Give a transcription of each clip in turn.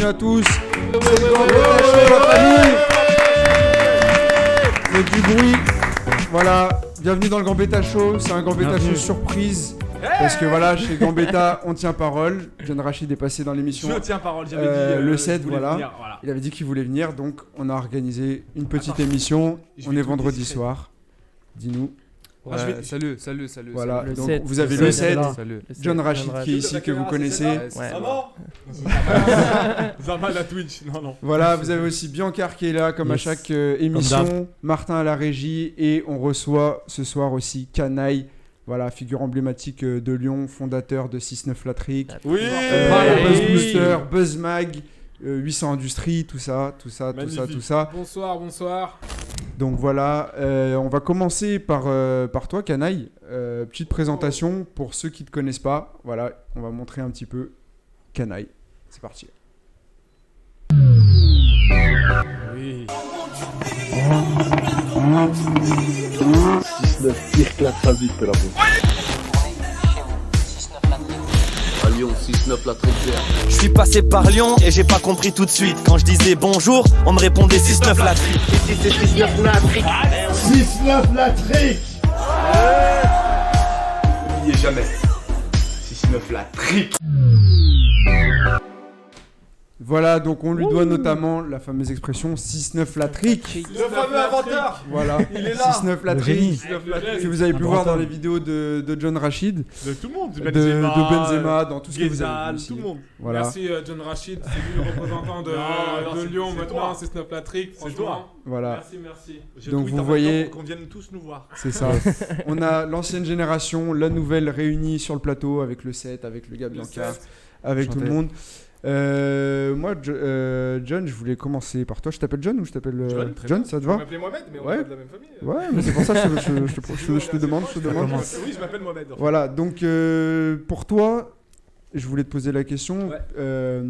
bienvenue à tous. C'est le Gambetta Show, la famille. Faites du bruit. Voilà, bienvenue dans le Gambetta Show. C'est un Gambetta Show surprise. Parce que voilà, chez Gambetta, on tient parole. John Rachid est passé dans l'émission. Je tiens parole, j'avais dit. Le 7, voilà. Venir, Il avait dit qu'il voulait venir, donc on a organisé une petite émission. On est vendredi soir. Dis-nous. Ouais, salut. Voilà, salut. donc 7, vous avez le 7, Salut. John Rachid qui est ici, que vous connaissez. Zama la Twitch, non. Voilà, vous avez aussi Biancar qui est là, comme à chaque émission, Martin à la régie, et on reçoit ce soir aussi Canaille, voilà, figure emblématique de Lyon, fondateur de 6-9 Latrick, Oui. Buzz Booster, Buzz Mag, 800 Industries, tout ça. Bonsoir. Donc voilà, on va commencer par toi, Canaille. Petite présentation pour ceux qui ne te connaissent pas. Voilà, on va montrer un petit peu Canaille. C'est parti. Oui. 6-9 pire que la traduite, la bouffe. À Lyon, 6-9 la triquière. Je suis passé par Lyon et j'ai pas compris tout de suite. Quand je disais bonjour, on me répondait 6-9 la trique. Ici c'est 6-9 la trique. 6-9 la trique. N'oubliez jamais. 6-9 la trique. Voilà, donc on lui doit notamment la fameuse expression 6-9 Latrick. Le fameux inventeur. Voilà, Il est là. 6-9 Latrick. Que vous avez pu voir dans les vidéos de John Rachid, De tout le monde. de Benzema, dans tout ce que vous avez Ghezal, vu aussi. tout le monde. Voilà. Merci John Rachid, c'est lui le représentant de Lyon c'est maintenant, toi. c'est Snap Latrick, C'est franchement. toi. Voilà, Merci. Donc vous voyez- Qu'on vienne tous nous voir. c'est ça. On a l'ancienne génération, la nouvelle réunie sur le plateau avec le 7, avec le gars Biancar, avec tout le monde. Moi, John, je voulais commencer par toi. Je t'appelle John ou je t'appelle John, ça te Vous va? m'appelez Mohamed, mais on Ouais. est pas de la même famille. Ouais, mais c'est pour ça que je te demande. Oui, je m'appelle Mohamed. Voilà, donc pour toi, je voulais te poser la question. Ouais.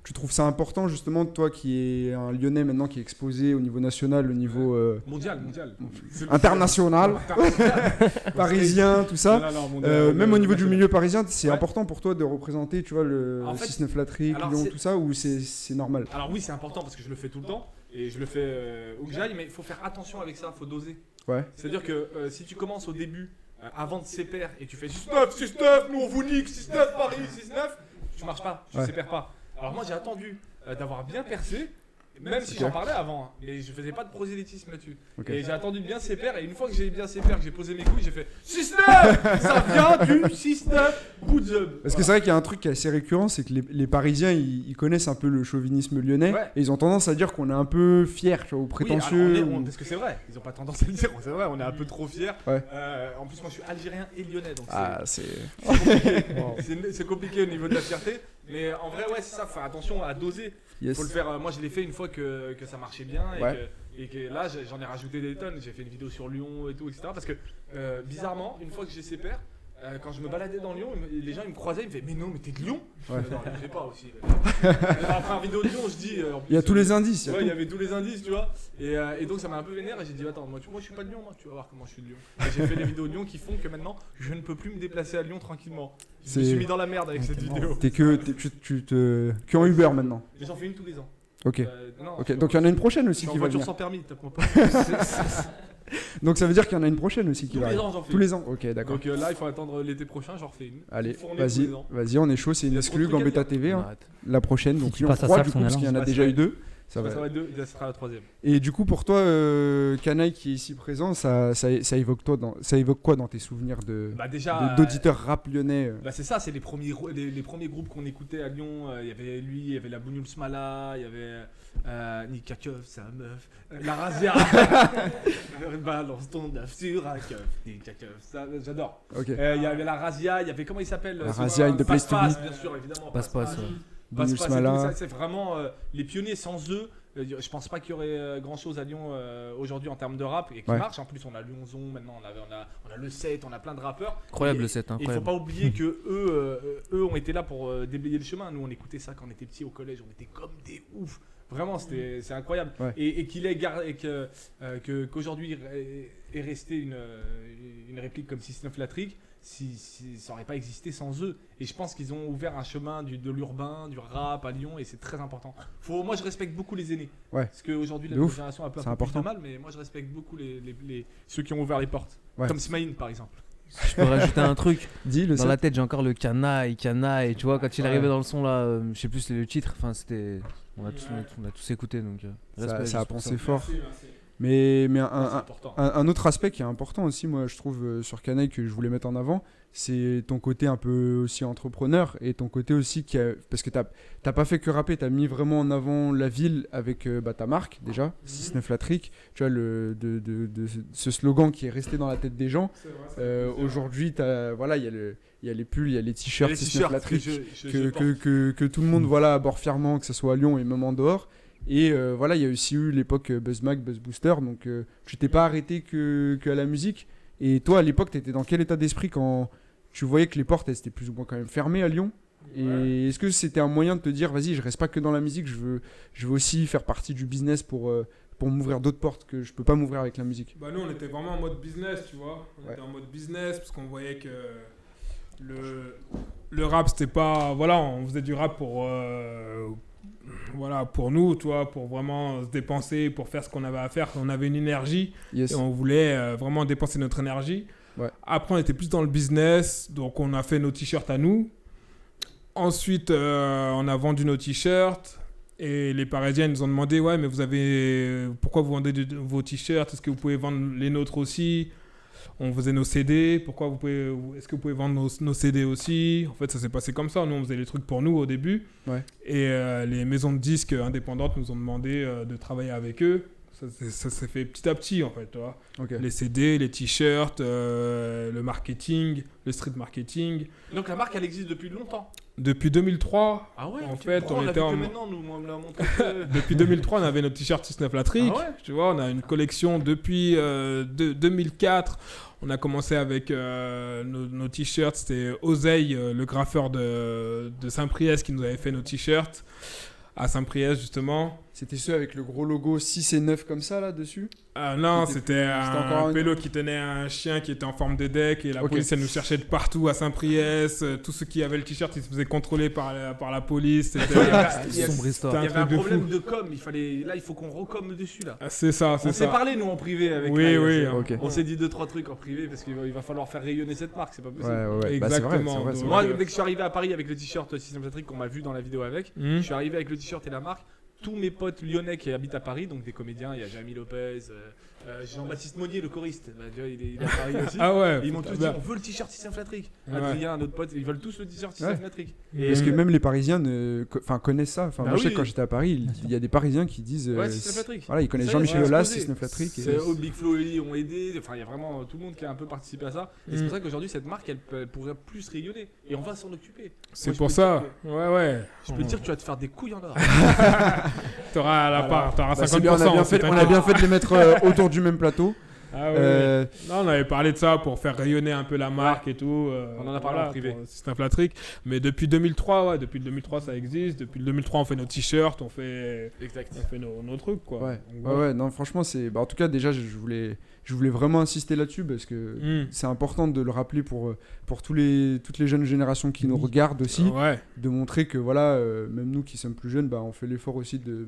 Tu trouves ça important, justement, toi qui es un Lyonnais maintenant qui est exposé au niveau national, au niveau Mondial. international, parisien, tout ça. Non, mondial, Même au niveau du national. milieu parisien, c'est Ouais. important pour toi de représenter, tu vois, le En fait, 6-9 Latrick, alors, Lyon, c'est- tout ça, ou c'est normal? Alors oui, c'est important parce que je le fais tout le temps et je le fais où que j'aille, mais il faut faire attention avec ça, il faut doser. Ouais. C'est-à-dire que si tu commences au début, avant de séparer, et tu fais 6-9, nous on vous nique, 6-9 Paris, 6-9, tu marches pas, tu Ouais. sépares pas. Alors moi j'ai attendu d'avoir bien percé, même si j'en parlais avant, hein, mais je faisais pas de prosélytisme là-dessus. Ok. Et j'ai attendu de bien séparer, et une fois que j'ai bien séparé, que j'ai posé mes couilles, j'ai fait 6-9. Ça vient du 6-9 coup de job. Parce que c'est vrai qu'il y a un truc qui est assez récurrent, c'est que les Parisiens, ils connaissent un peu le chauvinisme lyonnais, Ouais. et ils ont tendance à dire qu'on est un peu fier, tu vois, ou prétentieux. Oui, alors, parce que c'est vrai, ils ont pas tendance à le dire, c'est vrai, on est un peu trop fiers. Ouais. En plus, moi je suis algérien et lyonnais, donc c'est... c'est compliqué au niveau de la fierté. Mais en vrai, ouais, c'est ça, faut faire attention à doser. Yes. Faut le faire. Moi, je l'ai fait une fois que ça marchait bien Ouais. et que là, j'en ai rajouté des tonnes. J'ai fait une vidéo sur Lyon et tout, etc. Parce que bizarrement, une fois que j'ai séparé, quand je me baladais dans Lyon, les gens ils me croisaient, ils me disaient mais non, mais t'es de Lyon. Ouais. Non, je sais pas aussi. Dans la première vidéo de Lyon, je dis. Il y a tous les indices. Ouais, il y avait tous les indices, tu vois. Et donc ça m'a un peu vénère et j'ai dit attends, moi je suis pas de Lyon, moi, tu vas voir comment je suis de Lyon. Et j'ai fait les vidéos de Lyon qui font que maintenant je ne peux plus me déplacer à Lyon tranquillement. Je me C'est- suis mis dans la merde avec cette vidéo. Que en Uber maintenant. Mais j'en fais une tous les ans. Ok. Non, Ok. Donc il y en a une prochaine je aussi suis en qui va voiture venir. sans permis, tape-moi pas. Donc ça veut dire qu'il y en a une prochaine aussi qui Tous va les venir. ans j'en fais Tous une. les ans. Ok, d'accord. Donc là il faut attendre l'été prochain, j'en refais une. Allez, Une fournée tous les ans. vas-y, on est chaud. C'est Il une y a trop de exclue trucs à Gambetta dire. TV. hein. Arrête. La prochaine, donc tu Lyon passes à 3 ça, du coup, ton parce qu'il y en a élan. déjà eu deux. Ça Ça va. va être deux, ça sera la troisième. Et du coup, pour toi, Canaille qui est ici présent, ça évoque quoi dans tes souvenirs Bah déjà. d'auditeurs rap lyonnais Bah c'est ça, c'est les premiers groupes qu'on écoutait à Lyon. Il y avait lui, il y avait la Bougnoul Smala, il y avait Nika Keuf, sa meuf, la Razia. Balance ton œuf sur un keuf, Nika Keuf, ça j'adore. Ok. Il y avait la Razia, il y avait comment il s'appelle La Razia, In the Place to Be. Passe, bien sûr, évidemment. Passe. Bougnoul Passe, Smala. c'est vraiment les pionniers. Sans eux, je pense pas qu'il y aurait grand chose à Lyon aujourd'hui en termes de rap et qui Ouais. marche. En plus, on a Lyonzon, maintenant on a le 7, on a plein de rappeurs. Incroyable Et- le 7, et il faut incroyable. pas oublier que eux ont été là pour déblayer le chemin. Nous, on écoutait ça quand on était petits au collège, on était comme des oufs. Vraiment, c'est incroyable. Ouais. Et qu'il ait gardé, qu'aujourd'hui est resté une réplique comme System of a Down, ça n'aurait pas existé sans eux. Et je pense qu'ils ont ouvert un chemin de l'urbain, du rap à Lyon, et c'est très important. Moi, je respecte beaucoup les aînés. Ouais. Parce qu'aujourd'hui, la De nouvelle ouf. génération a un peu C'est plus important. de mal, mais moi, je respecte beaucoup ceux qui ont ouvert les portes. Ouais. Comme Smaïn, par exemple. Je peux rajouter un truc. Dis le Dans la tête, j'ai encore le canaille, tu vois, quand il Ouais. arrivait dans le son là, je sais plus le titre, enfin c'était. On a tous écouté donc. Respect ça a juste pour pensé fort. Merci, merci. Mais C'est un, important. un autre aspect qui est important aussi, moi je trouve sur Canaille que je voulais mettre en avant, c'est ton côté un peu aussi entrepreneur et ton côté aussi parce que t'as pas fait que rapper, t'as mis vraiment en avant la ville avec ta marque déjà, 6-9 La Trique, tu vois ce slogan qui est resté dans la tête des gens. C'est vrai, Aujourd'hui, voilà, il y a les pulls, il y a les t-shirts, Les 6-9 La Trique je porte. que tout le monde voilà aborde fièrement, que ce soit à Lyon et même en dehors. Et voilà, il y a aussi eu l'époque BuzzMag, Buzz Booster, donc tu t'es pas arrêté qu'à la musique. Et toi, à l'époque, t'étais dans quel état d'esprit quand tu voyais que les portes elles étaient plus ou moins quand même fermées à Lyon? Et est-ce que c'était un moyen de te dire, vas-y, je reste pas que dans la musique, je veux aussi faire partie du business pour m'ouvrir d'autres portes que je peux pas m'ouvrir avec la musique? Bah nous on était vraiment en mode business, tu vois. On Ouais. était en mode business parce qu'on voyait que le rap c'était pas... Voilà, on faisait du rap pour nous, tu vois, pour vraiment se dépenser, pour faire ce qu'on avait à faire. On avait une énergie Yes. et on voulait vraiment dépenser notre énergie. Ouais. Après on était plus dans le business, donc on a fait nos t-shirts à nous. Ensuite on a vendu nos t-shirts. Et les Parisiens nous ont demandé, ouais, mais pourquoi vous vendez vos t-shirts? Est-ce que vous pouvez vendre les nôtres aussi? On faisait nos CD, est-ce que vous pouvez vendre nos CD aussi? En fait, ça s'est passé comme ça. Nous, on faisait les trucs pour nous au début. Ouais. Et les maisons de disques indépendantes nous ont demandé de travailler avec eux. Ça s'est fait petit à petit, en fait, tu vois. Ok. Les CD, les t-shirts, le marketing, le street marketing. Donc la marque, elle existe depuis longtemps. Depuis 2003, Ah ouais. en fait, pourquoi on l'a était vu en... que maintenant, nous, on me l'a montré que... Depuis 2003, on avait notre t-shirt 6-9 La Trique. Ah ouais. Tu vois, on a une collection depuis 2004. On a commencé avec nos t-shirts. C'était Oseille, le graffeur de Saint-Priest, qui nous avait fait nos t-shirts à Saint-Priest, justement. C'était ceux avec le gros logo 6 et 9 comme ça là dessus? Non, C'était c'était encore un un- pélo qui tenait un chien qui était en forme de deck et la Ok. police elle nous cherchait de partout à Saint-Priest. Tous ceux qui avaient le t-shirt ils se faisaient contrôler par la police. C'était Sombre histoire. Il y avait un truc de problème fou. de com. Il faut qu'on recomme dessus là. C'est ça, On c'est s'est ça. parlé nous en privé avec. Oui, Naïs. oui. Ok. On s'est dit 2-3 trucs en privé parce qu'il va falloir faire rayonner cette marque, c'est pas possible. Ouais. Bah, c'est vrai, Exactement. c'est vrai, c'est Donc, vrai. Moi, dès que je suis arrivé à Paris avec le t-shirt System of a Down qu'on m'a vu dans la vidéo avec, je suis arrivé avec le t-shirt et la marque. Tous mes potes lyonnais qui habitent à Paris, donc des comédiens, il y a Jamie Lopez, Jean-Baptiste Monnier, le choriste, bah, tu vois, il est à Paris aussi. Ah ouais. Et ils m'ont tous dit, bah, on veut le t-shirt System of a Down. Ouais. Adrien, notre pote, ils veulent tous le t-shirt System of a Down. Parce que même les Parisiens connaissent ça. Enfin, Bah moi, je sais oui. que quand j'étais à Paris, il y a des Parisiens qui disent. Ouais, System of a Down. Voilà, ils connaissent Ça, Jean-Michel ça a Aulas, explosé. 6-9 La Trique. C'est Big Flo et Oli ont aidé, enfin il y a vraiment tout le monde qui a un peu participé à ça. Et c'est pour ça qu'aujourd'hui cette marque elle pourrait plus rayonner. Et on va s'en occuper. C'est Moi, je pour peux ça. dire Ouais. Je peux te dire que tu vas te faire des couilles en or. T'auras la part, t'auras 50%. Bah, c'est bien, on a bien fait de les mettre autour du même plateau. Ah ouais. Euh, Non, on avait parlé de ça pour faire rayonner un peu la marque et tout. On en a parlé en privé. C'est un flatrique. Mais depuis 2003, depuis 2003, ça existe. Depuis 2003, on fait nos t-shirts, on fait Exact. nos trucs, quoi. Ouais. Donc, Ouais, non, franchement, c'est. Bah, en tout cas, déjà, je voulais vraiment insister là-dessus parce que c'est important de le rappeler pour toutes les jeunes générations qui nous regardent aussi, Ouais. de montrer que voilà, même nous qui sommes plus jeunes, bah, on fait l'effort aussi de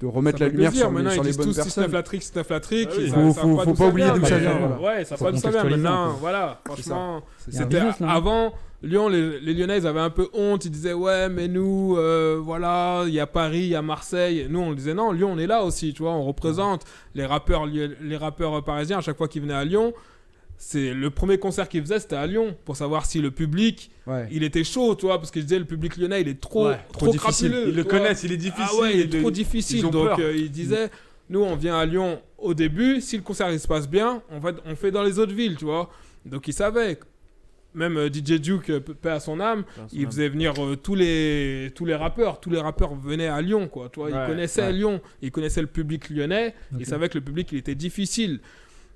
remettre Ça la fait lumière plaisir. sur Maintenant, les ils disent bonnes tous personnes. 6-9 Latrique, 6-9 Latrique. Ah oui. Ils Faut savent pas d'où oublier d'où ça mais, vient, voilà. Ouais, ça Faut pas d'où ça vient. contextualiser un Maintenant, peu. voilà, C'est franchement. C'est Il y a un ça. C'était business, là. avant Lyon, les Lyonnais ils avaient un peu honte, ils disaient ouais mais nous voilà, il y a Paris, il y a Marseille. Nous on disait non, Lyon on est là aussi, tu vois, on représente les rappeurs parisiens à chaque fois qu'ils venaient à Lyon. C'est le premier concert qu'ils faisaient, c'était à Lyon pour savoir si le public Ouais. il était chaud, tu vois, parce qu'ils disaient le public lyonnais il est trop Ouais, trop difficile. crapuleux, Ils le tu vois. connaissent, il est difficile. Ah ouais, il est trop difficile. ils ont Donc peur. il disait, nous on vient à Lyon au début, si le concert il se passe bien, on fait dans les autres villes, tu vois. Donc ils savaient. Même DJ Duke, paix à son âme, il faisait venir tous les rappeurs. Tous les rappeurs venaient à Lyon, quoi. Tu vois, ils Ouais, connaissaient Lyon, ils connaissaient le public lyonnais, Ok. ils savaient que le public il était difficile.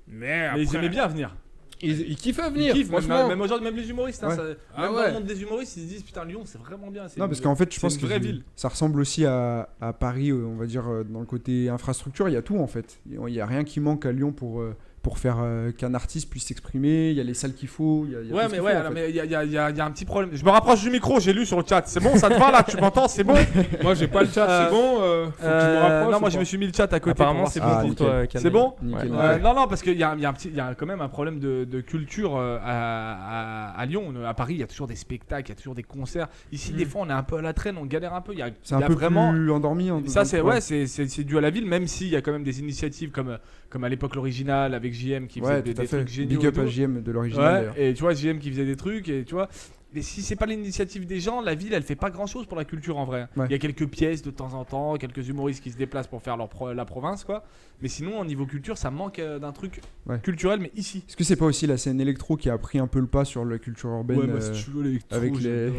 Mais après, Mais ils aimaient bien venir. Ils kiffent à Ils venir, kiffent, franchement. même aujourd'hui, même les humoristes. Hein, Ouais. ça- Ah même dans ouais. le monde des humoristes, ils se disent putain, Lyon, c'est vraiment bien. Non, parce qu'en fait, je pense c'est que une vraie ville. ça ressemble aussi à Paris, on va dire, dans le côté infrastructure, il y a tout en fait. Il n'y a rien qui manque à Lyon pour faire qu'un artiste puisse s'exprimer, il y a les salles qu'il faut, il y a tout Ouais, ce mais qu'il ouais, faut, en alors, fait. mais il y a un petit problème. Je me rapproche du micro, j'ai lu sur le chat. C'est bon, ça te va là, tu m'entends, c'est bon. Moi, j'ai pas le chat, c'est bon. Faut que je me rapproche. Non, ou moi je pas me suis mis le chat à côté. Apparemment, pour c'est voir bon Ah, pour nickel. toi, Kamel. C'est bon. Nickel, Ouais. nickel. Non, parce qu'il y a quand même un problème de culture à Lyon. À Paris, il y a toujours des spectacles, il y a toujours des concerts. Ici, des fois, on est un peu à la traîne, on galère un peu. C'est il y un a peu vraiment. plus endormi. Ça, c'est dû à la ville, même s'il y a quand même des initiatives comme à l'époque l'original avec JM qui faisait Ouais, des tout à fait. trucs géniaux. Big et up tout. à JM de l'original Ouais, d'ailleurs. et tu vois, JM qui faisait des trucs, et tu vois. Mais si c'est pas l'initiative des gens, la ville elle fait pas grand chose pour la culture en vrai. Ouais. Il y a quelques pièces de temps en temps, quelques humoristes qui se déplacent pour faire la province quoi. Mais sinon au niveau culture ça manque d'un truc Ouais. culturel mais ici. Est-ce que c'est pas aussi la scène électro qui a pris un peu le pas sur la culture urbaine veux les avec les-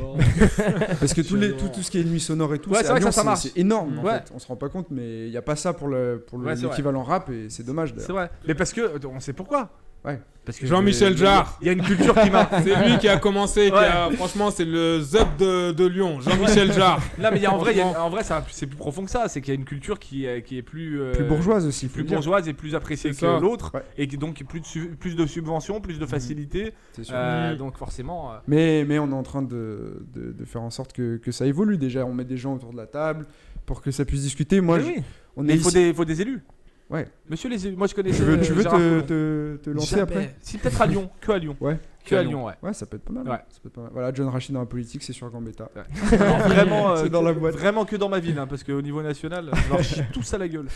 Parce que tout ce qui est nuit sonore et tout, Ouais, c'est à vrai que Lyon, ça marche. c'est énorme en Ouais. fait. On se rend pas compte, mais il y a pas ça pour Ouais, c'est l'équivalent rap et c'est dommage d'ailleurs. C'est vrai. Mais parce que on sait pourquoi. Ouais. Parce que Jean-Michel Jarre. Il y a une culture qui m'a. C'est lui qui a commencé, franchement, c'est le Zup de Lyon, Jean-Michel Jarre. Là mais en vrai c'est plus profond que ça. C'est qu'il y a une culture qui est plus Plus bourgeoise aussi, faut plus le dire. bourgeoise et plus appréciée C'est que ça. l'autre, Ouais. et qui donc plus de subventions, plus de facilité. C'est sûr. Donc forcément. Mais on est en train de faire en sorte que ça évolue déjà. On met des gens autour de la table pour que ça puisse discuter. Moi, Mais oui. on Mais est il faut ici- des élus. Ouais. Monsieur les élus. Moi je connais. Tu veux Gérard Collomb. te lancer Jamais. après Si peut-être à Lyon, que à Lyon. Ouais. Que à Lyon, ouais. Ouais, ça peut être pas mal. Ouais. Ça peut être pas mal. Voilà, John Rachid dans la politique, c'est sur Gambetta. Alors, vraiment, C'est dans la boîte. Vraiment que dans ma ville, hein, parce qu'au niveau national, je leur chie tous à la gueule.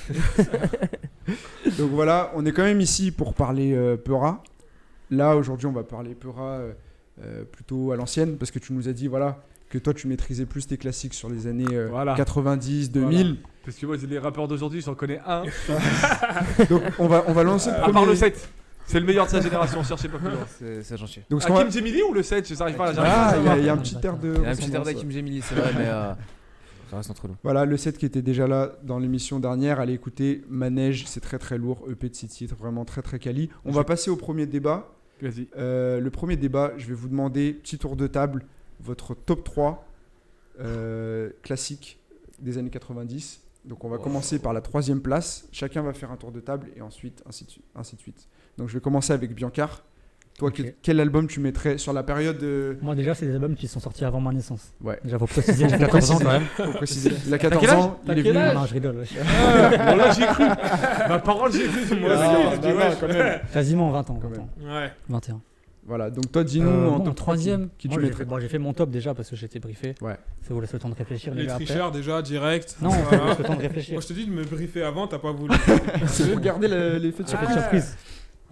Donc voilà, on est quand même ici pour parler Peura. Là, aujourd'hui, on va parler Peura plutôt à l'ancienne, parce que tu nous as dit, voilà, que toi, tu maîtrisais plus tes classiques sur les années Voilà. 90, 2000. Parce que moi, les rappeurs d'aujourd'hui, j'en connais un. Donc on va lancer le À premier. part le 7. C'est le meilleur de sa génération, cherchez pas plus loin. C'est gentil. Donc ce qu'on va- Hakim Gemili ou le 7? Je n'arrive pas à Ah, savoir. il y a un petit air de. Il y a un petit air ressemblance. d'Hakim Gemili, c'est vrai, mais ça reste entre nous. Voilà, le set qui était déjà là dans l'émission dernière, allez écouter Manège, c'est très très lourd, EP de 6 titres, vraiment très très quali. On va passer au premier débat. Vas-y. Le premier débat, je vais vous demander, petit tour de table, votre top 3 classiques des années 90. Donc on va commencer par la 3e place. Chacun va faire un tour de table et ensuite ainsi de suite. Donc je vais commencer avec Biancar. Toi, Ok. quel album tu mettrais sur la période Moi, déjà, c'est des albums qui sont sortis avant ma naissance. Ouais. Déjà, faut préciser, j'ai 14 ans quand même. Faut préciser. Il a quel 14 âge ans, il est quel venu. âge Non, je rigole. wesh. Bon, là, j'ai cru. Ma parole, j'ai cru. Moi, Ah, je dis, ouais. quand même. Quasiment 20 ans. Quand 20 même. ans. Ouais. 21. Voilà, donc toi, dis-nous en Bon, top 3 troisième. qui tu Moi, j'ai mettrais. fait, bon, j'ai fait mon top déjà parce que j'étais briefé. Ouais. Ça vous laisse le temps de réfléchir. Les gars, après. tricheurs déjà, direct. Non, ça vous Voilà. laisse le temps de réfléchir. Moi je te dis de me briefer avant, t'as pas voulu. C'est pour garder l'effet de J'ai surprise. fait surprise.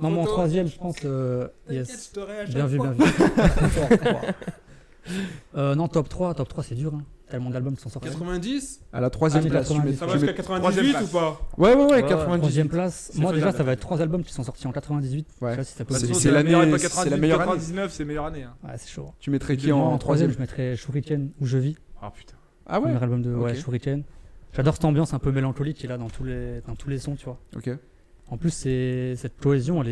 Non, mon Photo. troisième, je pense. T'inquiète, Yes. je te réagis. Bien vu, bien vu. Non, top 3, c'est dur. Hein. Tellement d'albums qui sont sortis. 90. À la 3e Année place, tu 90. mets. Ça va tu jusqu'à mets- 98 place. ou pas? Ouais, 90. Troisième place. Moi, déjà, faisable. ça va être 3 albums qui sont sortis en 98. Ouais. Je sais pas si ça peut C'est- vous C'est c'est la l'année- meilleure époque, c'est la 98, meilleure année. 99, c'est meilleure année. Hein. Ouais, c'est chaud. Tu mettrais qui Moi, en troisième, 3e je mettrais Shuriken ou Je vis. Ah putain. Ah ouais. Premier album de Ok. Shuriken. J'adore cette ambiance un peu mélancolique qu'il a dans tous les sons, tu vois. Ok. En plus, cette cohésion, elle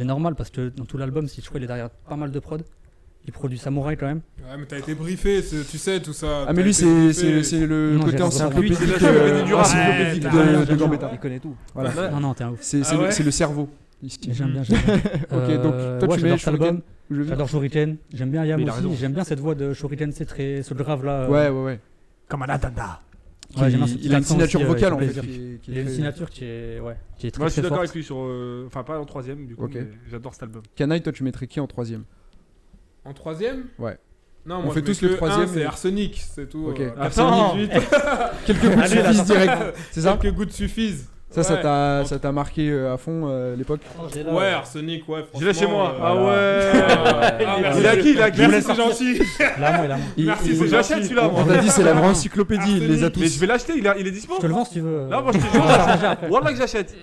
est normale parce que dans tout l'album, si je crois, il est derrière pas mal de prod. Il produit Samouraï quand même. Ouais, mais t'as été briefé, tu sais tout ça. Ah, mais lui, c'est le Non, côté j'ai encyclopédique raison. encyclopédique Ouais, de Gambetta. Il connaît tout. Voilà. Non, t'es un ouf. C'est Ah ouais c'est le cerveau. ici. Mais j'aime bien. Ok, donc toi, ouais, tu j'adore mets cet album. Shuriken ou Je vis. J'adore Shuriken. J'aime bien Yam Mais il a raison. aussi. J'aime bien cette voix de Shuriken, c'est très ce grave là. Ouais. Comme un Adanda. Ouais, j'aime bien ce petit Il a une accent signature aussi, vocale en qui fait. fait plaisir. qui Il a est une très- signature qui est très Moi, je suis très d'accord forte. avec lui sur. Enfin, pas en 3ème, du coup. Ok. Mais j'adore cet album. Canaille, toi, tu mettrais qui en 3e? En 3ème? Ouais. Non, On moi fait je tous mets le que troisième, un, c'est mais- Arsenic, c'est tout. Ok. Attends. 98. Quelques gouttes suffisent direct. C'est ça? Quelques gouttes suffisent. Ça Ouais. ça t'a marqué à fond l'époque? Ouais, Arsenic, ouais. Je l'ai chez moi. Ah franchement, ouais. merci. Il a qui? Il a qui? Merci, c'est gentil. Là, moi. Merci, il- c'est Je l'achète gentil. celui-là, On moi. t'a dit, c'est la vraie encyclopédie, il les a Mais je tous. vais l'acheter, il est dispo. Je te le vends si tu veux. Non, moi je te jure, j'achète. Wallah que j'achète.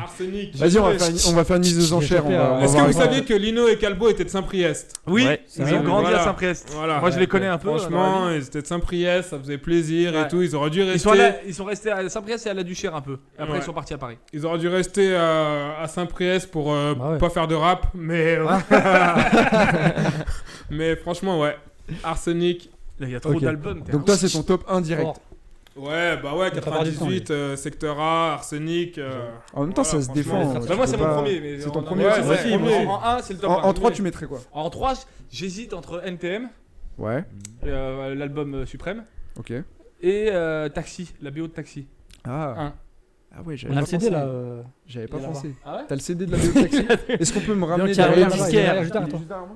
Arsenic. Vas-y, on va faire une mise aux enchères. On va Est-ce que voir vous avec- saviez que Lino et Calbo étaient de Saint-Priest? Oui, Ouais, ils c'est ont vrai. grandi Voilà. à Saint-Priest. Voilà. Moi je les connais un peu. Franchement, dans la vie. ils étaient de Saint-Priest, ça faisait plaisir et Ouais. tout. Ils auraient dû Ils rester. sont restés à Saint-Priest et à la Duchère un peu. Après après Ouais. ils sont partis à Paris. Ils auraient dû rester à Saint-Priest pour Bah ouais. pas faire de rap, mais mais franchement ouais. Arsenic. Là, il y a trop Ok. d'albums. t'es Donc un toi, ouf. c'est ton top 1 direct. Fort. Ouais, bah ouais, Il a pas perdu de temps, 98, Secteur A, Arsenic. En même temps, ça voilà, se défend. franchement, Bah, moi, Tu c'est peux mon pas- premier. Mais C'est ton en- premier Ouais, aussi. ouais, aussi, moi aussi. En 1, c'est le top 1. En 3, tu mettrais quoi? En 3, j'hésite entre NTM, Ouais, l'album Suprême, ok. et Taxi, la BO de Taxi. Ah, Un. ah ouais, j'avais On a pas le CD pensé. là. J'avais pas il est là-bas. pensé. Ah ouais? T'as le CD de la Taxi? Est-ce qu'on peut me ramener tiens, derrière regarde, là-bas, disquaire. il est juste derrière toi.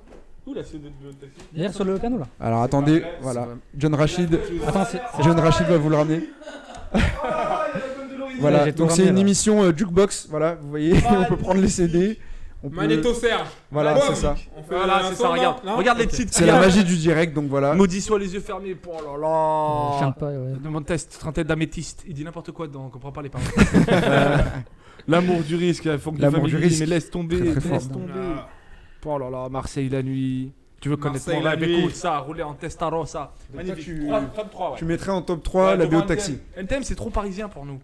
Où la CD de BO de Taxi? Derrière sur le piano là. Alors attendez, voilà. John Rachid. Attends, John Rachid va vous le ramener. Voilà, j'ai tout donc c'est ramené, une là. émission jukebox. Voilà, vous voyez, on peut prendre les CD. On peut... Magnéto Serge. Voilà, Boum. c'est ça. On fait Voilà, un c'est son, ça, non regarde. Non Regarde les Ok. titres. C'est la magie du direct, donc voilà. Maudit soit les yeux fermés. Oh là Je là. chante pas, ouais. Demande test, un tête d'améthyste. Il dit n'importe quoi dedans, on comprend pas les paroles. L'amour du risque, Funk L'amour Family, du risque. mais laisse tomber, Très, très laisse fort. tomber. Ah. Oh là là, Marseille la nuit. Tu veux connaître Marseille mon la rêve, nuit. écoute ça, rouler en Testarossa. Donc Magnifique. toi, tu- Top 3, ouais. Tu mettrais en top 3 la BO de Taxi. NTM, c'est trop parisien pour nous.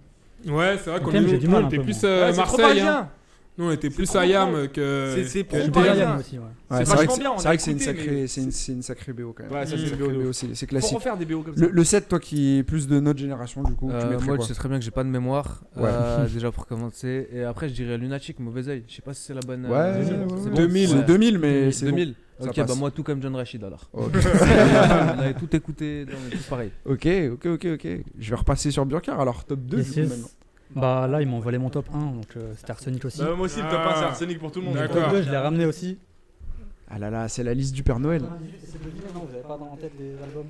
Ouais, c'est vrai qu'on NTM, j'ai du mal un était peu, plus moi. Ouais, c'est trop Marseille. parisien. Hein. Nous, on était plus trop Ayam drôle. que. C'est que trop Je suis NTM. parisien. derrière aussi, ouais. Ouais, C'est vachement que bien, on c'est a vrai que c'est une écouté, sacrée, mais- c'est une sacrée BO quand même. Ouais, ça, c'est c'est Une BO sacrée de BO, ouf. c'est Faut classique. refaire des BO comme ça. Le 7, toi qui est plus de notre génération, du coup, tu mettrais Moi, quoi? tu sais très bien que j'ai pas de mémoire. Ouais. Déjà pour commencer. Et après, je dirais Lunatic, Mauvais Oeil. Je sais pas si c'est la bonne. Ouais, c'est ouais, bon, ouais. c'est bon. 2000. C'est 2000, mais c'est 2000. Ça Ok, passe. bah moi tout comme John Rachid alors. bon. Ok. On avait tout écouté, on est tous pareil. Ok. Je vais repasser sur Burkar, alors top 2 Yes, du coup, yes. maintenant. Bah là, ils m'ont volé mon top 1, donc c'était Arsenic aussi. Bah, moi aussi, le top 1, c'est Arsenic pour tout le monde. D'accord. Top 2, je l'ai ramené aussi. Ah là là, c'est la liste du Père Noël. Non, vous avez pas en tête les albums.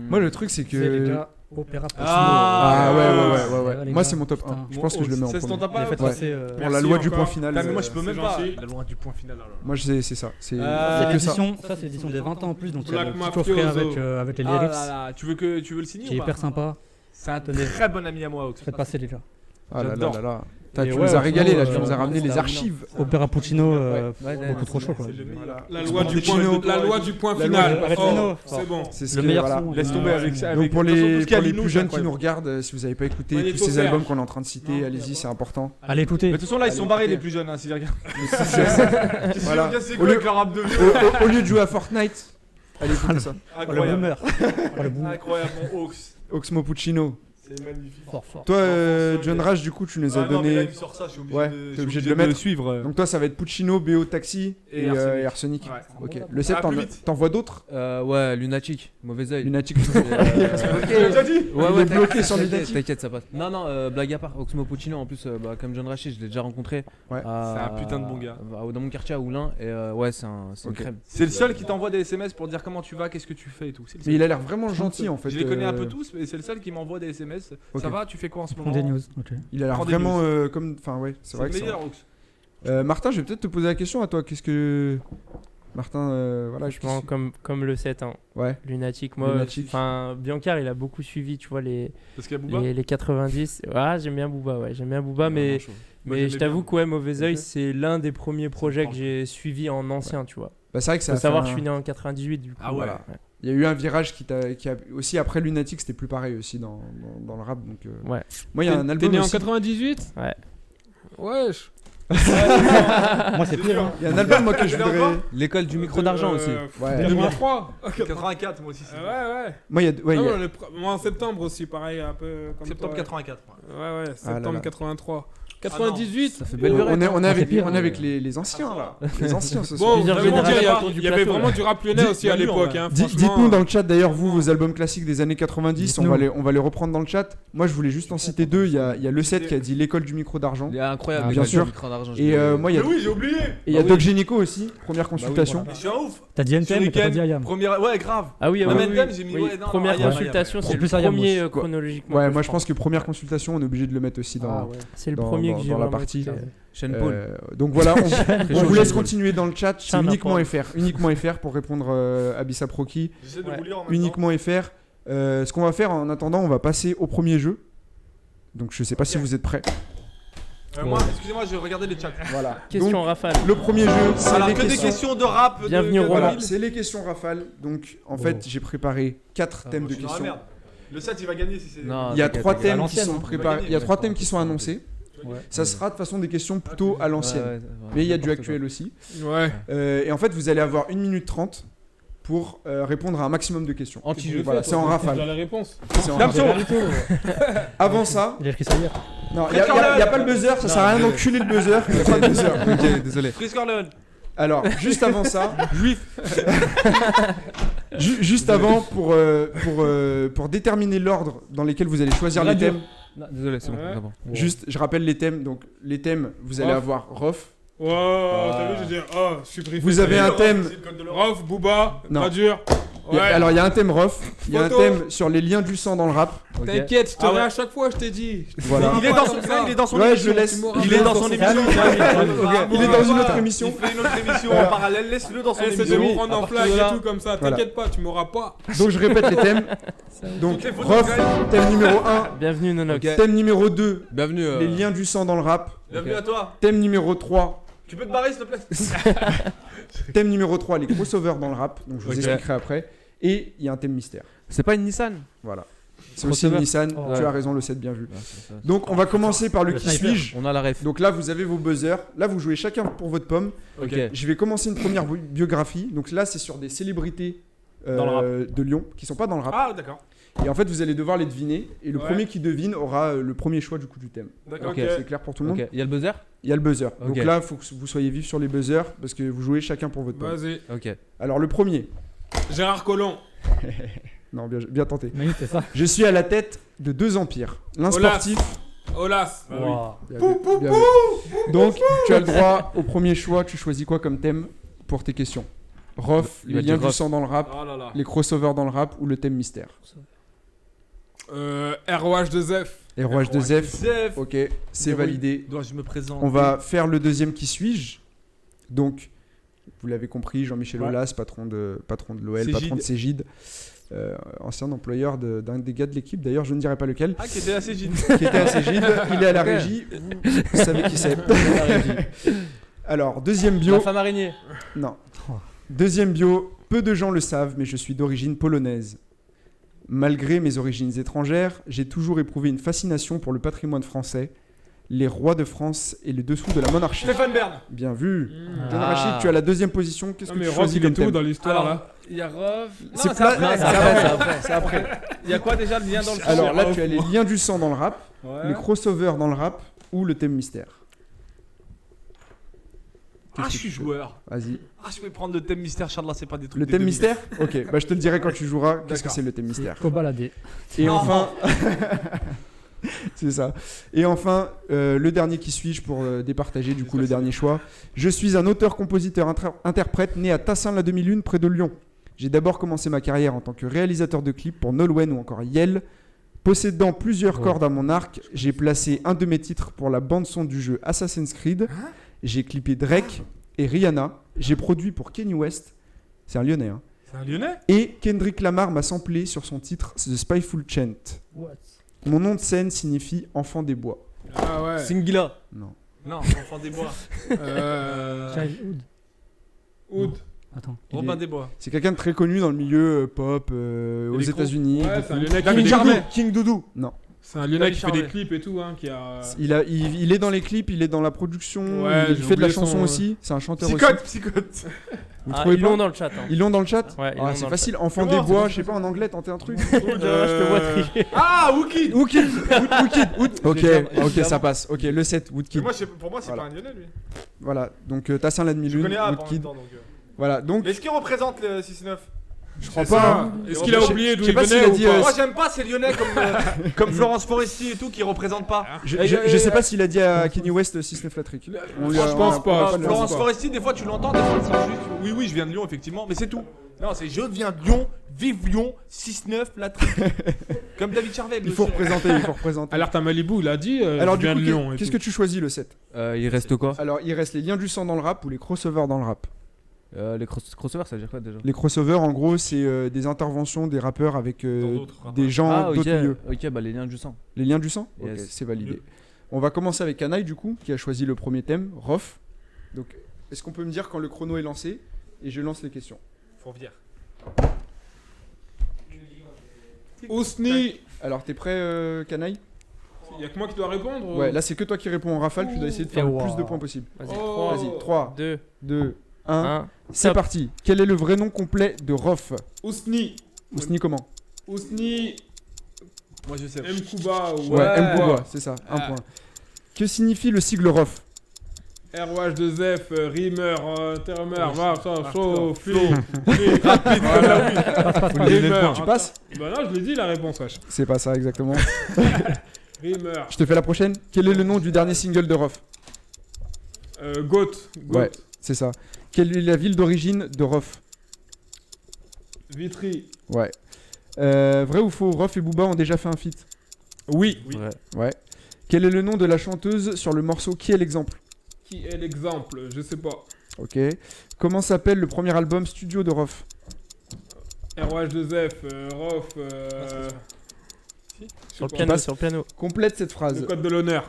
Moi, le truc, c'est C'est les que. gars Opéra Puccino. Ah ouais, Ouais, les Moi, gars, c'est mon top 1. putain. Je pense que je le mets en C'est ton premier. top Il a 1 fait Ouais. passer. Pour la Merci loi du encore. point final. Putain, mais moi, je peux C'est même pas. gentil. La loi du point final. alors. Moi, c'est ça. C'est Euh, y a que ça. L'édition, ça c'est l'édition des 20 ans en plus, donc il y a le Black petit coffret Mafioso. avec les Ah lyrics, là là, tu veux le signer qui est ou pas hyper sympa. C'est un très bon ami à moi, Ox. Faites passer les gars. Ah là là J'adore. là là. Et Tu ouais, nous as régalé là, tu franchement, nous as ramené les c'était archives. Opéra Puccino, Ouais, beaucoup trop chaud quoi. C'est le meilleur. La loi du Puccino. point, la loi du point La final. loi- Oh, Arrête-le, c'est bon. C'est ce Le que- meilleur voilà. son. Laisse tomber avec ça. Donc avec- pour de toute façon, tout les, ce qu'il y a pour les Lino, plus c'est jeunes qui incroyable. nous regardent, si vous n'avez pas écouté Magnéto tous ces Serge. albums qu'on est en train de citer, Non, allez-y, c'est important. Allez écoutez. Mais de toute façon, là, ils sont Allez, barrés, écoutez. les plus jeunes, hein, s'ils regardent. Voilà. C'est Au quoi lieu- avec le rap de vieux Au lieu de jouer à Fortnite, allez écouter ça. Oh, le Incroyable. boomer. Oh, le boomer. Incroyable, mon Ox. Oxmo Puccino. C'est magnifique. Fort, fort. Toi, John Rage, du coup, tu nous as Ah non, mais là, donné. il sort ça, je suis obligé Ouais, de t'es obligé de le mettre. suivre. Donc toi, ça va être Puccino, BO Taxi Et et Arsenic. et Arsenic. Ouais. Ok. Le 7, Ah, plus vite. t'en vois d'autres? Ouais, Lunatic, Mauvais Oeil. Lunatic. Tu l'as déjà dit Ouais, Il ouais, est bloqué t'inquiète, sur t'inquiète, Lunatic. T'inquiète, ça passe. Non, blague à part. Oxmo Puccino, en plus, comme John Rachid, je l'ai déjà rencontré. Ouais. C'est un putain de bon gars. Dans mon quartier à Oulin. Et ouais, c'est une Ok. crème. C'est le seul qui t'envoie des SMS pour dire comment tu vas, qu'est-ce que tu fais et tout. C'est le Mais seul. il a l'air vraiment gentil en fait. Je les connais un peu tous, mais c'est le seul qui m'envoie des SMS. Ok. Ça va, tu fais quoi en ce Prends moment des news. Ok. Il a l'air Prends des vraiment comme. Enfin, ouais, c'est C'est vrai le que c'est. meilleur, Ox. Martin, je vais peut-être te poser la question à toi. Qu'est-ce que. Martin, voilà, je Franchement, pense. comme le 7, hein. Ouais. Lunatic, moi, Lunatic. enfin, Biancar, il a beaucoup suivi, tu vois, les, Parce qu'il y a Booba. les 90. Ah, j'aime bien Booba, ouais, j'aime bien Booba, mais, Moi, mais j'aimais je t'avoue bien. que ouais, Mauvais Oeil, Ok. c'est l'un des premiers projets que fort. j'ai suivi en ancien, tu vois. Bah, c'est vrai que ça Faut a savoir fait que je un- suis né en 98, du coup. Ah ouais. Voilà. Il y a eu un virage qui a aussi après Lunatic, c'était plus pareil aussi dans le rap. Donc, Ouais. moi, il y a un T'es album né en aussi. 98? Ouais. Wesh. Moi c'est pire. Hein. Il y a un album moi que je voudrais. L'école du micro d'argent aussi. Ouais. 2003. 84, moi aussi. c'est- Ouais. Moi, il y a. Ouais, il y a- Moi en septembre aussi, pareil, un peu comme Septembre toi. 84. ouais. Ouais, là septembre là. 83. Ah 98. Ça fait belle on lurette. est, on est avec, c'est pire, on est hein. avec les anciens là. Les anciens ce soir. Bon, Plusieurs vraiment dire, générations autour du il y avait plateau, vraiment là. du rap lyonnais aussi à Dis- l'époque. Hein, Dites-nous franchement. dans le chat d'ailleurs, vous, vos albums classiques des années 90, on Dites-nous. va les reprendre dans le chat. Moi, je voulais juste en citer deux. Il y a le 7 qui a dit l'école du micro d'argent. Il est incroyable, Ah, les bien gars du sûr. micro d'argent. Et moi, il y a, Mais oui, j'ai oublié. et il y a Bah oui. Doc Génico aussi, première consultation. Mais je suis un ouf. T'as dit NTM mais t'as pas dit IAM. Première. Ouais, grave. Ah oui, Même oui, NTM, oui, j'ai mis, oui. ouais, non, Première IAM, consultation, IAM. c'est En le plus, IAM premier aussi. chronologiquement. Ouais, que moi je je pense que première consultation, on est obligé de le mettre aussi dans. Ah ouais. C'est le dans- premier dans- que j'ai dans la vraiment partie. écouté. Shane Paul. Donc voilà, on chaud, vous laisse Shane continuer dans le chat. C'est Shane uniquement Paul. FR, uniquement FR pour répondre à Bissap Rocky. J'essaie de Ouais. vous lire en même temps. Uniquement FR. Ce qu'on va faire en attendant, on va passer au premier jeu. Donc je sais pas si vous êtes prêts. Moi, excusez-moi, je regardais les chats. Voilà. Question Donc, rafale. le premier jeu, c'est Alors, les que des questions. questions de rap. Bienvenue de au Roland. Voilà, 2000. c'est les questions rafales. Donc en fait, j'ai préparé 4 thèmes Moi, de je suis dans la questions. merde. Le 7 il va gagner si c'est. Non, Il y a t'inquiète, 3 t'inquiète. thèmes qui l'ancienne, sont hein. préparés. Il y a 3 thèmes qui sont Ouais. annoncés. Ouais. Ça sera de toute façon des questions plutôt à l'ancienne. Ouais, ouais, Mais il y a du n'importe actuel aussi. Ouais. Et en fait, vous allez avoir 1 minute 30 pour répondre à un maximum de questions. Anti-jeu. Voilà, c'est en rafale. Dans les réponses. C'est en Damso. rafale. Avant ça, Il a écrit ça hier. non, il n'y a pas le buzzer, ça sert à rien d'enculer le buzzer. Il y a pas de buzzer. Ok, désolé. Freeze Corleone. Alors, juste avant ça, juste avant, pour déterminer l'ordre dans lequel vous allez choisir les Radio. thèmes, Non, désolé, c'est bon. Ouais. c'est bon. juste, je rappelle les thèmes. Donc, les thèmes, vous allez Rof. avoir Rof. Wow, t'as vu, je veux dire, oh, je suis préféré. Vous avez un thème. Rof, Booba, Non. Gradure. Ouais. Alors, il y a un thème Rof. Il y a un Photo. thème sur les liens du sang dans le rap. Ok. T'inquiète, je te Ah mets ouais. à chaque fois, je t'ai dit. Voilà. Il est dans son, Comme ça. il est dans son Ouais, émission. je laisse. tu m'auras- Il est dans son émission. Il est dans une autre émission. Il fait une autre émission Voilà. en parallèle. Laisse-le dans son Elle se émission. de prendre en flag de là. et tout comme ça. Voilà. T'inquiète pas, tu m'auras pas. Donc, je répète les thèmes. Donc, Toutes les photos Rof, de thème numéro 1. Bienvenue, Nonox. Ok. Thème numéro 2, Bienvenue. les liens du sang dans le rap. Bienvenue à toi. Thème numéro 3, Tu peux te barrer s'il te plaît. thème numéro 3, les crossovers dans le rap. Donc, je vous Ok. expliquerai après. Et il y a un thème mystère. C'est pas une Nissan. Voilà. C'est aussi une Crossover. Nissan. Oh. Tu as raison, le 7 bien vu. Donc, on va commencer par le Le qui sniper. suis-je. On a la ref. Donc là, vous avez vos buzzers. Là, vous jouez chacun pour votre pomme. Ok. Je vais commencer une première biographie. Donc là, c'est sur des célébrités Dans le rap. de Lyon qui sont pas dans le rap. Ah d'accord. Et en fait, vous allez devoir les deviner. Et le Ouais. premier qui devine aura le premier choix du coup du thème. D'accord. Ok. C'est clair pour tout le monde. Ok. Il y a le buzzer. Il y a le buzzer. Donc Ok. là, il faut que vous soyez vifs sur les buzzers parce que vous jouez chacun pour votre pomme. Vas-y. Ok. Alors le premier. Gérard Collomb. Non, bien tenté. Mais oui, c'est ça. Je suis à la tête de 2 empires. L'un Olas. sportif. Olas. Wow. Bien vu, bien vu. Donc, tu as le droit au premier choix. Tu choisis quoi comme thème pour tes questions? Rof, Il va les dire liens du Rof. sang dans le rap, Oh là là. les crossovers dans le rap ou le thème mystère. ROH2F. Et Rouage de Zef. Zef. Ok, c'est Oui. validé. Dois-je me présenter? On va faire le deuxième qui suis-je. Donc, vous l'avez compris, Jean-Michel Ouais. Aulas, patron de l'OL, Cégide. patron de Cégide, ancien employeur d'un des gars de l'équipe. D'ailleurs, je ne dirai pas lequel. Ah, qui était assez gide. Qui était à Cégide. Il est à la régie. Vous savez qui c'est. Alors, deuxième bio. La femme araignée. Non. Deuxième bio. Peu de gens le savent, mais je suis d'origine polonaise. Malgré mes origines étrangères, j'ai toujours éprouvé une fascination pour le patrimoine français, les rois de France et le dessous de la monarchie. Stéphane Bern. Bien vu. John Ah. Rachid, tu as la deuxième position. Qu'est-ce Non, que mais tu Rof, choisis il comme est tout thème dans l'histoire là. Alors, il y a Rof. C'est Non, plat- après. c'est après. C'est après. Il y a quoi déjà le lien dans le Alors là, Rof, tu as les liens du sang dans le rap, Ouais. les crossovers dans le rap ou le thème mystère. Ah, Qu'est-ce je que suis tu fais? joueur. Vas-y. Ah, je vais prendre le thème mystère, Charles, là, c'est pas des trucs. Le des thème devis. mystère Ok, bah je te le dirai quand tu joueras. Qu'est-ce que D'accord. c'est le thème mystère Cobaladé. Et Non. enfin, c'est ça. Et enfin, le dernier qui suis-je pour départager du coup le dernier choix. Je suis un auteur-compositeur-interprète né à Tassin la demi-lune près de Lyon. J'ai d'abord commencé ma carrière en tant que réalisateur de clips pour Nolwenn ou encore Yel. Possédant plusieurs cordes à mon arc, j'ai placé un de mes titres pour la bande son du jeu Assassin's Creed. J'ai clippé Drake et Rihanna. J'ai produit pour Kanye West. C'est un Lyonnais, hein. C'est un Lyonnais? Et Kendrick Lamar m'a samplé sur son titre The Spyful Chant. What? Mon nom de scène signifie enfant des bois. Ah ouais. Singila. Non. Non, Enfant des Bois. Childhood. Oud. Attends. Robin des Bois. C'est quelqu'un de très connu dans le milieu pop aux les gros- États-Unis. Ouais, c'est un Lyonnais qui fait David des Charvet. clips. King Doudou. Non. C'est un Lyonnais David qui fait des Charvet. clips et tout, hein, qui a. Il est dans les clips, il est dans la production, Ouais, il j'ai fait de la oublié chanson son- aussi. C'est un chanteur Psychote, aussi. psychote. Vous Ah, trouvez ils pas l'ont dans le chat. hein. Ils l'ont dans le chat Ouais, ils l'ont Ah, dans c'est le facile. Enfant Comment des c'est bois, pas je sais pas, en anglais, tentez un truc. Je te vois tricher. Ah, Wookid. Wookid. Ok, Évidemment. ok, ça passe. Ok, le 7, Mais Woodkid. moi, pour moi, c'est Voilà. pas un Lyonnais, lui. Voilà, donc Tassin la Je demi-lune, connais App en même Woodkid. temps, donc. Voilà, donc Mais est-ce qu'il représente le 6-9? je crois C'est pas. ça. hein. Est-ce qu'il a Je sais- oublié d'où je sais il pas s'il venait a ou dit, pas Moi, j'aime pas ces Lyonnais comme Florence Foresti et tout qui représentent pas. Je sais pas s'il a dit à Kenny West 6-9 la trick. On lui a- Je pense on a- pas, on a je de pense Florence l'info. Foresti, des fois tu l'entends, des fois elle sort juste. Oui, oui, je viens de Lyon, effectivement, mais c'est tout. Non, c'est je viens de Lyon, vive Lyon, 6-9 la trick. Comme David Charvet. Il faut représenter, il faut représenter. Alerte à Malibu, il a dit. Alors je du viens coup, de Lyon. et qu'est-ce tout. que tu choisis le 7 Il reste quoi? Alors il reste les liens du sang dans le rap ou les crossovers dans le rap. Les crossovers, ça veut dire quoi déjà? Les crossovers en gros c'est des interventions des rappeurs avec Dans d'autres rappeurs. des gens Ah, ok. d'autres milieux. Ok, bah les liens du sang. Les liens du sang Yes. Ok, c'est validé. On va commencer avec Kanaï du coup qui a choisi le premier thème, Rof. Donc est-ce qu'on peut me dire quand le chrono est lancé et je lance les questions? Fourvière. Ousni. Alors, t'es prêt, Canaille? Il y a que moi qui dois répondre ou- Ouais, là, c'est que toi qui réponds en rafale. Tu dois essayer de faire le plus de points possible. Vas-y. Oh. Vas-y, 3, 2, 2, 1. 1. C'est Top. parti. Quel est le vrai nom complet de Rof? Ousni. Ousni comment? Ousni. Moi je sais. Mkuba. Ouais, Mkuba, c'est ça. Un Ah. point. Que signifie le sigle Rof? ROH2F, Rimmer, Termer, Marcha, Chaud, Fli. Rapide comme la oui. Faut lui donner le point. Tu passes? Bah non, je l'ai dit la réponse, wesh. C'est pas ça exactement. Rimmer. Je te fais la prochaine. Quel est le nom du dernier single de Rof? Goat. Ouais, c'est ça. Quelle est la ville d'origine de Rof? Vitry. Ouais. Vrai ou faux, Rof et Booba ont déjà fait un feat? Oui. Ouais. Ouais. Quel est le nom de la chanteuse sur le morceau Qui est l'exemple? Qui est l'exemple? Je sais pas. Ok. Comment s'appelle le premier album studio de Rof? ROH2F, Rof. Sur le piano, sur le piano. Complète cette phrase. Le code de l'honneur.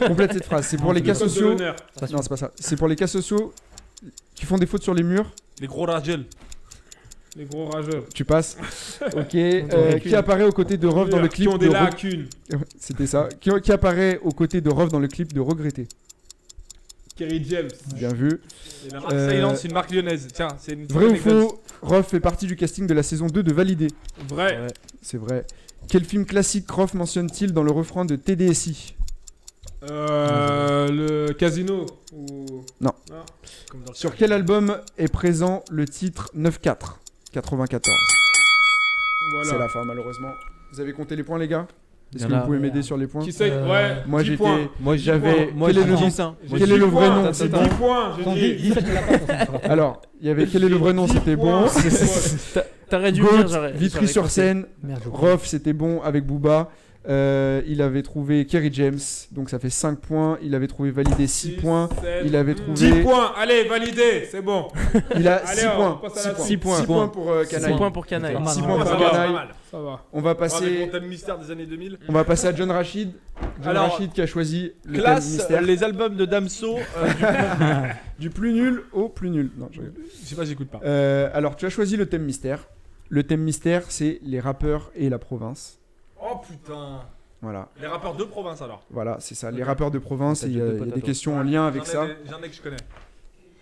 Complète cette phrase. C'est pour les Le cas code de sociaux. l'honneur. Non, c'est pas ça. C'est pour les cas sociaux qui font des fautes sur les murs. Les gros ragels. Les gros rageurs. Tu passes. Ok. lacunes. Qui apparaît aux côtés de Rof dans le clip Qui ont des de lacunes. C'était ça. Qui apparaît aux côtés de Rof dans le clip de Regretter. Kerry James. Bien vu. Et la marque Silence, c'est une marque lyonnaise. Tiens, c'est une. Vrai ou anecdote. faux, Rof fait partie du casting de la saison 2 de Validé. Vrai. C'est vrai. Quel film classique Rof mentionne-t-il dans le refrain de TDSI? Le casino. Ou... Comme dans le Sur quel album est présent le titre 9-4 94? Voilà. C'est la fin malheureusement. Vous avez compté les points les gars? Est-ce Il y que en vous a- pouvez m'aider sur les points? Qui c'est? Ouais. Moi 10 j'étais... points. Moi J'avais... Moi, Quel est j'ai le dit nom? ça. J'ai Quel est 10 le vrai points. nom? C'est C'est 10 bon. points. J'ai dit. 17, il l'a pas, de toute façon. Alors, il y avait quel est le vrai nom? C'était bon. T'aurais dû Goat, dire, j'aurais. Vitry sur scène. Merde, j'ai oublié. Rof c'était bon avec Booba. Il avait trouvé Kerry James, donc ça fait 5 points. Il avait trouvé Validé 6 points. Il avait trouvé... 10 points. Allez, validé. C'est bon. Il a Allez, 6 on points. passe à la 6 suite. points. 6 points pour 6 Canaille. points pour Canaille. Pas mal, 6 hein. points pour Ça va, Canaille. pas mal. Ça va. On va Avec passer... mon thème mystère des années 2000. On va passer à John Rachid. John Alors, Rachid qui a choisi le thème Classe mystère. les albums de Damso. Du plus nul au plus nul. Non, je rigole. Je sais pas, j'écoute pas. Alors, tu as choisi le thème mystère. Le thème mystère, c'est les rappeurs et la province. Oh putain. Voilà, Les rappeurs de province alors. voilà, c'est ça. Les rappeurs de province, et il y a, Peut-être il y a des potato. questions en lien avec ça. J'en ai que je connais.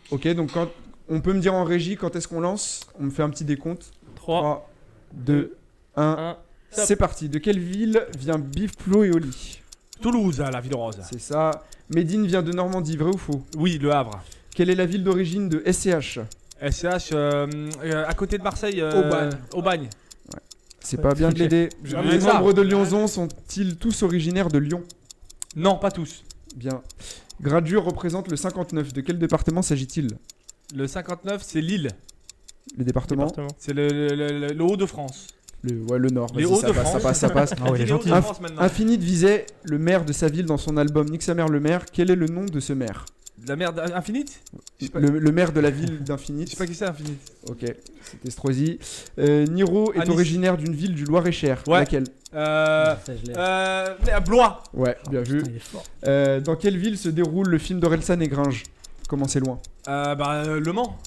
Ok, donc quand on peut me dire en régie quand est-ce qu'on lance. On me fait un petit décompte. 3, 3, 2, 1. 1. C'est parti. De quelle ville vient Bif, Flo et Oli? Toulouse, la ville rose. C'est ça. Médine vient de Normandie, vrai ou faux? Oui, Le Havre. Quelle est la ville d'origine de SCH? SCH, à côté de Marseille. Aubagne. Aubagne. C'est pas bien de l'aider. J'ai Les rien ça. membres de Lyonzon sont-ils tous originaires de Lyon? Non, pas tous. Bien. Gradure représente le 59. De quel département s'agit-il? Le 59, c'est Lille. Les départements? C'est le Haut-de-France. Le Nord. Les Vas-y, ça Hauts-de-France. passe, ça passe, ça passe. Ah ouais, il est Les gentil. Hauts-de-France maintenant. Infinite visait le maire de sa ville dans son album Nique sa mère le maire. Quel est le nom de ce maire? De la merde infinite. Je sais pas, Le maire de la ville je d'Infinite. sais pas qui c'est Infinite. Ok, c'était Strozy. Niro est Nice. originaire d'une ville du Loir-et-Cher. Ouais. Laquelle? Ça, je l'ai. Blois. Ouais, bien vu. Putain, il est fort. Dans quelle ville se déroule le film d'Orelsan et Gringe? Comment c'est loin? Le Mans.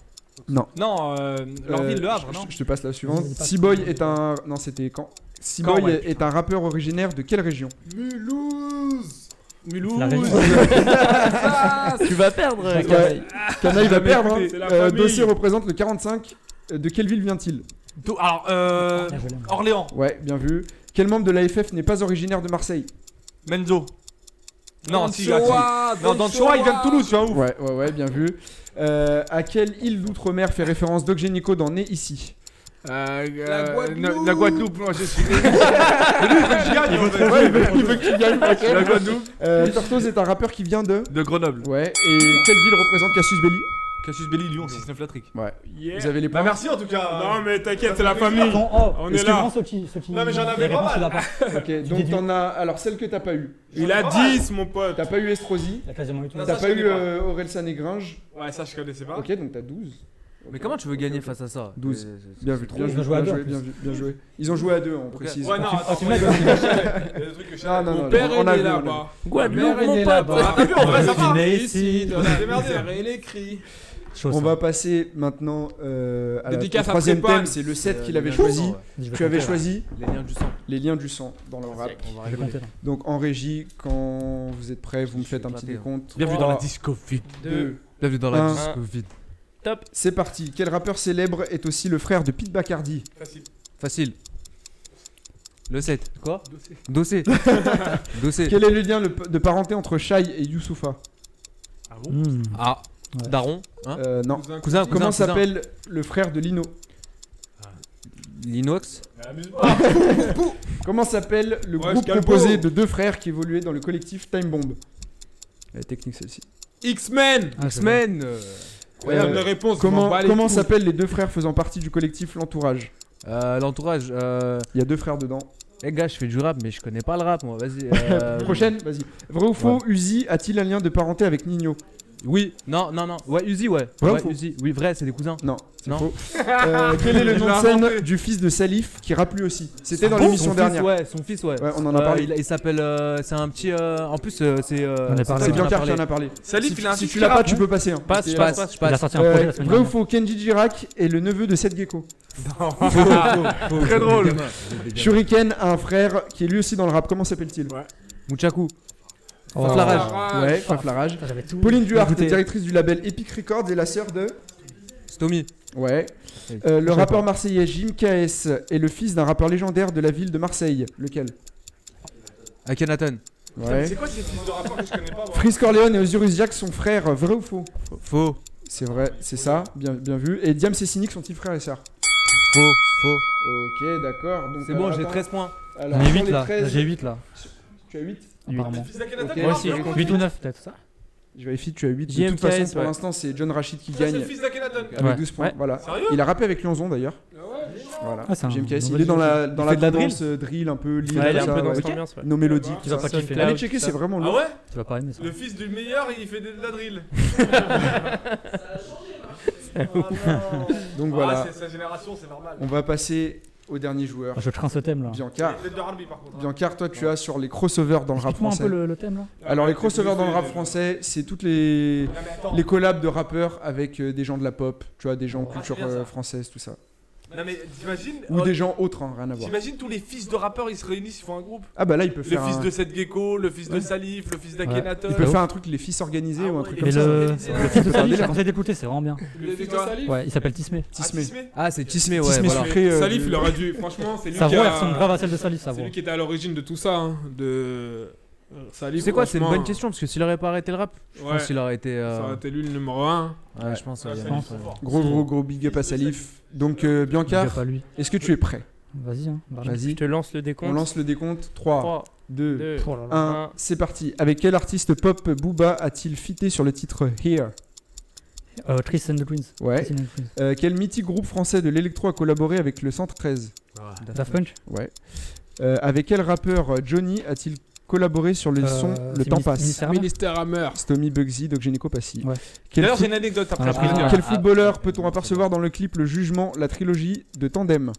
Non. Non, leur ville, Le Havre, je- non. Je te passe la suivante. Vas-y, passe. Seaboy est un... Non, c'était quand? Seaboy Caen, ouais. est un rappeur originaire de quelle région? Mulhouse. La région. Tu vas perdre, Ouais. Canaille. Canaille va Jamais perdre. écouté. C'est la famille. Dossier représente le 45. De quelle ville vient-il? Alors, Ah, je l'ai, moi. Orléans. Ouais, bien vu. Quel membre de l'AFF n'est pas originaire de Marseille? Menzo. Non, si, Choix, non, dans le choix, il vient de Toulouse, tu vois, ouf. Ouais, bien vu. À quelle île d'outre-mer fait référence Doc Génico dans Né ici? La Guadeloupe. La Guadeloupe, moi je suis. Mais lui, il veut que je gagne. en fait. Ouais, il veut que tu gagnes. ok. La Guadeloupe. Tortoise est un rappeur qui vient de... De Grenoble. Ouais, et quelle ville représente Cassius Belli? Cassius Belli, Lyon, 6-9 la trick. Ouais. Yeah. Vous avez les Bah points? merci en tout cas. Non, mais t'inquiète, c'est la famille. Oh, On est excuse-moi, là. ceux qui Non, mais j'en avais les pas réponses, mal. il a pas. Ok, donc déduis. t'en as... Alors celle que t'as pas eu. Il a 10, mon pote. T'as pas eu Estrosi. Il a quasiment eu tout. Non, T'as ça, pas je eu connais pas. Orelsan et Gringe. Ouais, ça je connaissais pas. Ok, donc t'as 12. Mais comment tu veux gagner face à ça? 12. C'est- Bien vu, c'est- bien Ils joué, ont joué à bien deux, joué, en bien plus. vu, bien joué. Ils ont joué à deux, on précise. Ouais, non, attends, tu moi, m'as il y a des trucs que je Non, non, Mon non, père, on a il est vu, on a vu. là-bas. Guadeloupe, Mère, il mon est pote. là-bas. T'as vu, en vrai, ça va. Il est ici. On a démerdé. Et les cris. Chaud, On ça. va passer maintenant au Dédicace à troisième Prépan. thème, c'est le set qu'il avait les liens du choisi. sang, ouais. Je vais Tu avais compter, là. choisi Les liens du sang. les liens du sang dans le rap. On va Je vais rigoler. compter là. Donc en régie, quand vous êtes prêts, vous me faites un petit éclaté, hein. décompte. Bienvenue dans la 3, disco fit. 2, Bienvenue dans la Un. disco vide. Top. c'est parti. Quel rappeur célèbre est aussi le frère de Pete Bacardi? Facile. Le 7. Quoi Dossé. Dossé. Quel est le lien de parenté entre Shai et Youssoupha? Ah bon Hmm. Ah. Ouais. Daron. Hein Non. Cousin. Comment s'appelle le frère de Lino? L'inox. Comment s'appelle le Ouais, groupe Scalpo. composé de deux frères qui évoluaient dans le collectif Time Bomb? Elle est technique celle-ci. X-Men. Ah, c'est X-Men. Incroyable Euh, réponse. Comment s'appellent les deux frères faisant partie du collectif L'Entourage? L'entourage. Il y a deux frères dedans. Les gars, je fais du rap, mais je connais pas le rap, moi. Vas-y. Prochaine, vas-y. Vrai ou faux, Uzi a-t-il un lien de parenté avec Nino? Oui. Non. Ouais, Uzi, ouais. Vrai ou Ouais, faux Uzi. Oui, vrai, c'est des cousins. Non, c'est Non. faux. Quel est le nom de scène du fils de Salif qui rappe lui aussi? C'était dans l'émission Son dernière. Fils, ouais, son fils, ouais. Ouais, on en a parlé. Il s'appelle. C'est un petit. En plus, c'est. On a parlé. C'est on Biancar qui en a parlé. Salif, il a un Si fils tu qui l'as pas, rappe, tu hein. peux passer. Hein. Passe, C'est- je passe. Il a sorti un projet la semaine Vrai ou dernière. faux, Kenji Girac est le neveu de Seth Gecko? Très drôle. Shuriken a un frère qui est lui aussi dans le rap. Comment s'appelle-t-il? Muchaku. Oh. Faflarage. Ouais, Faflarage. Ah, j'avais tout. Pauline Duhart, écouté. directrice du label Epic Records et la sœur de... Stomy. Ouais. Oui. Le rappeur marseillais Jim KS est le fils d'un rappeur légendaire de la ville de Marseille. Lequel? Akhenaton. Ouais. C'est quoi ces fils de rappeurs que je connais pas moi Freeze Corleone et Osiris Jack sont frères. Vrai ou faux? Faux. C'est vrai, c'est ça. Bien vu. Et Diams et Cynic sont-ils frères et sœurs? Faux. Ok, d'accord. Donc, C'est bon, alors, j'ai attends. 13 points. Alors, J'en ai sur 8 les là. 13, J'ai 8 là. Tu as 8? Apparemment. Fils d'Akhenaton, Ok. il Moi rappe, aussi, il rappe. 8 ou 9 peut-être ça. Je vérifie, tu as 8. De JMKS, toute façon, pour ouais. l'instant, c'est John Rachid qui Ça, c'est gagne le fils d'Akhenaton. avec Ouais. 12 points. Ouais. Voilà. Sérieux Il a rappé avec Lianzon d'ailleurs. Voilà. Ah, c'est un JMKS, il nouvel est dans la, jeu. dans Il la fait de la tendance drill un peu libre. Ouais, il est un ça, peu dans ouais. cette ambiance. Ouais. Nos mélodies. Tu vas pas Ça, kiffer. ça, Allez ça. checker, c'est vraiment Ah lourd. ouais Tu vas pas aimer ça. Le fils du meilleur, il fait de la drill. Donc Ah, voilà. c'est sa génération, c'est normal. On va passer au dernier joueur. Je crains ce thème là. Biancar. Peut-être de Harbi par contre. Biancar, toi tu as sur les crossovers dans le rap Explique-moi un français. peu le thème là. Alors les crossovers dans le rap français, c'est toutes les Non, mais attends. collabs de rappeurs avec des gens de la pop, tu vois, des gens Ah, culture c'est bien, ça. française, tout ça. Non mais t'imagines Ou des gens autres, hein, rien à voir. T'imagines tous les fils de rappeurs, ils se réunissent, ils font un groupe. Ah bah là, il peut Le faire fils un... de Seth Gecko, le fils de Salif, le fils d'Akhenaton. Il peut faire un truc les fils organisés Ah ou un ouais, truc il comme Mais ça. le c'est fils de un Salif, délire. j'ai conseillé d'écouter, c'est vraiment bien. Le fils de Salif. Ouais, il s'appelle Tismé. Tismé. Ah, c'est Tismé, ouais. Tismé Voilà. sucré. Salif, il aurait dû. Franchement, c'est lui Sa qui voix elle ressemble a. grave à celle de Salif, sa C'est voix. lui qui était à l'origine de tout ça. Hein, de Salif. C'est quoi, c'est une franchement, bonne question parce que s'il aurait pas arrêté le rap, je Ouais. pense qu'il aurait été. Ça aurait été lui le numéro 1. Ouais, je pense. Ouais, il y a Salif, moyen, c'est ouais. fort. Gros big up à Salif. Donc Je Biancar, pas lui. est-ce que tu es prêt? Vas-y, hein. Je Vas-y. te lance le On décompte. lance le décompte. 3, 3, 2, 2. Oh là là. 1. Un. C'est parti. Avec quel artiste pop Booba a-t-il fité sur le titre Here? Chris and the Queens. Ouais. Chris and the Queens. Quel mythique groupe français de l'électro a collaboré avec le 113? Daft Punk. Ouais. Avec quel rappeur Johnny a-t-il collaboré sur le son Le c'est Temps passe? Ministère Hammer. Ministère Hammer. Stomy Bugsy, Doc Génico Passy. Ouais. Quel, D'ailleurs, fo- j'ai une anecdote On après. a je pris peux le le dire. quel footballeur peut-on apercevoir dans le clip Le Jugement, la trilogie de Tandem?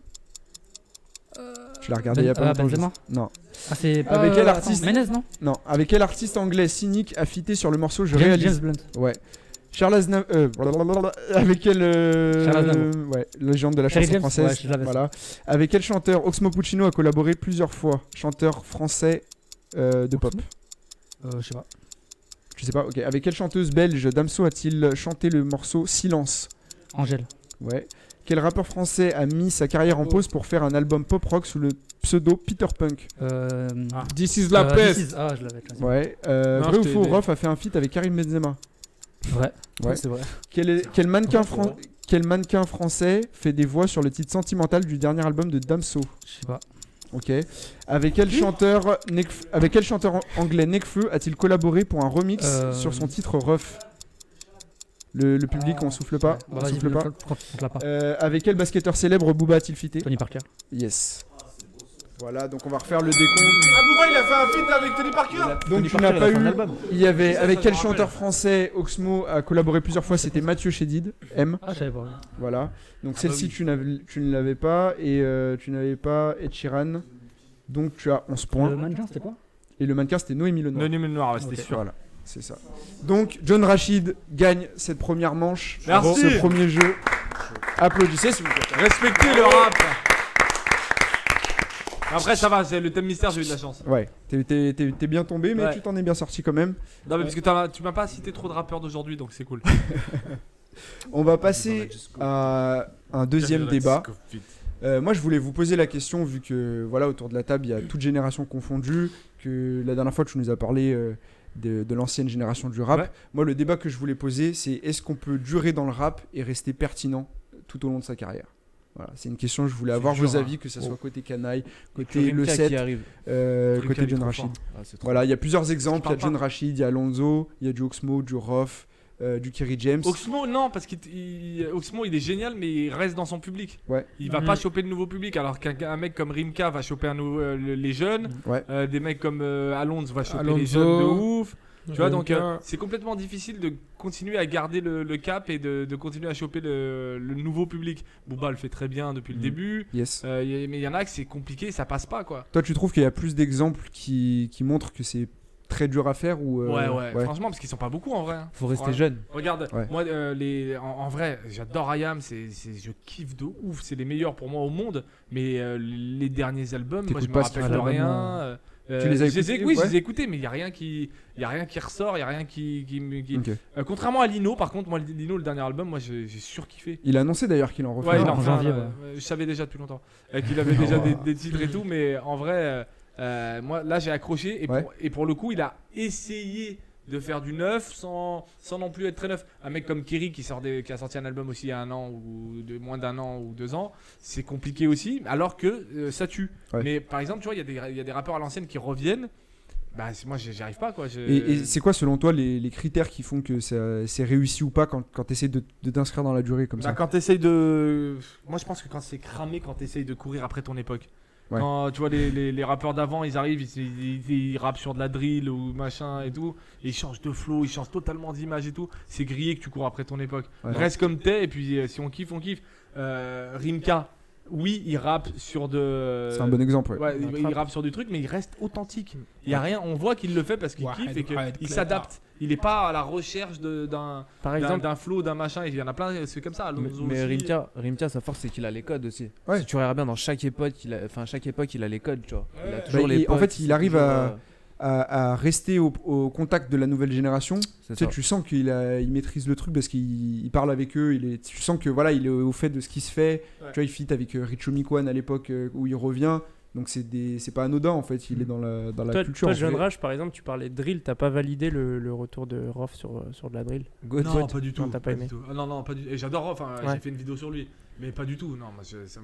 Tu l'as regardé il y a pas longtemps. je Benzema. sais. Non. Ah, c'est pas. Avec quel attends, artiste Menez, non Non. Avec quel artiste anglais cynique a fité sur le morceau Je James réalise? Blunt. Ouais. Charles Aznavour. Avec quel. Charles Aznavour. Ouais, légende de la Terry chanson James, française. ouais, je l'avais, ça. Voilà. Avec quel chanteur Oxmo Puccino a collaboré plusieurs fois? Chanteur français de pop. Je sais pas. Je sais pas, ok. Avec quelle chanteuse belge Damso a-t-il chanté le morceau Silence? Angèle. Ouais. Quel rappeur français a mis sa carrière en pause pour faire un album pop rock sous le pseudo Peter Punk? This is la peste. Ah, je l'avais. classé. Ouais. Non, Vrai ou je t'ai faux, aidé. Rof a fait un feat avec Karim Benzema. Ouais. Ouais. C'est vrai. Quel mannequin français fait des voix sur le titre sentimental du dernier album de Damso? Je sais pas. Ok. Avec quel chanteur anglais Nekfeu a-t-il collaboré pour un remix sur son titre Rough? Le public, on souffle pas. Bah, On vas-y, souffle pas. compte-la pas. Avec quel basketteur célèbre Booba a-t-il fité? Tony Parker. Yes. Voilà, donc on va refaire le décompte. Ah, Booba, il a fait un feat avec Tony Parker. Donc tu n'as pas eu. Il y avait avec quel chanteur français Oxmo a collaboré plusieurs fois? C'était Mathieu Chédid, M. Ah, je savais pas. Voilà. Donc celle-ci tu ne l'avais pas et tu n'avais pas Ed Sheeran. Donc tu as 11 points. Le mannequin, c'était quoi? Et le mannequin c'était Noémie Lenoir. Noémie Lenoir, ouais, c'était Ok. sûr. Voilà. C'est ça. Donc, John Rachid gagne cette première manche. Merci. Ce premier jeu. Applaudissez, s'il vous plaît. Respectez le rap. Après, ça va, c'est le thème mystère, j'ai eu de la chance. Ouais, t'es bien tombé, mais Ouais. tu t'en es bien sorti quand même. Non, mais parce que tu m'as pas cité trop de rappeurs d'aujourd'hui, donc c'est cool. On va passer à un deuxième débat. Moi, je voulais vous poser la question, vu que voilà, autour de la table, il y a toute génération confondue, que la dernière fois, tu nous as parlé de l'ancienne génération du rap. Ouais. Moi, le débat que je voulais poser, c'est est-ce qu'on peut durer dans le rap et rester pertinent tout au long de sa carrière? Voilà, c'est une question que je voulais avoir dur, vos hein. avis, que ce soit côté Canaille, Puis côté Le Rimka 7, qui arrive. côté il est John trop Rachid. fort. Ah, c'est trop. Voilà, il y a plusieurs exemples. Il y a parle John pas. Rachid, il y a Alonso, il y a du Oxmo, du Rof, du Kerry James. Oxmo, non, parce qu'Oxmo, il est génial, mais il reste dans son public. Ouais. Il va pas choper de nouveau public, alors qu'un mec comme Rimka va choper les jeunes. Ouais. Des mecs comme Alonso va choper Alonso. les jeunes de ouf. Tu vois, donc Rimka. c'est complètement difficile de continuer à garder le cap et de continuer à choper le nouveau public. Booba le fait très bien depuis le début, Yes. mais il y en a que c'est compliqué, ça passe pas quoi. Toi, tu trouves qu'il y a plus d'exemples qui montrent que c'est très dur à faire ou Ouais, franchement, parce qu'ils sont pas beaucoup en vrai. hein. Faut rester Ouais. jeune. Regarde, Ouais. moi, en vrai, j'adore IAM, je kiffe de ouf, c'est les meilleurs pour moi au monde, mais les derniers albums, moi je T'écoutes me pas ce rappelle qu'il de fait rien. Tu les as je écoutés, Oui, ouais. je les ai écoutés, mais il y a rien qui ressort, il y a rien qui Ok. contrairement à Lino, par contre, moi Lino, le dernier album, moi j'ai surkiffé. Il a annoncé d'ailleurs qu'il en refait. Ouais, il un. en en refait un, janvier, je savais déjà depuis longtemps qu'il avait déjà des titres et tout, mais en vrai, moi là j'ai accroché Ouais. et pour le coup, il a essayé de faire du neuf sans non plus être très neuf. Un mec comme Kerry qui a sorti un album aussi il y a un an ou moins d'un an ou 2 ans, c'est compliqué aussi, alors que ça tue. Ouais. Mais par exemple, tu vois, il y a des rappeurs à l'ancienne qui reviennent. Bah moi j'y arrive pas quoi. Et c'est quoi selon toi les critères qui font que c'est réussi ou pas quand tu essaies de t'inscrire dans la durée comme ça? Quand t'essayes de. Moi je pense que quand c'est cramé, quand t'essayes de courir après ton époque. Ouais. Quand tu vois les rappeurs d'avant, ils arrivent, ils rappent sur de la drill ou machin et tout, et ils changent de flow, ils changent totalement d'image et tout. C'est grillé que tu cours après ton époque. Ouais. Reste comme t'es, et puis si on kiffe, on kiffe. Rimka, oui, il rappe sur de. C'est un bon exemple. Ouais. Ouais, il rappe sur du truc, mais il reste authentique. Il y a rien, on voit qu'il le fait parce qu'il Ouais, kiffe et ouais, qu'il s'adapte. Il est pas à la recherche Par exemple, d'un flow, d'un machin. Il y en a plein, c'est comme ça. Alonso Mais aussi. Rimka, sa force, c'est qu'il a les codes aussi. Ouais. Si tu regardes bien, dans chaque époque, il a les codes, tu vois. Il a Ouais. toujours Bah, les en fait, potes, il c'est arrive toujours, à rester au contact de la nouvelle génération. c'est Tu sais, ça. tu sens qu'il maîtrise le truc parce qu'il parle avec eux. Tu sens que voilà, il est au fait de ce qui se fait. Ouais. Tu vois, il fit avec Richo Mikwan à l'époque où il revient. Donc c'est pas anodin en fait. Il est dans la culture. toi en Jeune fait. Rage, par exemple, tu parlais de drill, t'as pas validé le retour de Rof sur de la drill. Non, pas du tout. Non, t'as pas aimé. du tout. Ah, non, pas du tout. Et j'adore Rof, hein, Ouais. j'ai fait une vidéo sur lui. Mais pas du tout. Non,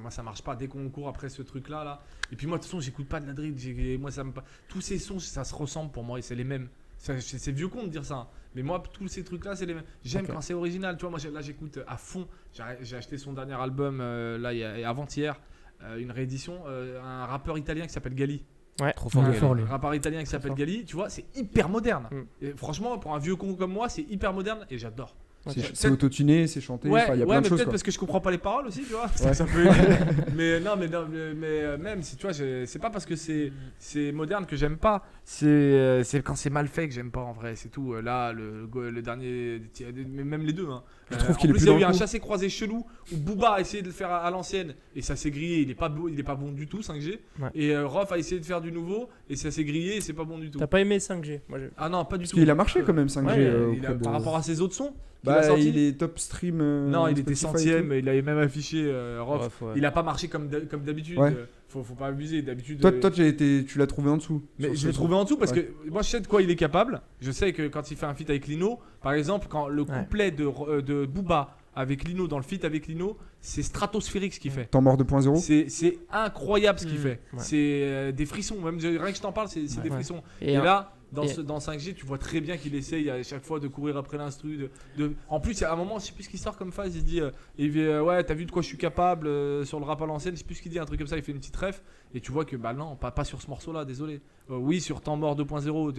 moi ça marche pas. Dès qu'on court après ce truc-là, là. Et puis moi, de toute façon, j'écoute pas de la drill. Moi, ça me. Tous ces sons, ça se ressemble pour moi et c'est les mêmes. C'est vieux con de dire ça. hein. Mais moi, tous ces trucs-là, c'est les mêmes. J'aime Ok. quand c'est original. Tu vois, moi, là, j'écoute à fond. J'ai acheté son dernier album, là, avant-hier. Une réédition, un rappeur italien qui s'appelle Gali. Trop fort. Ouais, Gali. fort, lui. Un rappeur italien qui s'appelle fort. Gali, tu vois, c'est hyper moderne. Mm. Et franchement, pour un vieux con comme moi, c'est hyper moderne et j'adore. C'est autotuné, c'est chanté. Ouais, Enfin, il y a ouais, plein de mais choses. peut-être quoi. parce que je comprends pas les paroles aussi, tu vois. Ouais. Ça peut aider. mais non, mais même si tu vois, c'est pas parce que c'est moderne que j'aime pas. C'est quand c'est mal fait que j'aime pas en vrai. C'est tout. Là, le dernier, mais même les deux. Hein. Je trouve En qu'il est plus, plus il y a dans eu le un coup. chassé-croisé chelou où Booba a essayé de le faire à l'ancienne et ça s'est grillé. Il est pas bon du tout, 5G. Ouais. Et Rof a essayé de faire du nouveau et ça s'est grillé et c'est pas bon du tout. T'as pas aimé 5G? Moi, Ah non, pas du Parce tout. qu'il a marché quand même 5G. Ouais, auprès de- par rapport à ses autres sons. qu'il Bah, a sortis. il est top stream. Non, il était Spotify et centième, tout. il avait même affiché Rof. Rof, ouais. Il a pas marché comme d'habitude. Ouais. Faut pas abuser. D'habitude. Toi, tu l'as trouvé en dessous. mais sur je ce l'ai son. trouvé en dessous parce Ouais. que moi je sais de quoi il est capable. Je sais que quand il fait un feat avec Lino, par exemple, quand le Ouais. couplet de Booba avec Lino dans le feat avec Lino, c'est stratosphérique ce qu'il fait. Temps mort 2.0. C'est incroyable ce qu'il fait. Ouais. C'est des frissons. Même rien que je t'en parle, c'est des Ouais. frissons. Et, Et là, dans, et- dans 5G, tu vois très bien qu'il essaye à chaque fois de courir après l'instru. En plus, à un moment, je sais plus ce qu'il sort comme phase. Il dit ouais, t'as vu de quoi je suis capable sur le rap à l'ancienne. Je sais plus ce qu'il dit, un truc comme ça. Il fait une petite ref. Et tu vois que, bah non, pas sur ce morceau-là, désolé. Oui, sur Temps mort 2.0,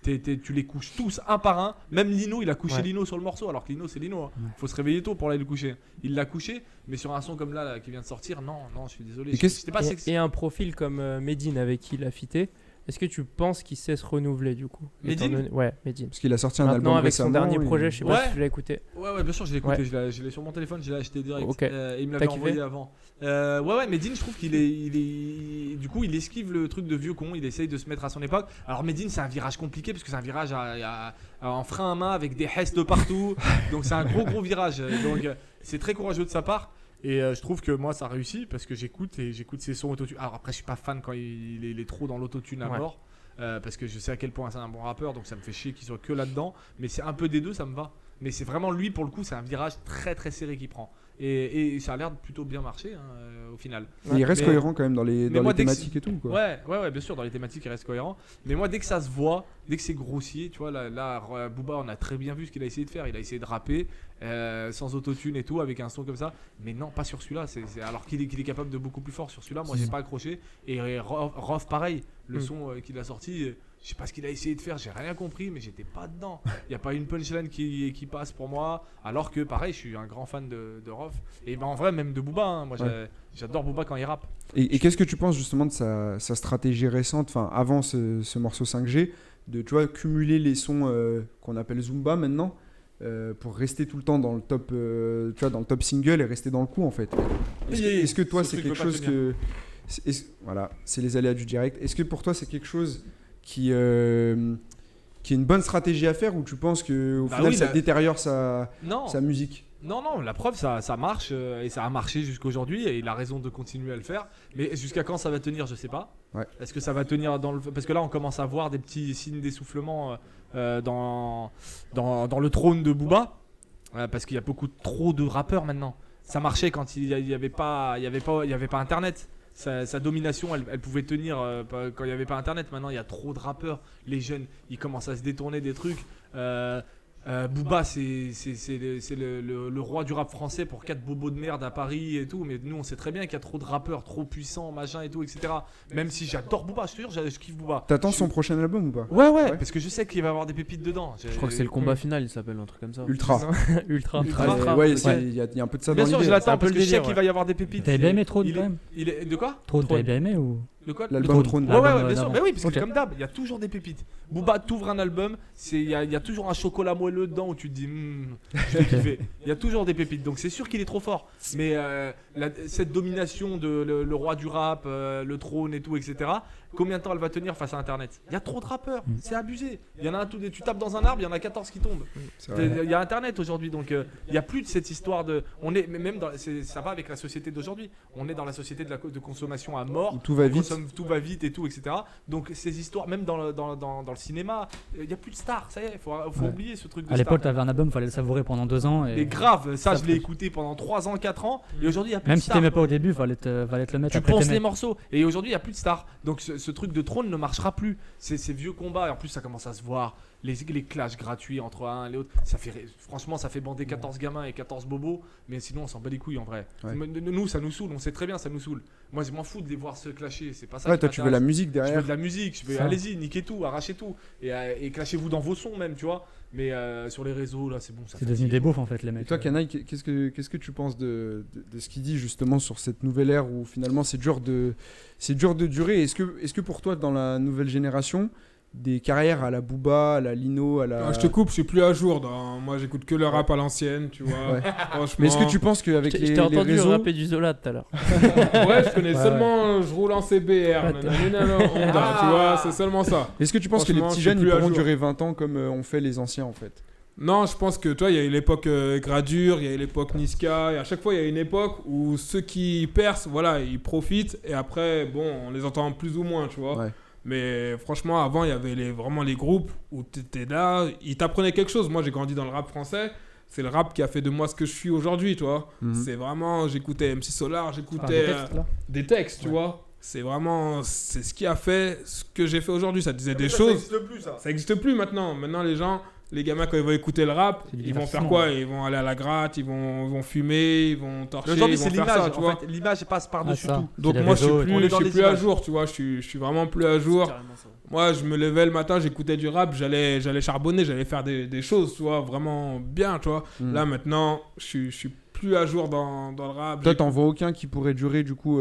tu les couches tous un par un. Même Lino, il a couché Ouais. Lino sur le morceau. Alors que Lino, c'est Lino. Hein. Faut se réveiller tôt pour aller le coucher. Il l'a couché, mais sur un son comme là qui vient de sortir, non, je suis désolé. Et qu'est-ce- C'était pas sexy. et un profil comme Medine avec qui il a fité, Est-ce que tu penses qu'il sait se renouveler du coup? Medine Étant donné- Ouais, Medine. Parce qu'il a sorti un Maintenant, album avec son récemment. dernier projet, je sais pas Ouais. si tu l'as écouté. Ouais, bien sûr, je l'ai écouté. Ouais. Je l'ai sur mon téléphone, je l'ai acheté direct. Ok. Et il me T'as l'avait kiffé envoyé avant. Ouais, Medine, je trouve qu'il est. Du coup, il esquive le truc de vieux con. Il essaye de se mettre à son époque. Alors, Medine, c'est un virage compliqué parce que c'est un virage en frein à main avec des hesses de partout. Donc, c'est un gros virage. Donc, c'est très courageux de sa part. Et je trouve que moi, ça réussit parce que j'écoute ses sons autotune. Alors, après, je suis pas fan quand il est trop dans l'autotune à Ouais. mort. Parce que je sais à quel point c'est un bon rappeur, donc ça me fait chier qu'il soit que là-dedans. Mais c'est un peu des deux, ça me va. Mais c'est vraiment lui, pour le coup, c'est un virage très très serré qu'il prend. Et ça a l'air de plutôt bien marcher au final. Et il reste Mais- cohérent quand même dans les moi, dès que thématiques et tout. Quoi. Ouais, bien sûr, dans les thématiques, il reste cohérent. Mais moi, dès que ça se voit, dès que c'est grossier, tu vois, là, Booba, on a très bien vu ce qu'il a essayé de faire. Il a essayé de rapper sans autotune et tout, avec un son comme ça. Mais non, pas sur celui-là. Alors qu'il est capable de beaucoup plus fort sur celui-là. Moi, j'ai pas accroché. Et Rof, pareil, le son qu'il a sorti. Je sais pas ce qu'il a essayé de faire, j'ai rien compris, mais j'étais pas dedans. Il n'y a pas une punchline qui passe pour moi. Alors que, pareil, je suis un grand fan de Rof. Et ben en vrai, même de Booba. Hein. Moi, j'adore Booba quand il rappe. Et qu'est-ce que tu penses justement de sa stratégie récente, enfin avant ce morceau 5G, de tu vois, cumuler les sons qu'on appelle Zumba maintenant pour rester tout le temps dans le top, tu vois, dans le top single et rester dans le coup en fait. Est-ce que toi ce c'est truc quelque veut pas chose tenir. que voilà, c'est les aléas du direct. Est-ce que pour toi c'est quelque chose qui est une bonne stratégie à faire ou tu penses que au Bah final oui, ça la- détériore sa Non, musique? non, la preuve, ça marche et ça a marché jusqu'aujourd'hui et il a raison de continuer à le faire. Mais jusqu'à quand ça va tenir, je sais pas. Ouais. Est-ce que ça va tenir parce que là, on commence à voir des petits signes d'essoufflement dans le trône de Booba parce qu'il y a trop de rappeurs maintenant. Ça marchait quand il y avait pas Internet. Sa domination, elle pouvait tenir quand il n'y avait pas Internet. Maintenant, il y a trop de rappeurs. Les jeunes, ils commencent à se détourner des trucs. Booba, c'est le roi du rap français pour 4 bobos de merde à Paris et tout. Mais nous, on sait très bien qu'il y a trop de rappeurs, trop puissants, machin et tout, etc. Même si j'adore Booba, je te jure, je kiffe Booba. T'attends son prochain album ou pas? Ouais, parce que je sais qu'il va y avoir des pépites dedans. Je crois que c'est le combat final, il s'appelle un truc comme ça. Ultra. Ultra. Ultra. Ouais, Ouais. il y a un peu de ça Bien dans sûr, je l'idée. C'est un l'attends peu parce le que je sais délire, qu'il ouais. va y avoir des pépites. T'avais bien aimé Trône quand même? De quoi Trône, t'avais bien aimé ou? De quoi L'album Trône. Ouais, L'album, bien sûr. d'avant. Mais oui, parce que Ok. comme d'hab, il y a toujours des pépites. Booba t'ouvre un album, il y a toujours un chocolat moelleux dedans où tu te dis, je vais kiffer. Il y a toujours des pépites, donc c'est sûr qu'il est trop fort. Mais cette domination de le roi du rap, le trône et tout, etc. Combien de temps elle va tenir face à Internet? Il y a trop de rappeurs, c'est abusé. Il y en a tu tapes dans un arbre, il y en a 14 qui tombent. C'est vrai. Il y a Internet aujourd'hui, donc il n'y a plus de cette histoire de. Ça va avec la société d'aujourd'hui. On est dans la société de consommation à mort. Tout va On vite. consomme, tout va vite et tout, etc. Donc ces histoires, même dans le cinéma, il n'y a plus de stars, ça y est, il faut oublier ce truc de À l'époque, star. t'avais un album, fallait le savourer pendant 2 ans. Mais Et grave, ça Ça je l'ai fait- écouté pendant 3 ans, 4 ans, et aujourd'hui il n'y a plus même de si stars. t'aimais pas au début, fallait te le mettre. Tu après penses t'aimais. les morceaux, et aujourd'hui il n'y a plus de stars. Donc ce truc de trône ne marchera plus. Ces vieux combats, et en plus ça commence à se voir. Les clashs gratuits entre un et l'autre, franchement ça fait bander 14 gamins et 14 bobos, mais sinon on s'en bat les couilles en vrai. Ouais. Nous ça nous saoule, on sait très bien ça nous saoule. Moi je m'en fous de les voir se clasher, c'est pas ça. Ouais, qui toi tu veux la m'intéresse. musique Je veux derrière. de la musique, je veux Ça. allez-y, niquez tout, arrachez tout et clashez-vous dans vos sons même, tu vois. Mais sur les réseaux là, c'est bon, ça C'est fatigue. devenu des beaufs en fait, les Et mecs. toi, Kanaï, qu'est-ce que tu penses de ce qu'il dit justement sur cette nouvelle ère où finalement c'est dur de durer? Est-ce que pour toi, dans la nouvelle génération, des carrières à la Booba, à la Lino, à la... Je te coupe, je suis plus à jour. Moi, j'écoute que le rap à l'ancienne, tu vois. Ouais. Franchement. Mais est-ce que tu penses qu'avec Je les t'ai entendu réseaux... rapper du Zola tout à l'heure. Ouais, je connais Ouais. seulement je roule en CBR, nanana, Honda, tu vois, c'est seulement ça. Est-ce que tu penses que les Franchement, petits je suis jeunes ils plus à pourront jour. durer 20 ans comme ont fait les anciens en fait? Non, je pense que toi, il y a eu l'époque Gradure, il y a eu l'époque Niska, et à chaque fois, il y a une époque où ceux qui percent, voilà, ils profitent, et après, bon, on les entend plus ou moins, tu vois. Ouais. Mais franchement, avant, il y avait vraiment les groupes où tu étais là, ils t'apprenaient quelque chose. Moi, j'ai grandi dans le rap français. C'est le rap qui a fait de moi ce que je suis aujourd'hui, tu vois. Mhm. C'est vraiment, j'écoutais MC Solar, Enfin, j'écoutais des textes, là. des textes, tu vois. C'est vraiment, c'est ce qui a fait ce que j'ai fait aujourd'hui. Ça disait des Ça choses. existe plus ça. Ça n'existe plus maintenant. Maintenant, les gens, les gamins, quand ils vont écouter le rap, C'est du ils vont faire divertissement. quoi? Ils vont aller à la gratte, ils vont fumer, ils vont torcher, Aujourd'hui ils c'est vont faire l'image, ça, tu vois. en fait, l'image passe par-dessus Ah, ça. tout. Donc C'est les moi, je réseaux suis et On est plus, dans je suis les plus à images. jour, tu vois. Je suis vraiment plus à jour. Moi, je me levais le matin, j'écoutais du rap, j'allais charbonner, j'allais faire des choses, tu vois, vraiment bien, tu vois. Mm. Là, maintenant, je suis plus à jour dans le rap. Toi, t'en vois aucun qui pourrait durer, du coup,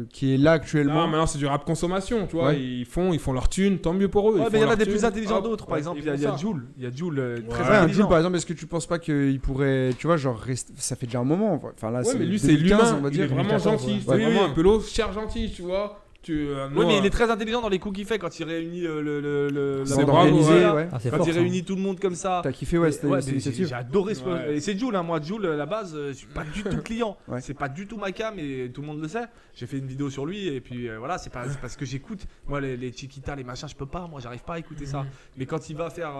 qui est là actuellement. Non, maintenant c'est du rap consommation, tu vois. Ouais. Ils font leur thune, tant mieux pour eux. Ouais, Ils mais il y font en a leur des thune, plus intelligents hop, d'autres. Par exemple, il y a Jul. Il y a Jul très Ouais, un intelligent. Jul, par exemple, est-ce que tu penses pas qu'il pourrait, tu vois, genre, ça fait déjà un moment. Enfin, là, Ouais, mais lui, c'est 2015, l'humain. on va Il dire. est vraiment 2014, gentil. ouais. Oui, Ouais, vraiment. un peu l'eau, cher gentil, tu vois. Oui, mais il est très intelligent dans les coups qu'il fait quand il réunit la C'est bande bravo, organisée, ouais, là. ouais. Ah, c'est Quand fort. il ça. réunit tout le monde comme ça. T'as kiffé, ouais, cette Ouais, mais initiative. j'ai adoré ce Ouais. Et c'est Jul, hein. Moi, Jul, à la base, je suis pas du tout client. Ouais. C'est pas du tout ma cam et tout le monde le sait. J'ai fait une vidéo sur lui et puis voilà, c'est pas ce que j'écoute. Moi, les Chiquita, les machins, je peux pas. Moi, j'arrive pas à écouter ça. Mais quand il va faire.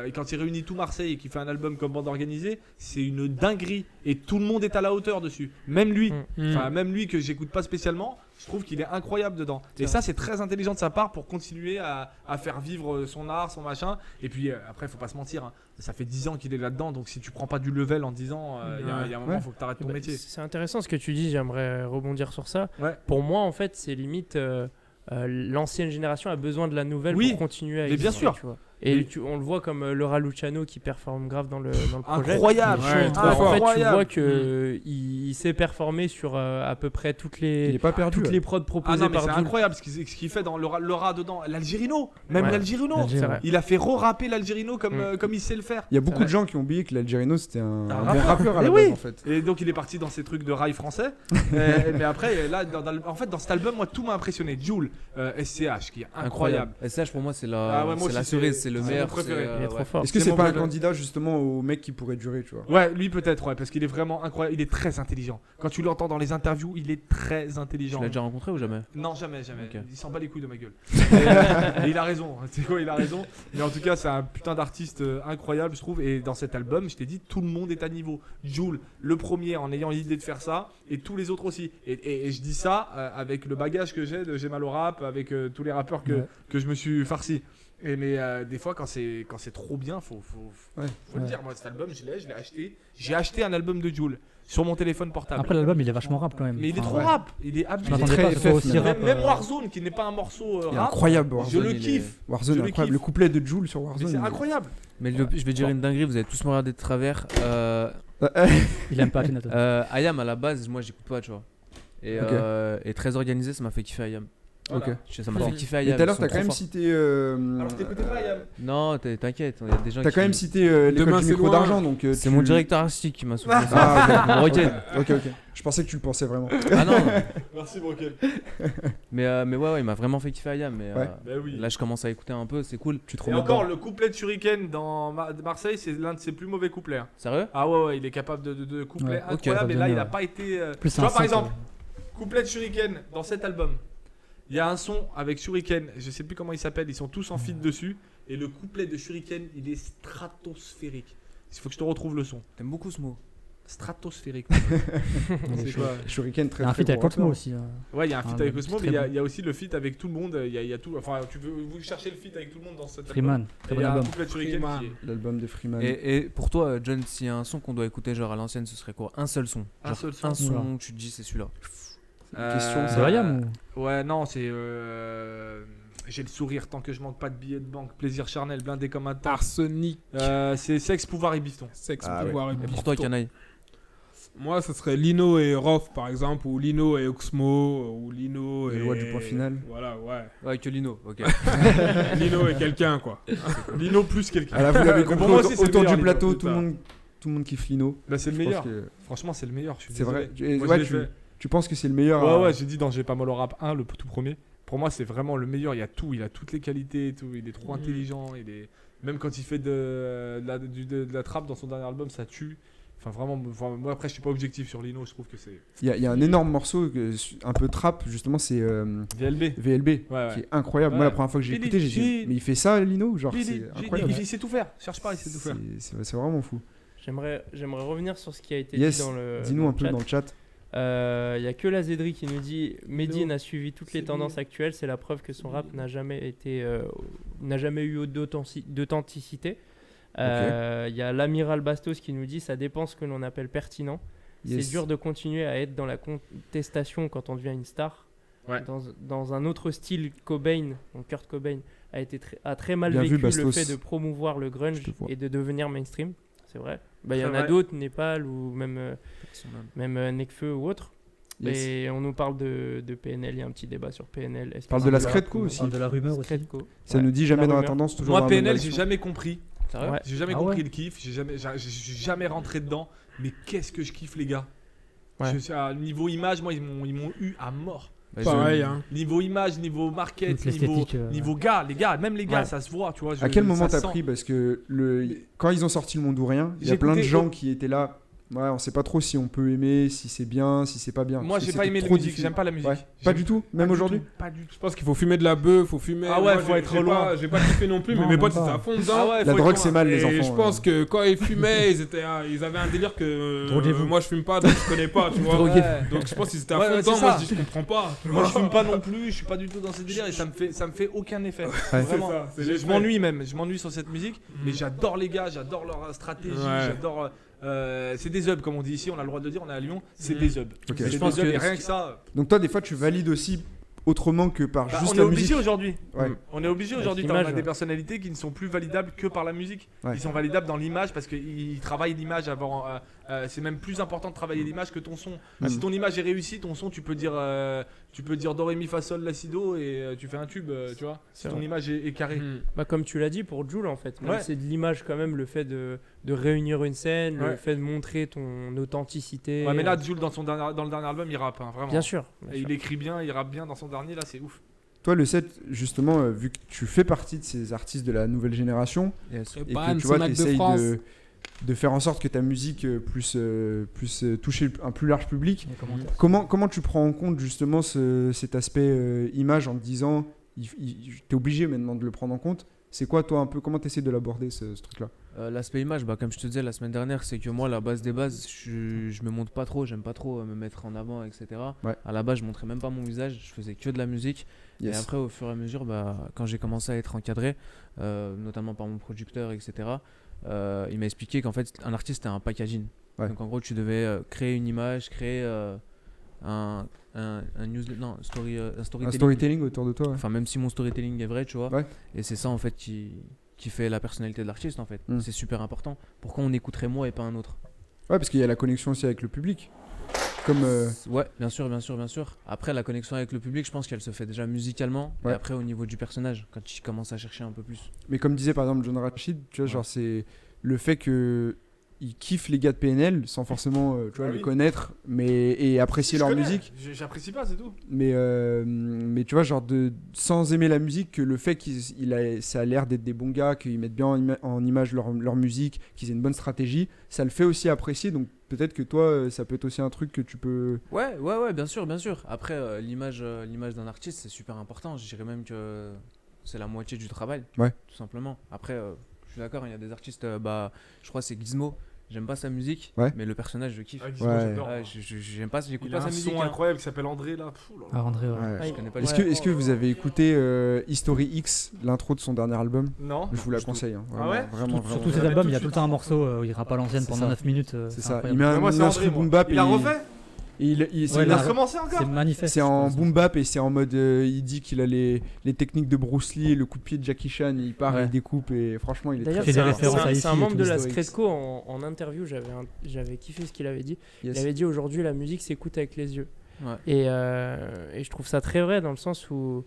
Et quand il réunit tout Marseille et qu'il fait un album comme bande organisée, c'est une dinguerie. Et tout le monde est à la hauteur dessus. Même lui. Enfin, même lui que j'écoute pas spécialement. Je trouve qu'il est incroyable dedans. Et ça, c'est très intelligent de sa part pour continuer à faire vivre son art, son machin. Et puis après, faut pas se mentir. Hein. Ça fait 10 ans qu'il est là-dedans. Donc si tu prends pas du level en 10 ans, il y a un moment, il faut que tu arrêtes ton Bah, métier. C'est intéressant ce que tu dis, j'aimerais rebondir sur ça. Ouais. Pour moi, en fait, c'est limite l'ancienne génération a besoin de la nouvelle Oui, pour continuer à mais bien exister, sûr. tu vois. Et Mais- on le voit comme Laura Luciano qui performe grave dans le projet. Incroyable. Ouais, trop En fort. fait, tu Incroyable. vois que il sait performer sur à peu près toutes Il est les pas perdu. ouais. prods Ah proposées non, mais par c'est Jul. incroyable ce qu'il fait dans le rat dedans. L'Algérino. Même Ouais. l'Algérino. L'Algérino. C'est vrai. Il a fait re-rapper l'Algérino comme il sait le faire. Il y a beaucoup Ouais. de gens qui ont oublié que l'Algerino c'était un bon rappeur. rappeur à la Mais base oui. en fait. Et donc il est parti dans ces trucs de rail français. Mais après, là, en fait, dans cet album, moi, tout m'a impressionné. Jul, SCH, qui est incroyable. SCH pour moi c'est Ah ouais, moi la aussi, cerise, c'est- c'est le c'est meilleur. mon préféré. Il est trop fort. Est-ce que C'est c'est mon pas un préféré. candidat justement au mec qui pourrait durer, tu vois? Ouais, lui peut-être, ouais, parce qu'il est vraiment incroyable. Il est très intelligent. Quand tu l'entends dans les interviews, il est très Tu intelligent. l'as déjà rencontré ou jamais? Non, jamais. Ok. Il s'en bat les couilles de ma gueule. Et il a raison. Tu sais quoi, il a raison. Mais en tout cas, c'est un putain d'artiste incroyable, je trouve. Et dans cet album, je t'ai dit, tout le monde est à niveau. Jul, le premier en ayant l'idée de faire ça, et tous les autres aussi. Et je dis ça avec le bagage que j'ai de J'ai mal au rap, avec tous les rappeurs que je me suis farci. Mais des fois, quand c'est trop bien, faut le dire. Moi, cet album, je l'ai acheté. J'ai acheté un album de Jul sur mon téléphone portable. Après, l'album, il est vachement rap quand même. Mais il est Enfin, trop ouais. rap. Il est abusé. Je m'attendais très pas à ce que ce soit FF, aussi même. rap. Même Warzone, qui n'est pas un morceau Il est rap, incroyable je Warzone. le il est- kiffe. Warzone, Je le incroyable. kiffe. Le couplet de Jul sur Mais Warzone. c'est incroyable. Mais je vais dire une dinguerie, vous allez tous me regarder de travers. Il aime pas Akhenaton. Ayam à la base, moi j'écoute pas, tu vois. Et, Ok. et très organisé, ça m'a fait kiffer Ayam. Ok. Ça m'a fait kiffer Mais Ayam. tout à l'heure, ils sont t'as quand trop même forts. cité. Alors, t'écoutais pas, Yam? Non, t'inquiète, il y a des gens T'as qui. quand même cité l'école Demain, du c'est micro loin. d'argent, donc. C'est tu- mon directeur artistique qui m'a soufflé ça. Ah, ok. Broken. Ok. Je pensais que tu le pensais vraiment. Ah non. Merci, Broken. Mais ouais, il m'a vraiment fait kiffer Ayam. Mais Ouais. Bah oui. là, je commence à écouter un peu, c'est cool. Tu te Et remets encore, dedans. le couplet de Shuriken dans Marseille, c'est l'un de ses plus mauvais couplets. Hein. Sérieux? Ah ouais, il est capable de couplets Ouais, ok, incroyables. ça Et là, donne, il a ouais. pas été. Plus Tu c'est vois, un par synth, exemple, couplet de Shuriken dans cet album. Il y a un son avec Shuriken, je sais plus comment il s'appelle, ils sont tous en feat dessus. Et le couplet de Shuriken, il est stratosphérique. Il faut que je te retrouve le son. T'aimes beaucoup ce mot? Stratosphérique. Il C'est quoi? Shuriken y très a un très feat avec gros Cosmo rappeur. aussi. Ouais, il y a un feat avec c'est Cosmo, mais très il y a aussi le feat avec tout le monde. Il y a tout. Enfin, vous cherchez le feat avec tout le monde dans cet album. Freeman, Et très il bon y a un album. couplet de Shuriken Freeman. qui est L'album de Freeman. Et pour toi, John, s'il y a un son qu'on doit écouter genre à l'ancienne, ce serait quoi? Un seul son. Un Genre, seul son. Un son, Oula. tu te dis c'est celui-là. question, C'est Ayam ou Ouais, non, c'est. J'ai le sourire tant que je manque pas de billets de banque. Plaisir charnel, blindé comme un temps. Arsenic, C'est Sexe, Pouvoir et Biston. sexe, Ah ouais. pouvoir et Et pour biston. toi, Canaille? Moi, ce serait Lino et Rof, par exemple, ou Lino et Oxmo, ou Lino Les et... lois du point final. Voilà, ouais. Ouais, que Lino, ok. Lino et quelqu'un, quoi. Lino plus quelqu'un. Ah là, vous l'avez Pour compris, moi aussi, c'est le autour meilleur, du Lino, plateau, c'est tout le monde kiffe Lino. Bah, c'est le Je pense meilleur. que Franchement, c'est le meilleur. Je suis c'est vrai. désolé. Moi, Ouais, je l'ai tu fait. tu penses que c'est le meilleur. Ouais, j'ai dit dans J'ai pas mal au rap 1, le tout premier. Pour moi, c'est vraiment le meilleur. Il y a tout. Il a toutes les qualités et tout. Il est trop intelligent. Même quand il fait de la trappe dans son dernier album, ça tue. Enfin, vraiment, moi après, je suis pas objectif sur Lino. Je trouve que c'est Il y a un énorme morceau, un peu trap, justement, c'est VLB. VLB, Ouais. qui est incroyable. Moi, Ouais. la première fois que j'ai Billy écouté, j'ai dit, Jean. mais il fait ça, Lino? Genre, Billy, c'est Billy, incroyable. il sait tout faire. Cherche pas, il sait tout faire. C'est vraiment fou. J'aimerais revenir sur ce qui a été Yes, dit dans le. dis-nous dans un le peu chat. dans le chat. Il y a que la Zedri qui nous dit Medine Non. a suivi toutes les C'est tendances bien. actuelles, c'est la preuve que son rap n'a jamais eu d'authenticité. Il y a l'amiral Bastos qui nous dit ça dépend ce que l'on appelle pertinent. Yes. C'est dur de continuer à être dans la contestation quand on devient une star. Ouais. Dans un autre style, Cobain, donc Kurt Cobain, a très mal Bien vu, vécu le Bastos. fait de promouvoir le grunge Je te vois. et de devenir mainstream. c'est vrai. Bah, il y C'est en a vrai. d'autres, Népal ou même Nekfeu ou autre. Yes. Et on nous parle de PNL, il y a un petit débat sur PNL. Est-ce que Parle c'est de la rap Scredco ou- aussi. Parle de la rumeur aussi. Scredco. Ça Ouais. nous dit jamais La dans la rumeur. tendance, toujours Moi, dans la même PNL, j'ai direction. jamais compris. Ouais. J'ai jamais Ah compris ouais. le kiff. Je suis jamais rentré dedans. Mais qu'est-ce que je kiffe, les gars. Ouais. Niveau image, moi, ils m'ont eu à mort. Bah, Pareil, hein. Niveau image, niveau market, Donc, l'esthétique, niveau gars, même les gars, Ouais. ça se voit, tu vois. À quel moment ça t'as sent. pris? Parce que quand ils ont sorti Le Monde ou Rien, il y a J'ai plein de écouté- gens qui étaient là. Ouais, on sait pas trop si on peut aimer, si c'est bien, si c'est pas bien. Moi, Parce que j'ai pas c'était aimé la trop musique, diffus. j'aime pas la musique. Ouais. Pas J'aime du tout, pas même du aujourd'hui. tout, Pas du tout. Je pense qu'il faut fumer de la bœuf, faut fumer. Ah ouais, Moi, faut être loin. J'ai pas kiffé non plus, mais Non, mes même potes pas. étaient à fond dedans. Ah ouais, La faut drogue, être c'est loin. mal, les Et enfants. je pense que quand ils fumaient, ils avaient un délire que Droguez-vous. moi je fume pas, donc je connais pas, tu vois. Droguez-vous. Ouais. Donc je pense qu'ils étaient à Ouais, fond ouais, dedans. c'est Moi ça. je dis, je comprends pas. tu Moi, vois. je fume pas non plus, je suis pas du tout dans ces délires et ça me fait aucun effet. Ouais. Vraiment. C'est ça, c'est Je l'effet. m'ennuie même, je m'ennuie sur cette musique, mais j'adore les gars, j'adore leur stratégie, Ouais. j'adore. C'est des hubs comme on dit ici, on a le droit de le dire, on est à Lyon, c'est des hubs. Ok. C'est Je des pense hubs que- et rien que ça. Donc toi, des fois, tu valides aussi autrement que par Bah, juste on est la obligé musique. aujourd'hui. Ouais. On est obligé Avec aujourd'hui. l'image, On a des ouais. personnalités qui ne sont plus validables que par la musique. Ouais. Ils sont validables dans l'image parce qu'ils travaillent l'image avant. C'est même plus important de travailler l'image que ton son. Si ton image est réussie, ton son, tu peux dire do ré mi fa sol la si do et tu fais un tube, tu vois. Si C'est ton vrai. image est carrée. Bah, comme tu l'as dit pour Jul en fait, même Ouais. c'est de l'image quand même, le fait de réunir une scène, le Ouais. fait de montrer ton authenticité. Ouais, mais là, Jul dans le dernier album, il rappe, hein, vraiment. bien sûr. Et il écrit bien, il rappe bien dans son dernier, là, c'est ouf. Toi, le set, justement, vu que tu fais partie de ces artistes de la nouvelle génération Yes. et que tu vois, t'essayes de faire en sorte que ta musique puisse toucher un plus large public, Les commentaires. comment tu prends en compte justement cet aspect image en te disant, t'es obligé maintenant de le prendre en compte? C'est quoi, toi, un peu, comment t'essaies de l'aborder, ce truc-là? L'aspect image, bah, comme je te disais la semaine dernière, c'est que moi, la base des bases, je me montre pas trop, j'aime pas trop me mettre en avant, etc. Ouais. À la base, je montrais même pas mon visage, je faisais que de la musique. Yes. Et après, au fur et à mesure, bah, quand j'ai commencé à être encadré, notamment par mon producteur, etc., il m'a expliqué qu'en fait, un artiste, c'était un packaging. Ouais. Donc en gros, tu devais créer une image, créer un storytelling. Un storytelling autour de toi, ouais. Enfin, même si mon storytelling est vrai, tu vois. Ouais. Et c'est ça, en fait, qui fait la personnalité de l'artiste, en fait. Mm. C'est super important. Pourquoi on écouterait moi et pas un autre? Ouais, parce qu'il y a la connexion aussi avec le public. Comme, Ouais, bien sûr. Après, la connexion avec le public, je pense qu'elle se fait déjà musicalement. Ouais. Et après, au niveau du personnage, quand tu commences à chercher un peu plus. mais comme disait par exemple John Rachid, tu vois, Ouais. genre c'est le fait que ils kiffent les gars de PNL sans forcément tu vois, Ah les oui. connaître et apprécier leur musique. J'apprécie pas, c'est tout. Mais tu vois, genre sans aimer la musique, que le fait ça a l'air d'être des bons gars, qu'ils mettent bien en image leur musique, qu'ils aient une bonne stratégie, ça le fait aussi apprécier. Donc peut-être que toi, ça peut être aussi un truc que tu peux. Ouais, bien sûr. Après, l'image d'un artiste, c'est super important. Je dirais même que c'est la moitié du travail. Ouais. Tout simplement. Après, je suis d'accord, il y a des artistes, je crois que c'est Gizmo. J'aime pas sa musique, Ouais. mais le personnage, je kiffe. Ah, Gizmo, Ouais. j'adore. Ouais, j'aime pas, j'écoute Il pas a sa un musique. son hein. incroyable qui s'appelle André, là. Ah, André, ouais. Ouais. Je connais pas Est-ce les- que vous avez écouté History X, l'intro de son dernier album? Non. Je vous la conseille. Hein. Vraiment, ouais vraiment, Sur vraiment. tous ces Ouais, albums, tout il y a de tout le temps un morceau où il rappe à l'ancienne C'est pendant ça. 9 minutes. C'est ça. incroyable. Il met un Moi, c'est instru André, moi. boom bap Il et a refait il Ouais, Il a là, recommencé C'est encore manifeste. C'est en boom bap et c'est en mode il dit qu'il a les techniques de Bruce Lee et le coup de pied de Jackie Chan, il part, Ouais. il découpe et franchement il est D'ailleurs, très fait c'est des un, références c'est un- à c'est un ici et membre tout, de la historique. Scredco en interview, j'avais kiffé ce qu'il avait dit. Yes. Il avait dit aujourd'hui la musique s'écoute avec les yeux. Ouais. Et je trouve ça très vrai dans le sens où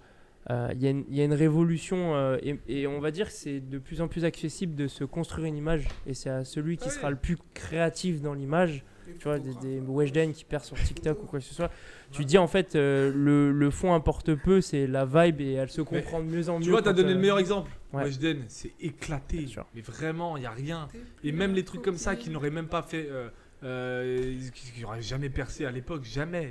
il y a une révolution et on va dire que c'est de plus en plus accessible de se construire une image et c'est à celui qui sera le plus créatif dans l'image. Tu vois, des Weshden qui perd sur TikTok ou quoi que ce soit. Tu dis en fait le fond importe peu, c'est la vibe et elle se comprend de mieux en mieux. Tu vois, t'as quand, donné le meilleur exemple. ouais. Weshden, c'est éclaté. Bien sûr. Mais vraiment, il n'y a rien. Et même les trucs comme ça qui n'auraient même pas fait. Qui n'auraient jamais percé à l'époque. Jamais.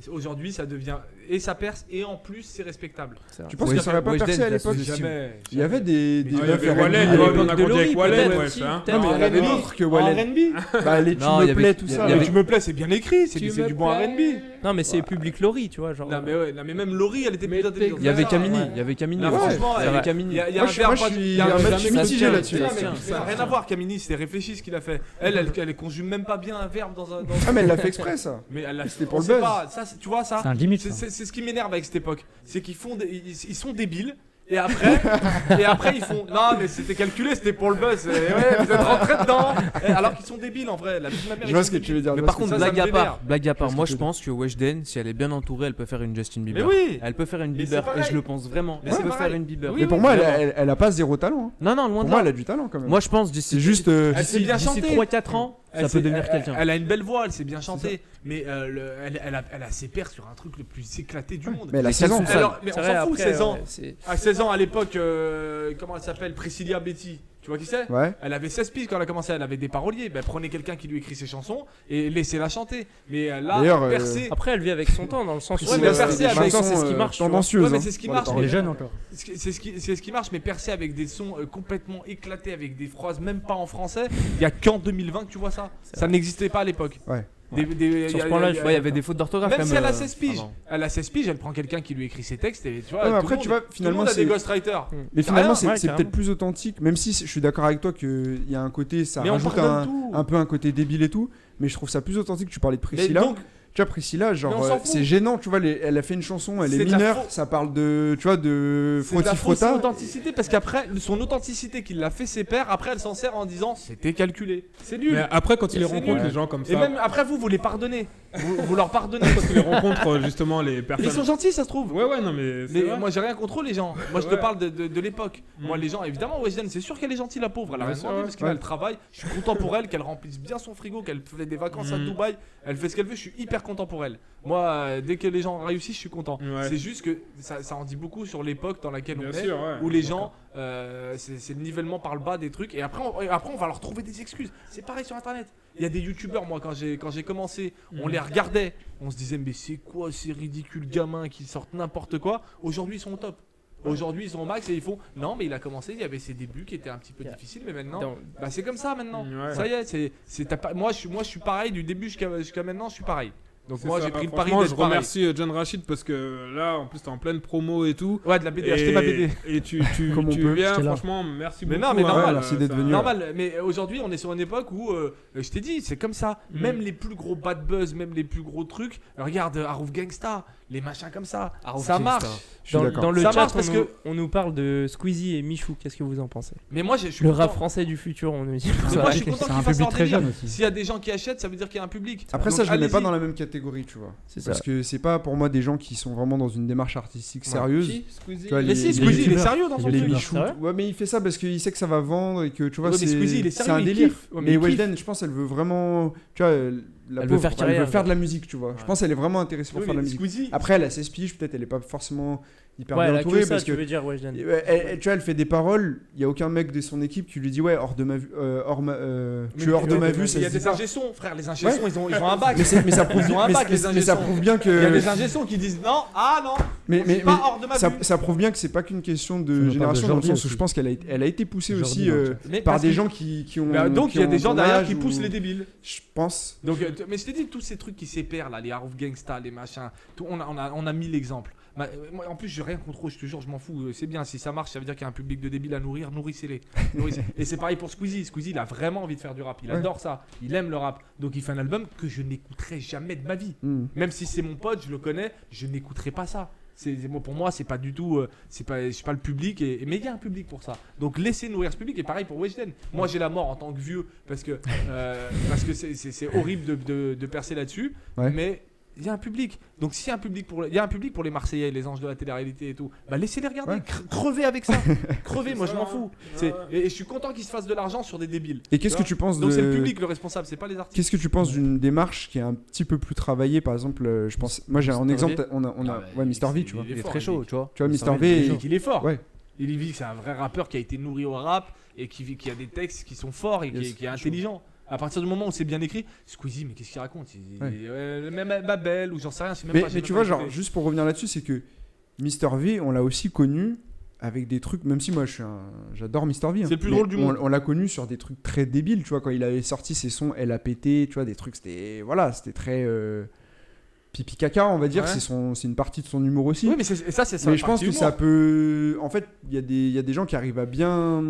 Aujourd'hui, ça devient. Et ça perce, et en plus, c'est respectable. C'est vrai. Tu penses que ça aurait pas Weshden, percé à il a l'époque? Jamais. Il y avait des Mais meufs il y avait R&B Wallen, à toi, l'époque. on a grandi avec Wallen, peut-être ouais, aussi, hein. peut-être. Non, mais il y en avait R&B. d'autres que Wallen. R&B. Bah les tu Non, il y me avait- plais tout il y ça. avait- là. Tu me plais, c'est bien écrit. C'est Tu c'est me du bon plais. R&B. Non mais c'est Public Lori, tu vois, genre. Non, mais même Laurie, elle était plus intelligente. Il y avait que ça. Camini, Ouais. il y avait Camini. Là, ouais. franchement, il y elle- avait Camini. Il y a Moi, un je verbe, suis il y a un match jamais mitigé ça là-dessus. tient. Ça tient. Ça n'a rien à voir, Camini, c'est réfléchi ce qu'il a fait. Elle conjugue même pas bien un verbe dans un. Ah mais elle l'a fait exprès ça. Mais elle l'a C'était on pour le sait buzz. pas. Ça, tu vois ça. C'est un limite. C'est ça. c'est ce qui m'énerve avec cette époque, c'est qu'ils ils sont débiles et après ils font non mais c'était calculé, c'était pour le buzz. Et ouais, vous êtes rentrés dedans. Alors qu'ils sont débiles en vrai. La vie de ma mère. Je vois ce que tu veux dire. Mais je par vois ce contre, que tu veux ça blague à part, Je vois moi ce je que tu pense que Weshden, si elle est bien entourée, elle peut faire une Justin Mais Bieber. oui. Elle peut faire une Mais c'est Bieber, et pareil. je le pense vraiment. Mais Elle c'est peut pareil. faire une Bieber. Oui, Mais pour moi, vraiment. elle a pas zéro talent. hein. Non, non, loin Pour de moi, là. elle a du talent quand même. Moi je pense d'ici C'est juste. Elle sait bien d'ici chanter. 3-4 ans, ça peut devenir quelqu'un. Elle a une belle voix, elle sait bien chanter. Mais elle a ses pairs sur un truc le plus éclaté du monde. Mais elle a Mais 16 ans. quels sont Alors, mais on C'est vrai, s'en fout, après, 16 ans. c'est- À 16 ans, à l'époque, comment elle s'appelle, Priscilla Betty. Tu vois qui c'est? Ouais. Elle avait 16 piges quand elle a commencé, elle avait des paroliers. Ben, prenez quelqu'un qui lui écrit ses chansons et laissez-la chanter. Mais là, D'ailleurs, percer. Après, elle vit avec son temps dans le sens où Ouais, mais percer des avec- chansons, c'est ce qui marche, tu vois. tendancieuses. Ouais, mais hein, c'est ce qui dans les marche, paroles. Elle est jeune encore. C'est ce qui marche, mais percer avec des sons complètement éclatés, avec des phrases même pas en français. Il y a qu'en 2020 que tu vois ça. Ça n'existait pas à l'époque. Ouais. Sur ce point-là, il y avait des fautes d'orthographe. Même quand si elle a même, 16 piges, avant. elle a 16 piges, elle prend quelqu'un qui lui écrit ses textes et tu vois. Ouais, mais tout après, le tu monde- vois, finalement, tout le monde a des c'est- ghostwriters. Mais finalement, rien, c'est ouais, c'est carrément. peut-être plus authentique, même si je suis d'accord avec toi qu'il y a un côté, ça Mais on rajoute pardonne tout. un peu un côté débile et tout, mais je trouve ça plus authentique. Tu parlais de Mais Priscilla. donc, Tu vois, Priscilla, Mais genre, on s'en fout. c'est gênant, tu vois, elle a fait une chanson, elle est C'est de la mineure, faux- ça parle de, tu vois, de c'est de la fausse frotti-frotta. authenticité parce qu'après, son authenticité qu'il l'a fait ses pairs, après elle s'en sert en disant c'était calculé. C'est nul. Mais après, quand tu les C'est rencontres, nul. les gens comme ça, Et même après, vous les pardonnez. Vous leur pardonnez. quand tu les rencontres, justement, les Ils personnes. sont gentils, ça se trouve. Ouais, ouais, non, mais. c'est Mais vrai. moi j'ai rien contre eux, les gens. Moi je te Ouais. parle de l'époque. Moi Mm. les gens, évidemment, Weshden, c'est sûr qu'elle est gentille la pauvre. Elle a Bien rien sûr, demandé ouais. parce qu'elle a le travail. Je suis content pour elle, qu'elle remplisse bien son frigo, qu'elle fait des vacances à Mm. Dubaï. Elle fait ce qu'elle veut, je suis hyper content pour elle. Moi, dès que les gens réussissent, je suis content. Ouais. C'est juste que ça en dit beaucoup sur l'époque dans laquelle Bien on est. sûr, ouais. Où les gens, c'est le nivellement par le bas des trucs et après on va leur trouver des excuses. C'est pareil sur internet. Il y a des youtubeurs, moi quand j'ai commencé, on les regardait, on se disait mais c'est quoi ces ridicules gamins qui sortent n'importe quoi. Aujourd'hui ils sont au top. Aujourd'hui ils sont au max et ils font non mais il a commencé, il y avait ses débuts qui étaient un petit peu difficiles mais maintenant bah, c'est comme ça maintenant. Ouais. Ça y est, moi je suis pareil du début jusqu'à maintenant, je suis pareil. Donc C'est moi ça. j'ai pris le Franchement, pari je d'être pareil. remercie John Rachid parce que là, en plus, t'es en pleine promo et tout. Ouais, de la BD, achetez ma BD. Et tu Comme on peut, viens, j'étais là. franchement, merci Mais beaucoup. non, mais normal, hein, merci d'être ça- venu. Normal, mais aujourd'hui on est sur une époque où, je t'ai dit, c'est comme ça. Mm. Même les plus gros bad buzz, même les plus gros trucs, regarde Harouf Gangsta, les machins comme ça, Harouf ça Gangsta. marche. Je suis d'accord. Dans le Ça chat, marche parce que- on nous parle de Squeezie et Michou. Qu'est-ce que vous en pensez? Mais moi je suis Le content. rap français du futur, on nous dit. Mais C'est moi vrai je suis que content c'est un qu'ils fassent public leur très délire. jeune aussi. S'il y a des gens qui achètent, ça veut dire qu'il y a un public. Après Donc, ça, je le mets pas allez-y. dans la même catégorie, tu vois. C'est ça. Parce que c'est pas pour moi des gens qui sont vraiment dans une démarche artistique sérieuse. Qui Squeezie Tu vois, Mais les- si, les Squeezie il est youtubeurs. sérieux dans son Les truc. Michou. Sérieux Ouais, mais il fait ça parce qu'il sait que ça va vendre et que tu vois, Ouais, mais Squeezie, il est c'est sérieux, un il délire. kiffe. Ouais, Mais il Weshden, je pense, elle veut vraiment, tu vois, la Elle pauvre, veut faire carrière, elle veut faire ouais. de la musique, tu vois. Je pense qu'elle est vraiment intéressée pour Oui, faire de la mais musique. Squeezie, Après, elle a 16 piges, peut-être elle est pas forcément hyper Ouais, bien elle a entourée que ça, parce tu que veux dire, Weshden. tu vois, elle fait des paroles, il y a aucun mec de son équipe qui lui dit ouais, hors de ma vue, tu es hors de ma vue, ça il y a se dit des pas. ingé-sons, frère, les ingé-sons, Ouais. ils ont un bac. Mais ça prouve Ils ont un mais- bac, mais- les mais ça ingé-sons. prouve bien que Il y a des ingé-sons qui disent non, ah non, mais c'est pas hors de ma ça, vue. ça prouve bien que c'est pas qu'une question Ça de me parle de génération dans le Jordi sens où aussi. je pense elle a été poussée Jordi aussi dans le chat. Mais par parce des que- gens qui ont Bah, donc qui il y a ont des gens ton derrière âge qui ou- poussent les débiles. je pense. Donc, mais je t'ai dit, tous ces trucs qui s'épèrent là, les Harouf Gangsta, les machins, tout, on a mis l'exemple. Moi, en plus, j'ai rien contre eux, je te jure, je m'en fous. C'est bien, si ça marche, ça veut dire qu'il y a un public de débiles à nourrir, nourrissez-les. Et c'est pareil pour Squeezie. Squeezie, il a vraiment envie de faire du rap, il Ouais. adore ça, il aime le rap. Donc, il fait un album que je n'écouterai jamais de ma vie. Même si c'est mon pote, je le connais, je n'écouterai pas ça. Pour moi, c'est pas du tout. Je suis pas le public, mais il y a un public pour ça. Donc laissez nourrir ce public. Et pareil pour Weshden. Moi, j'ai la mort en tant que vieux parce que c'est horrible de percer là-dessus. Ouais. Mais il y a un public. Donc s'il y a un public il y a un public pour les Marseillais, les anges de la télé-réalité et tout, bah laissez-les regarder. Ouais. Crevez avec ça. Crevez. Moi, je m'en fous. Et je suis content qu'ils se fassent de l'argent sur des débiles. Et qu'est-ce que tu penses Donc c'est le de public le responsable, c'est pas les artistes. Qu'est-ce que tu penses d'une démarche qui est un petit peu plus travaillée, par exemple, je pense, moi j'ai un Mr. exemple, V. on a ouais, Mr V, tu vois. Il est Il est fort, très chaud, Vic. tu vois. Tu vois, Mr. V, V, Vic, il est fort. Ouais. Il vit que c'est un vrai rappeur qui a été nourri au rap et qui a des textes qui sont forts et qui est intelligent. À partir du moment où c'est bien écrit, Squeezie, mais qu'est-ce qu'il raconte même Babel ou j'en sais rien. Je sais même pas, j'ai Mais même tu pas vois, genre, écouté. juste pour revenir là-dessus, c'est que Mr. V, on l'a aussi connu avec des trucs, même si moi j'adore Mr. V. C'est le plus drôle du monde. On l'a connu sur des trucs très débiles, tu vois, quand il avait sorti ses sons Elle a pété, tu vois, des trucs, c'était très pipi caca, on va dire, Ouais. c'est une partie de son humour aussi. Oui, mais ça, c'est ça. Mais je pense que ça peut. En fait, il y a des gens qui arrivent à bien.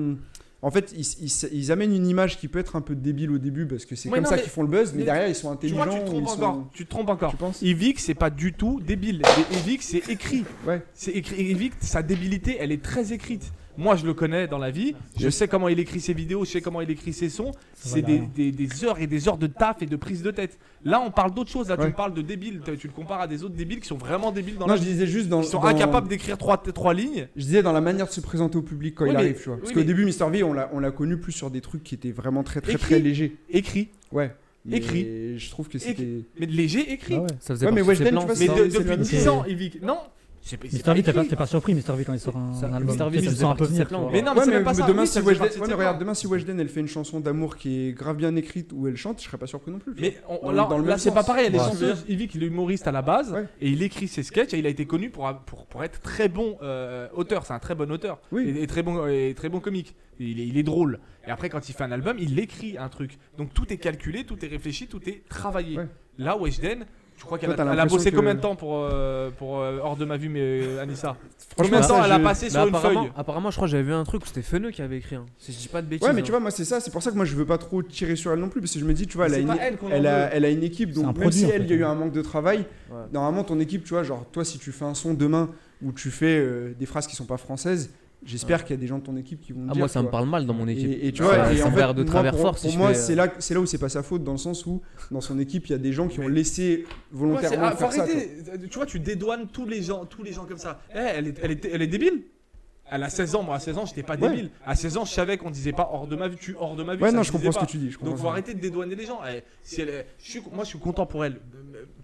En fait, ils amènent une image qui peut être un peu débile au début parce que c'est Ouais, comme non, ça mais- qu'ils font le buzz, mais mais derrière ils sont Tu vois, intelligents. tu te trompes encore. Tu penses Evic, c'est pas du tout débile. Evic, c'est écrit. Ouais. C'est écrit. Evic, sa débilité, elle est très écrite. Moi, je le connais dans la vie. Je sais comment il écrit ses vidéos, je sais comment il écrit ses sons. C'est des heures et des heures de taf et de prise de tête. Là, on parle d'autre chose. Là, tu me parles de débiles. Tu le compares à des autres débiles qui sont vraiment débiles dans la vie. Je disais juste Ils sont incapables d'écrire trois lignes. Je disais dans la manière de se présenter au public quand il arrive, tu vois. Parce qu'au début, Mr V, on l'a connu plus sur des trucs qui étaient vraiment très légers. Écrit. Ouais. Écrit. Je trouve que c'était. Mais léger écrit. Ah ouais. Ça faisait mais partie de ses Weshden, plans. tu vois, Mais depuis 10 ans, Yvick. Non. Mr V, t'es pas surpris, Mr V, quand il sort un album. Mr. V, Ça ça sent un peu faisait venir. partie de ses plans. Mais non, mais c'est même pas ça. Demain, Oui, si ça faisait partie de ses plans. demain, si Weshden elle fait une chanson d'amour qui est grave bien écrite où elle chante, je serais pas surpris non plus. Mais dans le là, même c'est sens. pas pareil. Elle est Ouais. chanteuse. Yvick, il est humoriste à la base Ouais. et il écrit ses sketchs et il a été connu pour être très bon auteur. C'est un très bon auteur et très bon comique. Il est drôle. Et après, quand il fait un album, il écrit un truc. Donc tout est calculé, tout est réfléchi, tout est travaillé. Ouais. Là, Weshden, je crois qu'elle Toi, t'as a l'impression bossé que- combien de temps pour Hors de ma vue, mais Anissa Franchement, Combien de temps ça, elle a je- passé sur une feuille Apparemment, je crois que j'avais vu un truc où c'était Feneux qui avait écrit. Si je dis pas de bêtises. Ouais, mais tu vois, moi c'est ça, c'est pour ça que moi je veux pas trop tirer sur elle non plus, parce que je me dis, tu vois, C'est elle pas a elle qu'on en elle veut. a une équipe, C'est un donc même produit, si en elle, fait. il y a eu un manque de travail, Ouais. normalement ton équipe, tu vois, genre toi si tu fais un son demain où tu fais des phrases qui sont pas françaises, j'espère qu'il y a des gens de ton équipe qui vont me Ah, dire. moi, ça tu me vois. parle mal dans mon équipe. Et tu vois, Ça- et ça en me fait, perd de moi, travers pour fort. Si pour je moi, fais, c'est là où c'est pas sa faute, dans le sens où dans son équipe, il y a des gens qui ont laissé volontairement faut faire ça. tu vois. arrêter. Tu vois, tu dédouanes tous les gens comme ça. Elle est débile. Elle a 16 ans, moi à 16 ans, j'étais pas Ouais. débile. À 16 ans, je savais qu'on disait pas hors de ma vue, hors de ma vue. Ouais, ça non, se je comprends disait ce pas. que tu dis. je comprends Donc faut ça. arrêter de dédouaner les gens. Moi je suis content pour elle.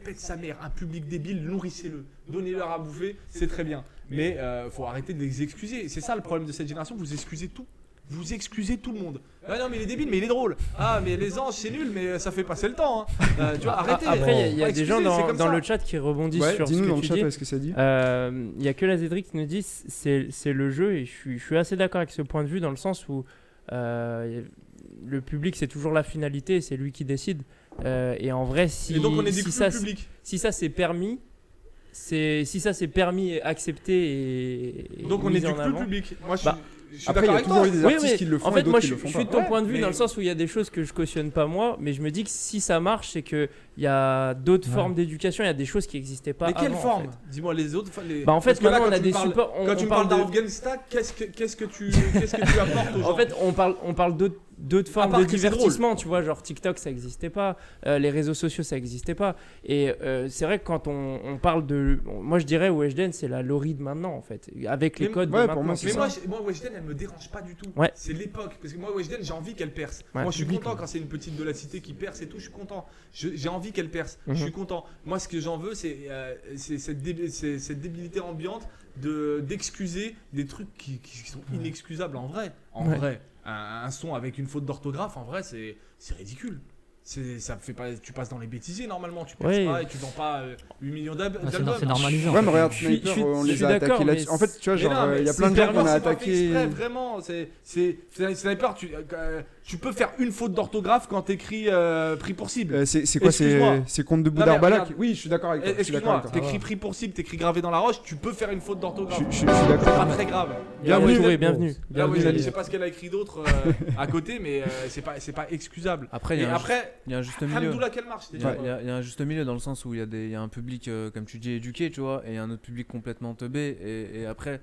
Pète sa mère, un public débile, nourrissez-le, donnez-leur à bouffer, c'est très bien. Mais faut arrêter de les excuser. C'est ça le problème de cette génération, vous excusez tout. Vous excusez tout le monde. Ah non mais il est débile, mais il est drôle. Ah mais les anges c'est nul, mais ça fait passer le temps. Hein. Tu vois, arrêtez. Après, il y a des gens Excuser, c'est comme dans ça. le chat qui rebondissent Ouais, sur ce dis-nous dans que le tu chat dis. ce que ça dit. Il y a que la Zedric qui nous dit c'est le jeu et je suis assez d'accord avec ce point de vue dans le sens où le public c'est toujours la finalité, c'est lui qui décide. Et en vrai, Et donc on est si des ça, public. si ça c'est permis, si ça c'est permis et accepté et Donc on mis est du en plus avant. public. Moi je Bah, suis Après, il y d'accord a avec toujours toi. eu des Oui, artistes mais qui le font en et fait, d'autres moi qui je le font suis de pas. ton Ouais, point de vue mais- dans le sens où il y a des choses que je cautionne pas moi, mais je me dis que si ça marche, c'est qu'il y a d'autres Ouais. formes d'éducation, il y a des choses qui n'existaient pas Mais quelle avant, en forme fait. Dis-moi les autres. Bah en fait, Parce que là, maintenant quand on a tu des parles- supports. Quand tu on parles parle de- d'Afghanistan, qu'est-ce que tu apportes aux gens? En fait, on parle d'autres formes part de que c'est divertissement, tu vois, genre TikTok ça existait pas, les réseaux sociaux ça existait pas. Et c'est vrai que quand on parle de. Moi je dirais Weshden c'est la Laurie de maintenant en fait, avec les Mais- codes ouais, de pour moi, maintenant. c'est Mais ça. moi Weshden, elle me dérange pas du tout. Ouais. C'est l'époque. Parce que moi, Weshden, j'ai envie qu'elle perce. Ouais. Moi, je suis Public, content ouais. quand c'est une petite de la cité qui perce et tout. Je suis content. J'ai envie qu'elle perce. Mhm. Je suis content. Moi, ce que j'en veux, c'est cette débilité ambiante d'excuser des trucs qui sont inexcusables en vrai. En Ouais. vrai. Un son avec une faute d'orthographe, en vrai, c'est ridicule. Ça fait pas, tu passes dans les bêtisiers normalement, tu perces Ouais. pas et tu vends pas 8 millions d'albums. C'est normalisé. en Ouais, fait. mais regarde, Je suis- Sniper, on je les suis a d'accord, attaqués mais là-dessus. En fait, tu vois, Mais genre, non, mais il y a c'est plein de gens pervers, qu'on a c'est pas fait attaqués. exprès, vraiment, Sniper, tu peux faire une faute d'orthographe quand t'écris pris pour cible. C'est quoi Excuse-moi. C'est Comte de Non, mais Boudarbalac regarde. Oui, je suis d'accord avec toi. Je suis d'accord Excuse-moi, avec toi. t'écris pris pour cible, t'écris gravé dans la roche, tu peux faire une faute d'orthographe. Je suis C'est d'accord. pas très grave. Bienvenue. Touré, bienvenue. Là, oui, Bienvenue. je sais pas ce qu'elle a écrit d'autre à côté, mais c'est pas excusable. Après, il Et y a après, il y a un juste milieu. Hamdoullah, qu'elle marche. Il y a un juste milieu dans le sens où il y a un public, comme tu dis, éduqué, tu vois, et il y a un autre public complètement teubé. Et après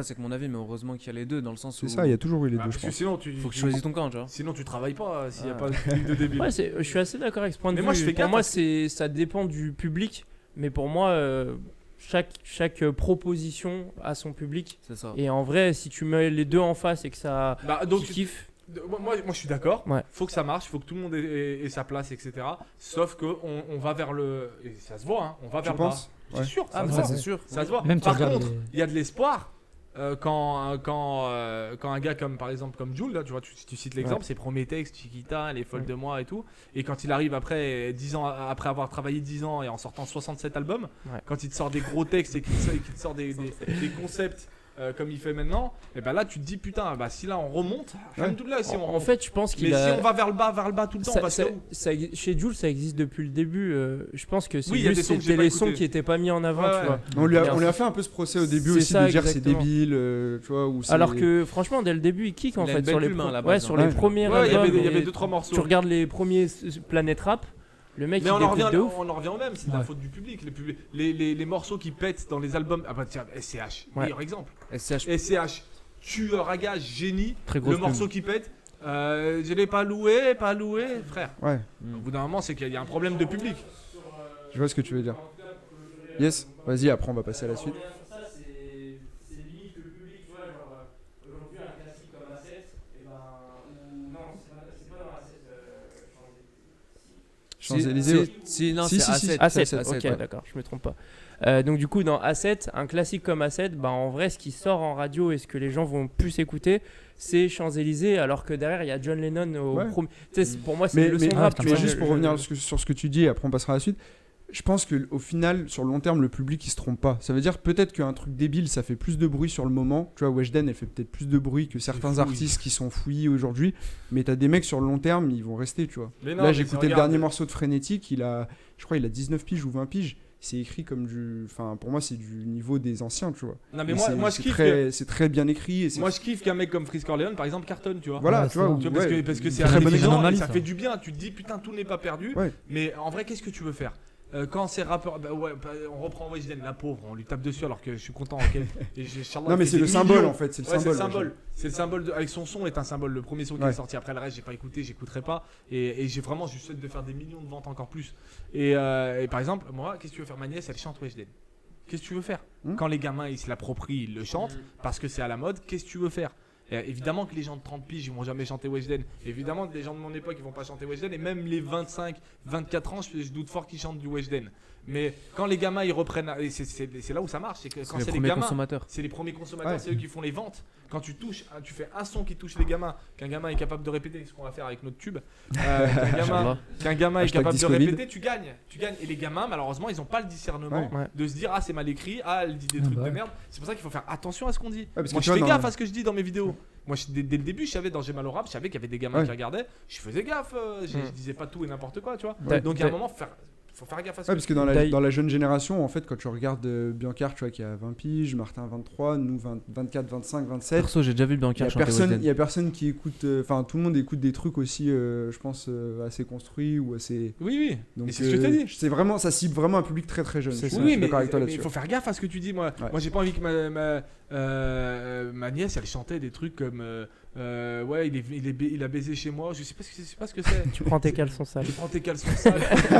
c'est que mon avis, mais heureusement qu'il y a les deux, dans le sens où C'est ça, il y a toujours eu les deux, je Parce que pense. sinon, faut que tu choisisses ton camp, tu vois. Sinon, tu travailles pas s'il y a Ah. pas de public de débile. Ouais, je suis assez d'accord avec ce point de Mais vue. moi, je fais pour gaffe moi, parce ça dépend du public, mais pour moi, chaque proposition a son public. C'est ça. Et en vrai, si tu mets les deux en face et que ça Bah, donc, kiffe, moi je suis d'accord, Ouais. faut que ça marche, faut que tout le monde ait sa place, etc. Sauf que on va vers le. Et ça se voit, hein, on va Tu vers le penses bas. Ouais. C'est sûr, Ah, ça mais se ça, voit. c'est sûr. Ça se voit. Même tu Par regardes contre, les- il y a de l'espoir quand un gars comme par exemple comme Jul, là, tu vois, tu cites l'exemple, ses premiers textes, Chiquita, les folles de moi et tout, et quand il arrive après 10 ans, après avoir travaillé 10 ans et en sortant 67 albums, Ouais. quand il te sort des gros textes et qu'il te sort des concepts comme il fait maintenant, et ben là tu te dis putain, bah si là on remonte, alhamdoulilah, si on en fait, je pense mais qu'il si a. on va vers le bas tout le temps, on va se faire où Chez Jules, ça existe depuis le début. Je pense que c'est Oui, il y a des juste sons que j'ai c'était pas les sons écoutés. qui n'étaient pas mis en avant, Ouais, tu ouais. vois. On lui Mais a fait un peu ce procès au début c'est aussi ça, de dire c'est exactement. débile, tu vois. Ou c'est- Alors que franchement, dès le début, il kick en Il a fait une belle sur les plume, hein, à la ouais, base, sur hein. les Ouais. premiers Ouais, il y albums. avait et 2-3 morceaux. Tu regardes les premiers Planet Rap, le mec Mais il on en découpe revient de ouf. on en revient au même, c'est de la Ouais. faute du public. Les morceaux qui pètent dans les albums. Ah bah tiens, SCH, Ouais. meilleur exemple. SCH. SCH. tueur à gages, génie. Très grosse Le morceau qui pète. Je l'ai pas loué, frère. Ouais, Au bout d'un moment, c'est qu'il y a un problème de public. je vois ce que tu veux dire. Yes, vas-y, après on va passer à la suite. Ça, c'est limite le public, tu vois, genre aujourd'hui un classique comme A7, et ben, ou non, c'est pas dans A7, Champs-Élysées. Non, Si, c'est si, si. A7. A7, ok, ouais. d'accord, je me trompe pas. Donc du coup, dans A7, un classique comme A7, bah, en vrai, ce qui sort en radio et ce que les gens vont plus écouter, c'est Champs-Élysées, alors que derrière, il y a John Lennon au Ouais. premier. Tu sais, pour moi, c'est le son rap. tu mais vois, juste pour revenir sur ce que tu dis, et après on passera à la suite. Je pense qu'au final, sur le long terme, le public il se trompe pas. Ça veut dire peut-être qu'un truc débile, ça fait plus de bruit sur le moment. Tu vois, Weshden, elle fait peut-être plus de bruit que certains fouillis. artistes qui sont fouillis aujourd'hui. Mais t'as des mecs sur le long terme, ils vont rester, tu vois. Mais non, Là, mais j'ai écouté le regarde, dernier morceau de Frénétique. Je crois, il a 19 piges ou 20 piges. C'est écrit comme du. Enfin, pour moi, c'est du niveau des anciens, tu vois. Non, mais Et moi, je c'est kiffe. c'est très bien écrit. Et c'est- Moi, je kiffe qu'un mec comme Frisk Orleans, par exemple, cartonne, tu vois. Voilà, Ouais, tu vois. ça. Tu vois, ouais, parce que c'est très bonne intelligent et anomalie, ça ça. fait du bien. Tu te dis, putain, tout n'est pas perdu. Ouais. Mais en vrai, qu'est-ce que tu veux faire quand ces rappeurs, on reprend Weshden, la pauvre, on lui tape dessus alors que je suis content. ok. Et Charlotte Non, mais fait c'est des le symbole millions. en fait. C'est le Ouais, c'est le symbole. symbole. C'est le symbole avec son son est un symbole. Le premier son qui Ouais. est sorti après le reste, j'ai pas écouté, j'écouterai pas. Et j'ai vraiment juste souhaite de faire des millions de ventes encore plus. Et par exemple, moi, qu'est-ce que tu veux faire? Ma nièce, elle chante Weshden. Qu'est-ce que tu veux faire? Quand les gamins ils se l'approprient, ils le chantent parce que c'est à la mode. Qu'est-ce que tu veux faire? Évidemment que les gens de 30 piges ils vont jamais chanter Weshden. Évidemment que les gens de mon époque ils vont pas chanter Weshden. Et même les 25, 24 ans, je doute fort qu'ils chantent du Weshden. Mais quand les gamins ils reprennent, et c'est là où ça marche, c'est que quand les c'est les premiers gamins, consommateurs. c'est les premiers consommateurs, Ouais. c'est eux qui font les ventes. Quand tu fais un son qui touche les gamins, qu'un gamin est capable de répéter, ce qu'on va faire avec notre tube, qu'un gamin est Hashtag capable de Discovid. répéter, tu gagnes. Et les gamins, malheureusement, ils ont pas le discernement Ouais. de se dire ah c'est mal écrit, ah elle dit des Ah trucs bah de ouais. merde. C'est pour ça qu'il faut faire attention à ce qu'on dit. parce Moi que je tu fais vois, gaffe dans- à ce que je dis dans mes vidéos. Moi dès le début je savais dans J'ai mal au rap, je savais qu'il y avait des gamins Ouais. qui regardaient. Je faisais gaffe, je disais pas tout et n'importe quoi, tu vois. Ouais. Donc il y a un moment faut faire gaffe à ce Ouais, que parce que dans D'ailleurs- dans la jeune génération, en fait, quand tu regardes Biancar, tu vois, qui a 20 piges, Martin 23, nous 24, 25, 27. Perso, j'ai déjà vu Il Biancar y a chanter personne, Weshden. il y a personne qui écoute, enfin tout le monde écoute des trucs aussi, je pense assez construits ou assez. Oui. Donc Mais c'est ce que je t'ai dit. c'est vraiment, ça cible vraiment un public très très jeune. C'est Je ça. suis Oui, mais d'accord avec toi il là-dessus. faut faire gaffe à ce que tu dis. Moi, Ouais. moi j'ai pas envie que ma nièce elle chantait des trucs comme ouais il a baisé chez moi. Je sais pas ce que c'est. Tu prends tes caleçons sales. Tu prends tes caleçons sales. Tu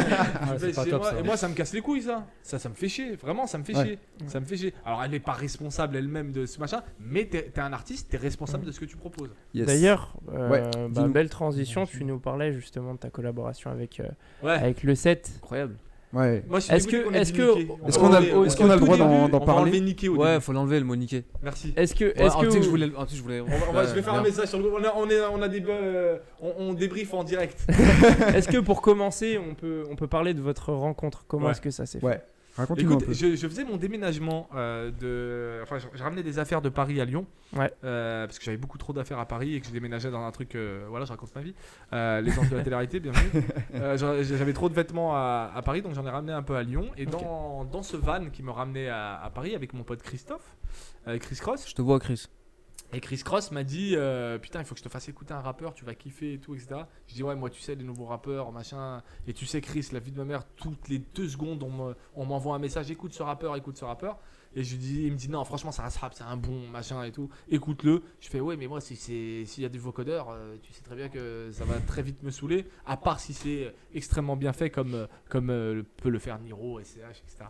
Ouais, fais c'est pas chez top, moi. ça. Et moi ça me casse les couilles ça. Ça me fait chier. Vraiment ça me fait Ouais. chier. Ça me fait chier. Alors elle n'est pas responsable elle-même de ce machin, mais t'es un artiste, t'es responsable de ce que tu proposes. Yes. D'ailleurs, Ouais, dis-nous. belle transition, tu nous parlais justement de ta collaboration avec Ouais. avec le 7. Incroyable. Ouais. Moi, je suis Est-ce dégoûté que- qu'on ait est-ce dit que- niquer. Est-ce qu'on a- Au est-ce qu'on a le tout droit début, d'en on va parler enlever niquer au Ouais, début. faut l'enlever le mot niqué. Merci. Est-ce que Ouais, est-ce en que fait, vous- je voulais. Je vais faire un message sur le groupe. On a des on débrief en direct. est-ce que pour commencer, on peut parler de votre rencontre? Comment Ouais. est-ce que ça s'est fait? Ouais. Raconte-nous un Écoute, peu. je faisais mon déménagement enfin, je ramenais des affaires de Paris à Lyon. Ouais. Parce que j'avais beaucoup trop d'affaires à Paris et que je déménageais dans un truc. Voilà, je raconte ma vie. Les anges de la télé-réalité, bienvenue. J'avais trop de vêtements à Paris, donc j'en ai ramené un peu à Lyon. Et dans ce van qui me ramenait à Paris avec mon pote Christophe, Chris Cross. Je te vois, Chris. Et Chris Cross m'a dit putain, il faut que je te fasse écouter un rappeur, tu vas kiffer et tout, etc. Je dis ouais, moi tu sais, les nouveaux rappeurs, machin. Et tu sais, Chris, la vie de ma mère, toutes les 2 secondes, on m'envoie un message, écoute ce rappeur. Et il me dit non, franchement, ça rap, c'est un bon machin et tout, écoute-le. Je fais ouais, mais moi, s'il y a du vocodeur, tu sais très bien que ça va très vite me saouler, à part si c'est extrêmement bien fait comme peut le faire Niro, SCH, etc.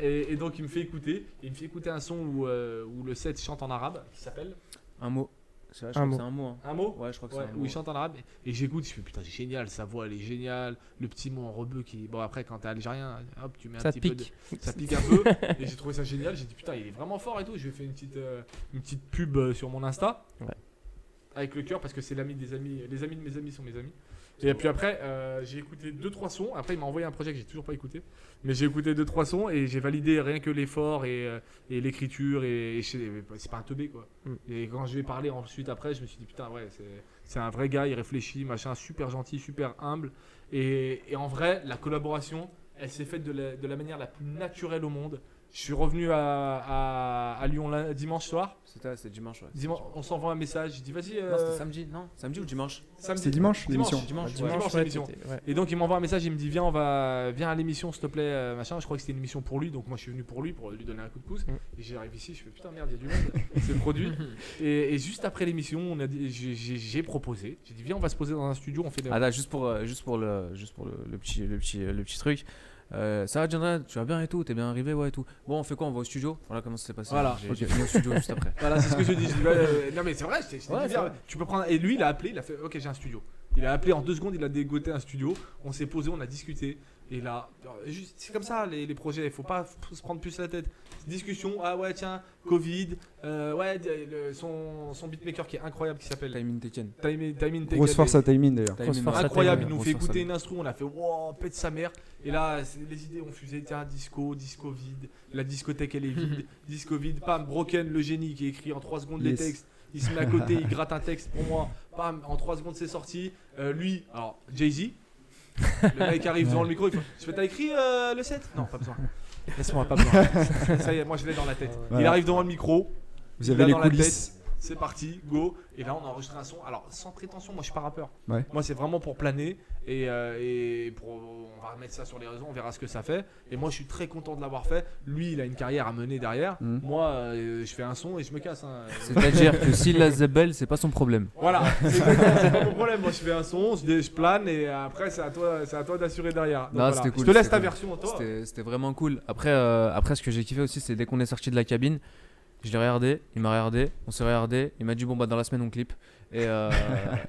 Et donc il me fait écouter un son où le 7 chante en arabe, qui s'appelle Un mot. C'est vrai, je Un crois que mot. c'est un mot. Hein. un mot. Ouais, je crois que Ouais, c'est un où mot. il chante en arabe et j'écoute, je fais putain c'est génial, sa voix elle est géniale, le petit mot en rebeu qui bon après quand t'es algérien hop tu mets un Ça petit pique. peu ça pique un peu et j'ai trouvé ça génial, j'ai dit putain il est vraiment fort et tout, je lui ai fait une petite pub sur mon Insta Ouais. avec le cœur parce que c'est l'ami des amis, les amis de mes amis sont mes amis. Et puis après j'ai écouté 2-3 sons, après il m'a envoyé un projet que j'ai toujours pas écouté, mais j'ai écouté 2-3 sons et j'ai validé rien que l'effort et l'écriture et c'est pas un teubé quoi. Et quand je lui ai parlé ensuite après, je me suis dit putain ouais c'est un vrai gars, il réfléchit, machin, super gentil, super humble et en vrai la collaboration elle s'est faite de la manière la plus naturelle au monde. Je suis revenu à Lyon dimanche soir. C'était dimanche, ouais. Dimanche, on s'envoie un message. Je dis vas-y. Non, c'était samedi, non? Samedi ou dimanche? C'était dimanche l'émission. Dimanche, ouais, l'émission. c'était- ouais. Et donc il m'envoie un message, il me dit viens à l'émission s'il te plaît, machin. Je crois que c'était une émission pour lui, donc moi je suis venu pour lui donner un coup de pouce. Et j'arrive ici, je fais putain merde, il y a du monde, c'est produit. Et juste après l'émission, j'ai proposé, j'ai dit viens on va se poser dans un studio, on fait des... Ah là, juste pour le petit truc. Ça va, John, tu vas bien et tout, t'es bien arrivé, ouais et tout. Bon, on fait quoi? On va au studio. Voilà comment ça s'est passé. Voilà. J'ai fini au studio juste après. Voilà, c'est ce que je dis. Je dis non mais c'est vrai, je t'ai dit, Ouais, viens, tu peux prendre. Et lui il a appelé, il a fait ok j'ai un studio. Il a appelé en 2 secondes, il a dégoté un studio. On s'est posé, on a discuté. Et là, c'est comme ça les projets, il faut pas se prendre plus la tête. Discussion, ah ouais tiens, Covid, son beatmaker qui est incroyable qui s'appelle Time in Taken. Time in Grosse force à Timing d'ailleurs. Grosse force à incroyable, il Time, nous grosse fait force à écouter Time. une instru, on a fait wow, pète sa mère. Et là, les idées ont fusé, tiens, disco vide, la discothèque elle est vide, disco vide, pam, Broken, le génie qui écrit en 3 secondes les Yes. textes, il se met à côté, il gratte un texte pour moi, pam, en 3 secondes c'est sorti. Lui, alors Jay-Z, le mec arrive devant le micro, il fait je fais t'as écrit le set? Non, pas besoin. Laisse-moi, pas besoin. Ça y est, moi je l'ai dans la tête. Voilà. Il arrive devant le micro, Vous il avez l'a les dans la coulisses. c'est parti, go. Et là, on a enregistré un son. Alors, sans prétention, moi, je suis pas rappeur. Ouais. Moi, c'est vraiment pour planer. Et on va remettre ça sur les réseaux, on verra ce que ça fait. Et moi, je suis très content de l'avoir fait. Lui, il a une carrière à mener derrière. Mhm. Moi, je fais un son et je me casse. Hein. C'est-à-dire que s'il a Zebel, c'est pas son problème. Voilà, c'est pas mon problème. Moi, je fais un son, je plane et après, c'est à toi d'assurer derrière. Donc, Non, voilà. c'était cool, Je te laisse c'était ta cool. version, toi. C'était vraiment cool. Après, ce que j'ai kiffé aussi, c'est dès qu'on est sorti de la cabine, je l'ai regardé, il m'a regardé, on s'est regardé, il m'a dit bon bah dans la semaine on clip. Et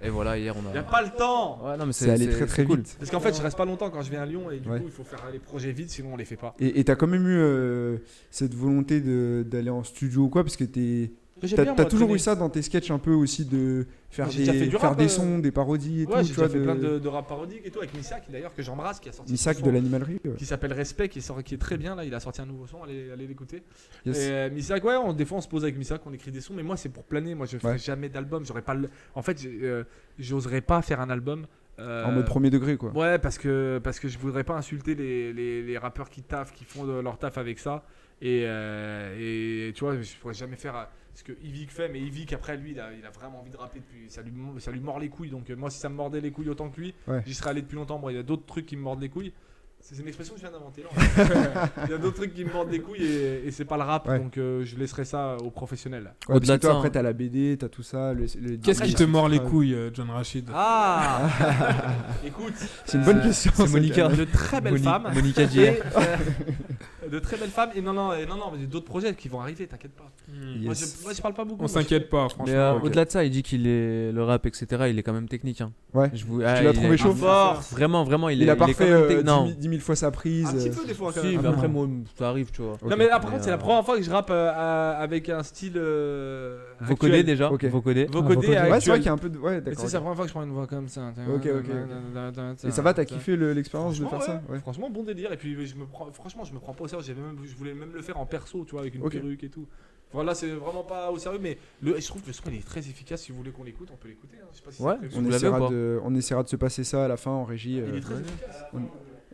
voilà, hier on a. Y a pas le temps. Ouais, non, mais C'est allé très très cool. vite. Parce qu'en fait, je reste pas longtemps quand je viens à Lyon et du Ouais. coup, il faut faire les projets vite, sinon on les fait pas. Et t'as quand même eu cette volonté d'aller en studio ou quoi? Parce que t'as toujours eu ça dans tes sketchs un peu aussi de faire J'ai déjà fait du rap, des sons, des parodies et Ouais, tout. j'ai tu vois, déjà fait plein de rap parodiques et tout avec Missak d'ailleurs que j'embrasse qui a sorti Missak son de son l'animalerie. qui s'appelle Respect qui est très bien là, il a sorti un nouveau son, allez l'écouter. Yes. Et Missak ouais, des fois on se pose avec Missak, on écrit des sons mais moi c'est pour planer, moi je ferai Ouais. jamais d'album, en fait j'oserais pas faire un album En mode premier degré quoi. Ouais, parce que je voudrais pas insulter les rappeurs qui taffent, qui font leur taf avec ça. Et tu vois, je pourrais jamais faire ce que Yvick fait, mais Yvick après lui, il a vraiment envie de rapper depuis. Ça lui mord les couilles. Donc moi, si ça me mordait les couilles autant que lui, Ouais. j'y serais allé depuis longtemps. Bon, il y a d'autres trucs qui me mordent les couilles. C'est une expression que je viens d'inventer là. Il y a d'autres trucs qui me mordent les couilles et c'est pas le rap, Ouais. donc je laisserai ça aux professionnels. Ouais, parce Au-delà que de toi ça, après hein. t'as la BD, t'as tout ça. Qu'est-ce qui te mord les couilles, John Rachid? Ah écoute, C'est une bonne question. C'est ça, Monica. quand même. de très belles femmes. Monica Dier. De très belles femmes et non mais il y a d'autres projets qui vont arriver, t'inquiète pas. Moi, Yes. je parle pas beaucoup. On moi, s'inquiète pas, Mais franchement. ok. au-delà de ça, il dit qu'il est le rap, etc. Il est quand même technique. Hein. Ouais. Tu Tu l'as trouvé chaud? Vraiment, il Il est. a pas il est quand refait même non. 10 000 fois sa prise. Un petit peu des fois quand Si, même. mais après, moi, ça arrive, tu vois. Ok. Non mais là par Mais, contre c'est la première fois que je rappe avec un style Vocodé actuel. déjà. Ok. Vocodé. Vocodé vocodé. Ouais, c'est vrai actuel. qu'il y a un peu de. Ouais, Mais d'accord. c'est la première fois que je prends une voix comme ça. Ok. Et ça va, t'as kiffé l'expérience de faire ça? Ouais. Franchement bon délire et puis franchement je me prends pas au sérieux, je voulais même le faire en perso tu vois avec une Ok. perruque et tout. Voilà c'est vraiment pas au sérieux mais je trouve que le son il est très efficace, si vous voulez qu'on l'écoute on peut l'écouter. Hein. Je sais pas si Ouais, c'est prévu. Vous l'avez ou pas On essaiera de se passer ça à la fin en régie. Il est très efficace.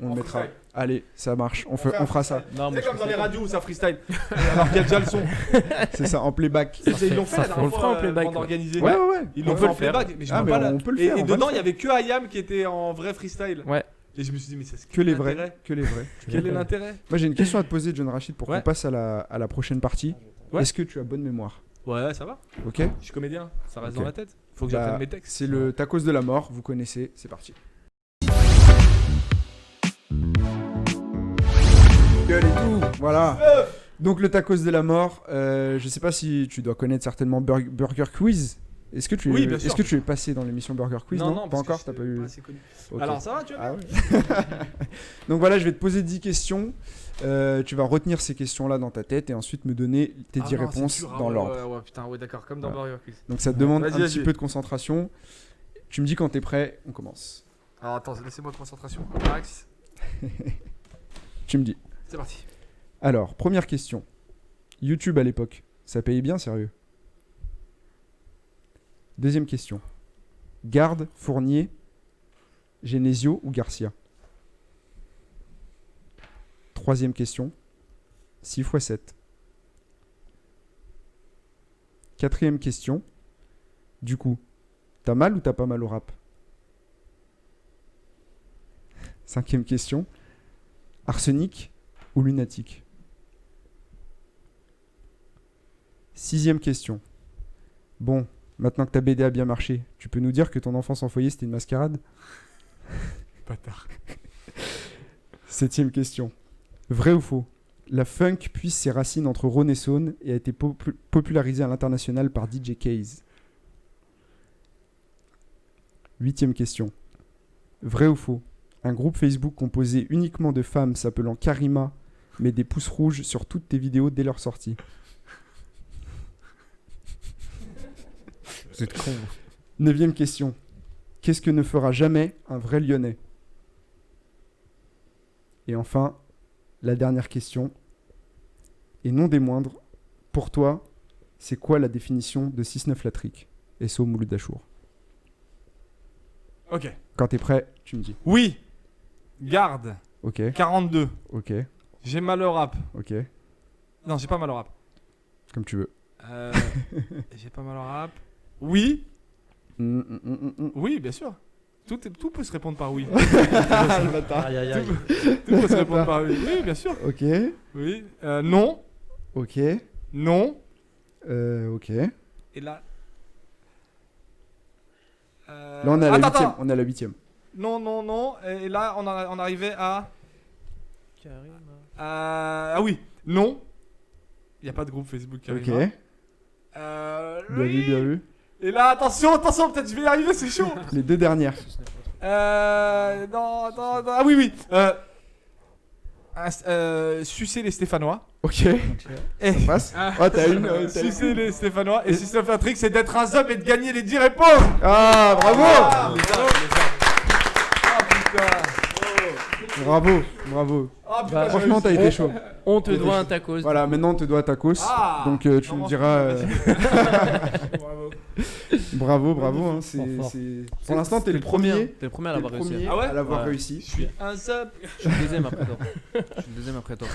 On le En mettra. freestyle. Allez, ça marche. On fera ça. Non, C'est comme dans les radios où ça freestyle. Alors qu'il y a déjà le son. C'est ça, en playback. Ils l'ont fait la on dernière le fera en fois playback, avant ouais. d'organiser. Ouais. Ils l'ont On fait peut en le faire. playback, mais je Ah, peux mais pas la- on peut le Et faire, on va dedans, le il y avait que Ayam qui était en vrai freestyle. Ouais. Et je me suis dit, mais c'est Que les l'intérêt vrais. Que les vrais. Quel est l'intérêt? Moi, j'ai une question à te poser, John Rachid, pour Ouais. qu'on passe à la prochaine partie. Ouais. Est-ce que tu as bonne mémoire? Ouais, ça va. Ok. Je suis comédien, ça reste Ok. dans la tête. Faut que Bah, j'apprenne mes textes. C'est le tacos de la mort, vous connaissez, c'est parti. Gueule et tout, voilà. Donc le tacos de la mort, je sais pas si tu dois connaître certainement Burger Quiz. Est-ce que tu Oui, bien sûr. est-ce que tu es passé dans l'émission Burger Quiz? Non, pas parce encore, que t'as je pas suis eu. assez connu. Ok. Alors ça va, tu vois Ah ouais. Donc voilà, je vais te poser 10 questions. Tu vas retenir ces questions-là dans ta tête et ensuite me donner tes 10 réponses dans l'ordre. Ouais, putain, ouais, d'accord, comme dans Voilà. Burger Quiz. Donc ça te demande Vas-y, un petit vas-y. peu de concentration. Tu me dis quand t'es prêt, on commence. Alors attends, laissez-moi de concentration. Max, Tu me dis. c'est parti. Alors, première question. YouTube à l'époque, ça payait bien, sérieux? Deuxième question. Garde, Fournier, Genesio ou Garcia? Troisième question. 6 x 7. 4e question. Du coup, t'as mal ou t'as pas mal au rap? 5e question. Arsenic ou lunatique? 6e question. Bon, maintenant que ta BD a bien marché, tu peux nous dire que ton enfance en foyer c'était une mascarade? Bâtard. 7e question. Vrai ou faux? La funk puise ses racines entre Rhône et Saône et a été popularisée à l'international par DJ Case. 8e question. Vrai ou faux? Un groupe Facebook composé uniquement de femmes s'appelant Karima met des pouces rouges sur toutes tes vidéos dès leur sortie. Vous êtes con. 9e question. Qu'est-ce que ne fera jamais un vrai Lyonnais? Et enfin, la dernière question, et non des moindres, pour toi, c'est quoi la définition de 6-9 latrique? S.O. Mouloud Achour. Ok. Quand t'es prêt, tu me dis. Oui. Garde. Ok, 42. ok, J'ai mal au rap. ok, Non, j'ai pas mal au rap. comme tu veux. J'ai pas mal au rap. Oui. Oui, bien sûr. Tout peut se répondre par oui. Aïe, aïe, aïe. Tout peut se répondre par oui. Oui, bien sûr. Ok, Oui. Non. ok, Non. ok. Et là. Là, on est à la attends, 8ème. attends. On est à la 8ème. Non, non, non. Et là, on arrivait à. Ah oui. Non. Il n'y a pas de groupe Facebook qui Ok. arrive. Bien vu, bien vu. Et là, attention, peut-être je vais y arriver, c'est chaud. Les deux dernières. Non, attends. Ah oui, oui. Sucer les Stéphanois. Ok, Et ça passe. Oh, t'as une. t'as une. sucer les Stéphanois. Et si ça fait un trick, c'est d'être un homme et de gagner les 10 réponses. Ah, bravo! Ah putain. Bravo, bravo. Ah putain, Franchement, t'as été chaud. On te doit un tacos. Voilà, maintenant on te doit tacos. Ah. Donc tu me diras. Bravo. Bravo. Hein, Fort. Pour l'instant, t'es le premier. T'es le premier à l'avoir T'es le réussi. premier Ah ouais à l'avoir Ouais. réussi. Je suis un sub. Je suis le deuxième après toi.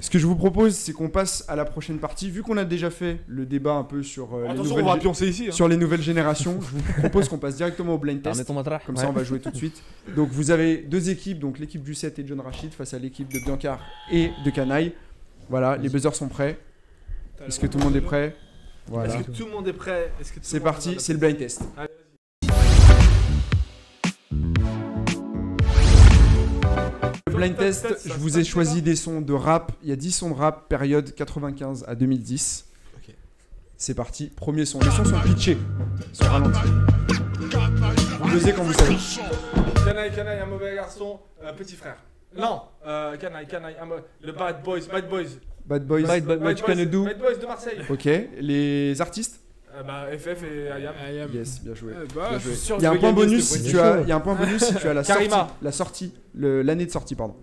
Ce que je vous propose, c'est qu'on passe à la prochaine partie. Vu qu'on a déjà fait le débat un peu sur, les, Attention, nouvelles on va pioncer ici. Hein. sur les nouvelles générations, je vous propose qu'on passe directement au blind test. Comme ça, on va jouer tout de suite. Donc, vous avez deux équipes, donc l'équipe du 7 et John Rachid face à l'équipe de Biancar et de Canaille. Voilà, les buzzers sont prêts. Est-ce que tout le monde est prêt? Voilà. Est-ce que tout le monde est prêt? C'est parti, c'est le blind test. Allez, Le blind test, je vous ai choisi des sons de rap. Il y a 10 sons de rap, période 95 à 2010. Ok. C'est parti, premier son. Les sons sont pitchés, ils sont ralentis. Vous buzzez quand vous savez. Canaille, un mauvais garçon. Petit frère. Non, Canaille, le Bad Boys. Bad Boys. Bad Boys. Bad Boys de Marseille. Ok, les artistes. FF et Ayam. Yes, bien joué. Je suis sûr Il y a un point bonus si tu as, il y a un point bonus si tu as Karima. l'année de sortie, pardon.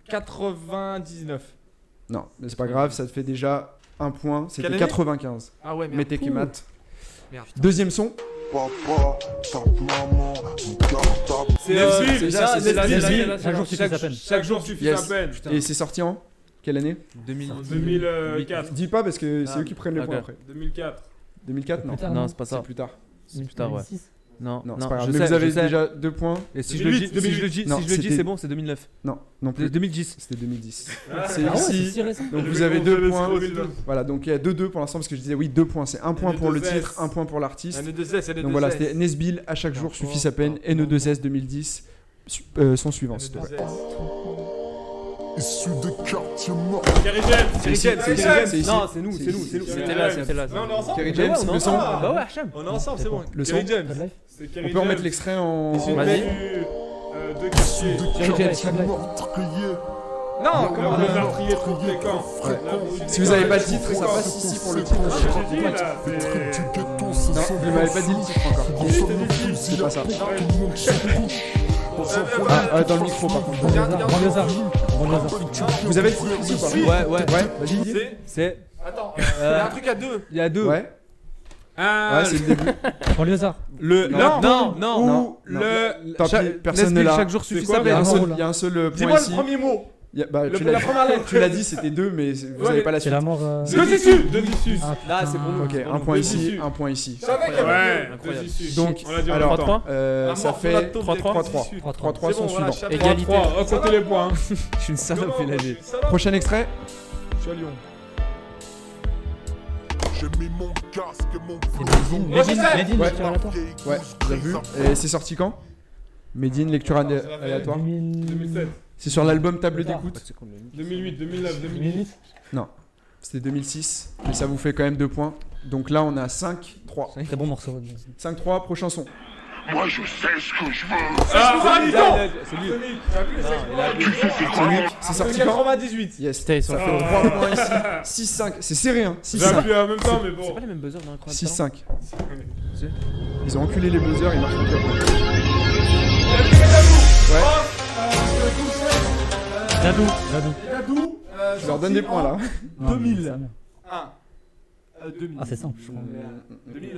99. Non, mais c'est pas grave, ça te fait déjà un point. C'était Quelle année 95. Ah ouais, merde. Mettez Kemat. Merde. Deuxième son. C'est Chaque jour suffit sa peine. Chaque jour suffit Yes. sa peine. Et c'est sorti en quelle année? 2004. Dis pas parce que c'est eux qui prennent les ok. points après. 2004. 2004 non. Plus tard, Non, c'est pas C'est ça. plus tard. C'est plus tard, ouais. 2006. Non, Non, non, c'est pas grave. je Mais sais, vous avez je sais. déjà 2 points. Et si je le dis, 2008. Non, c'était- c'est bon, c'est 2009. Non plus. 2010. C'était 2010. Ah, C'est Ah ouais, c'est ici. si récent. Donc vous avez 2 points. 2012. Voilà, donc il y a 2-2 pour l'instant parce que je disais oui 2 points. C'est 1 point pour le 2S. titre, 1 point pour l'artiste. NE2S, Donc voilà, c'était Nesbill, à chaque jour suffit sa peine, NE2S 2010, son suivant s'il te plaît. Issu des quartiers morts. C'est ici. Non, c'est nous. C'était là. Non, on est ensemble. Kerry James, le son. Bah ouais, Hacham. On est ensemble, c'est bon. Le Kerry son. James. Pas de life. C'est On Kerry peut remettre James. l'extrait en... Issu Vas-y. de quartier. Issu des Kerry James, quartiers pas de life. meurtriers. Non, Le comment meurtrier trouve les camps. Si vous avez pas le titre, ça passe ici pour le titre. Les tripes du ghetto, ce Non, sont vous m'avez pas dit le titre encore. Consomme le fusil C'est pas à ça. pompe, tout le monde se couche. Dans le micro par contre. Banlieusard. Vous avez le titre ici ou pas? Ouais. Vas-y, dis. C'est. Attends, il y a un truc à deux. Il y a deux. Ouais, ouais, c'est le début. Banlieusard. Non. Tant pis, personne n'est là. Chaque jour suffit quoi, sa Il y a peine. un seul point Dis-moi le ici. premier mot. Bah, La première lettre. tu l'as dit, c'était 2, mais vous Ouais, avez pas la C'est suite. la mort. Deux issues. Ah, Là, c'est pour nous. Ok, un point ici, un point ici. Je savais qu'il y avait Ouais, Incroyable. deux issues. Donc, On l'a dit en alors, même temps. 3-3. Ça fait 3-3. 3-3 sont suivants. Égalité. 3, comptez les points. Je suis une salope, il a dit. Prochain extrait. Je suis à Lyon. J'ai mis mon casque et mon Medine, Ouais. lecture aléatoire. Ouais, vous avez vu. Et c'est sorti quand Medine, lecture aléatoire. 2007, C'est sur l'album Table d'écoute. 2008, 2009, 2010. C'était 2006. Mais ça vous fait quand même 2 points. Donc là, on a 5-3. Très bon morceau. 5-3, pro chanson. Moi je sais ce que je veux. C'est lui. C'est sorti quand 98. Yes. Putain, ils sont Ça fait 3 points ici. 6-5. C'est serré, hein. J'ai 6-5. appuyé en même temps, mais C'est bon. pas les mêmes buzzers dans Incroyable 6-5. Ils ont enculé les buzzers, ils marchent plus après. Dadou. Je leur donne des points là. Non, 2000. ça, 2000. Ah, c'est simple. 2000.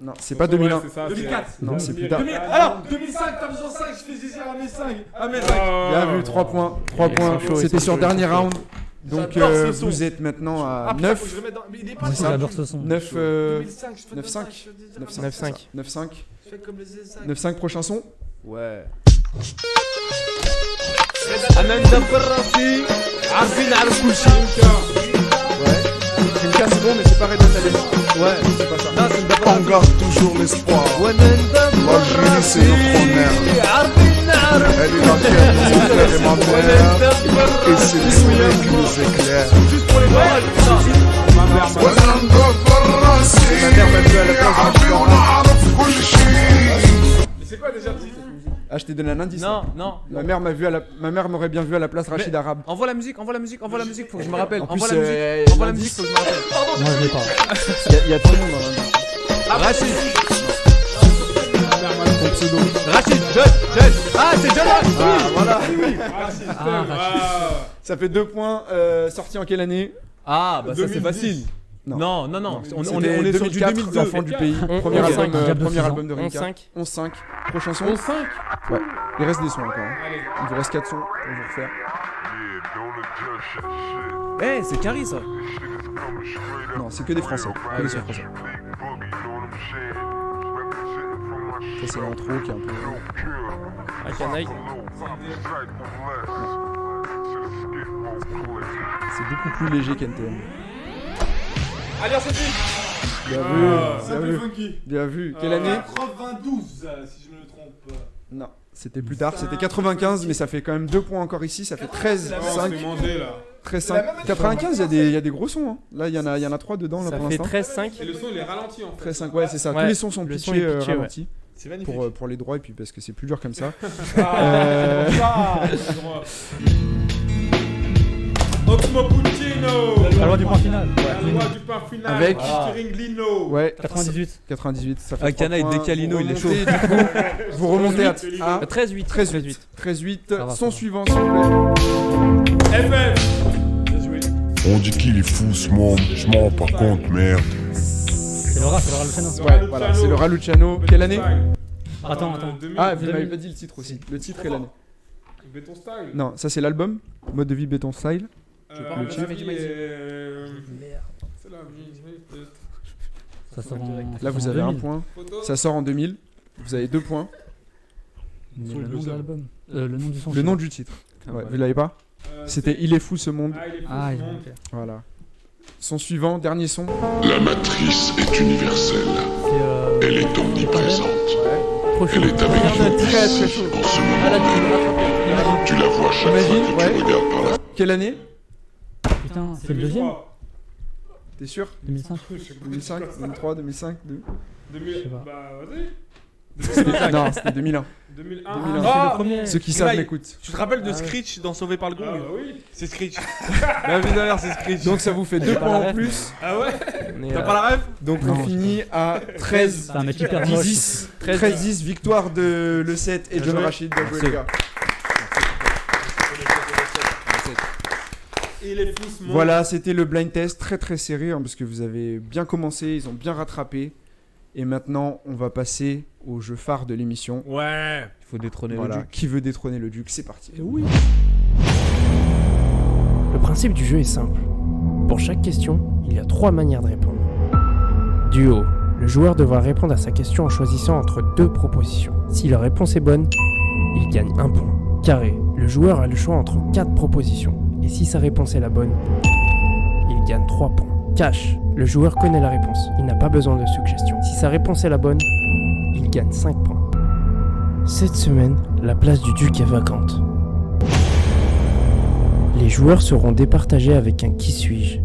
Non, c'est pas 2001. Ouais, c'est ça, 2004. Non, c'est plus tard. 2000. Alors, 2005, t'as besoin de 5, je fais ici à mes 5. À mes 5. Bien vu, 3 points. 3 points. sont chauds, C'était ils sont sur chauds, dernier ils sont chauds. round. Donc J'adore ce son. vous êtes maintenant à Ah, putain, faut que 9. je remette dans. Mais il est pas Moi aussi, ça. j'adore ce son. 9. 2005, je fais 9-5. 9-5. 9-5. Je fais comme les Z5. 9-5 prochain son. Ouais. Ouais. Rimka, c'est bon, mais c'est pas Red Hot Alien. Ouais, c'est pas ça. Non, c'est On garde toujours l'espoir. L'Algérie c'est notre honneur. Elle est la terre de mon père et ma mère. Et c'est le soleil qui nous éclaire. C'est quoi déjà le titre? Ah, je t'ai donné un indice. Non, hein. non. Ma mère m'aurait bien vu à la place Rachid Arabe. Envoie la musique, faut que je me rappelle. En Envoie plus, la musique, l'indice- faut que je me rappelle. Moi, je l'ai pas. Il y a tout le monde dans l'indice. Rachid, Ton pseudo. Rachid, John. Ah, c'est John Rachid. Ah, voilà. Ah, Ça fait 2 points. Sorti en quelle année? Ah, bah ça c'est 2010. facile. Non. Non. On C'était est sur du 2004, 2002. l'enfant du pays. Premier 11-5. album, Diable de premier 6 ans. album de Rimka. 11-5. 11-5. Prochain son. 11-5. Ouais. Il reste des sons encore. hein. allez. Il vous reste 4 sons pour vous refaire. Eh, c'est Carrie ça. Non, c'est que des français. Que des sons français. Ça, c'est l'intro qui est un peu. Ah, canaille. C'est beaucoup plus léger qu'NTM. Allez, on s'est Bien vu. C'est Bien plus vu. funky. Bien vu. Quelle année? 92, si je me trompe. Non. C'était plus tard. C'était 95, mais ça fait quand même 2 points encore ici. Ça fait 13, Oh, on se 5. fait manger là. 13, C'est la 5. même année. 95, il y a des gros sons. Hein. Là, il y en a 3 dedans là, Ça pour fait l'instant. 13-5. Et le son il est ralenti en fait. 13, 5, ouais, c'est ça. Ouais, Tous les sons sont le son pitchés, est pitché, ouais. ralentis. C'est magnifique. Pour les droits et puis parce que c'est plus dur comme ça. Oxmo Puccino. La loi du point final. La loi du pain final. Avec- Featuring Lino. Ouais, 98. 98. Ça fait Ah, 3 Cana, il points. décale Lino, il est chaud. Du coup, vous remontez à 13-8. 13-8. 13-8. Ça va, Son ça va. suivant, s'il vous plaît. FF. On dit qu'il est fou ce monde, je m'en rends pas compte, merde. C'est Laura Luciano. Ouais, voilà, c'est le Raluciano. Quelle année? Attends. Ah, vous m'avez pas dit le titre aussi. Le titre et l'année. Béton Style. Non, ça c'est l'album. Mode de vie béton style. Le le titre. C'est la vie. Ça sort en. Là, vous en avez 2000. 1 point. Photo. Ça sort en 2000. Vous avez 2 points. Mais le nom de l'album. Le nom du son. Le nom du titre. Ouais, vous l'avez pas? C'était Il est fou ce monde. Ah, il est fou Ah, ce monde. ok. Voilà. Son suivant, dernier son. La matrice est universelle, C'est. elle est omniprésente. Trop chaud. Elle est avec nous Très très chaud. en ce moment. Ah, là, Tu la vois chaque Imagine, fois que ouais. tu regardes par là. Quelle année? Putain, c'est le deuxième. T'es sûr? 2005. 2005, 2003, 2005, Je sais pas. Bah, vas-y. Non, c'était 2001. 2001. Ah, 2001. c'est le premier. Ceux qui Email. savent m'écoutent. Tu te rappelles de Ah ouais. Screech dans Sauvé par le Ah, Gong? bah oui. C'est Screech. La vie d'ailleurs, c'est Screech. Donc ça vous fait 2 pas points la en ref. plus. Ah ouais? On est, T'as pas la rêve? Donc Non, on finit à 13. C'est un mec hyper moche. 10. 13-10, victoire de Le 7 et John joué. Rachid. Bien joué les gars. Il est fou ce monde. Voilà, c'était le blind test très très serré hein, parce que vous avez bien commencé, ils ont bien rattrapé. Et maintenant, on va passer au jeu phare de l'émission. Ouais. Il faut détrôner le Voilà, duc. qui veut détrôner le duc? C'est parti. Oui. principe du jeu est simple. Pour chaque question, il y a 3 manières de répondre. Duo. Le joueur devra répondre à sa question en choisissant entre 2 propositions. Si la réponse est bonne, il gagne 1 point. Carré. Le joueur a le choix entre 4 propositions. Et si sa réponse est la bonne, il gagne 3 points. Cash. Le joueur connaît la réponse. Il n'a pas besoin de suggestions. Si sa réponse est la bonne, il gagne 5 points. Cette semaine, la place du duc est vacante. Les joueurs seront départagés avec un qui suis-je.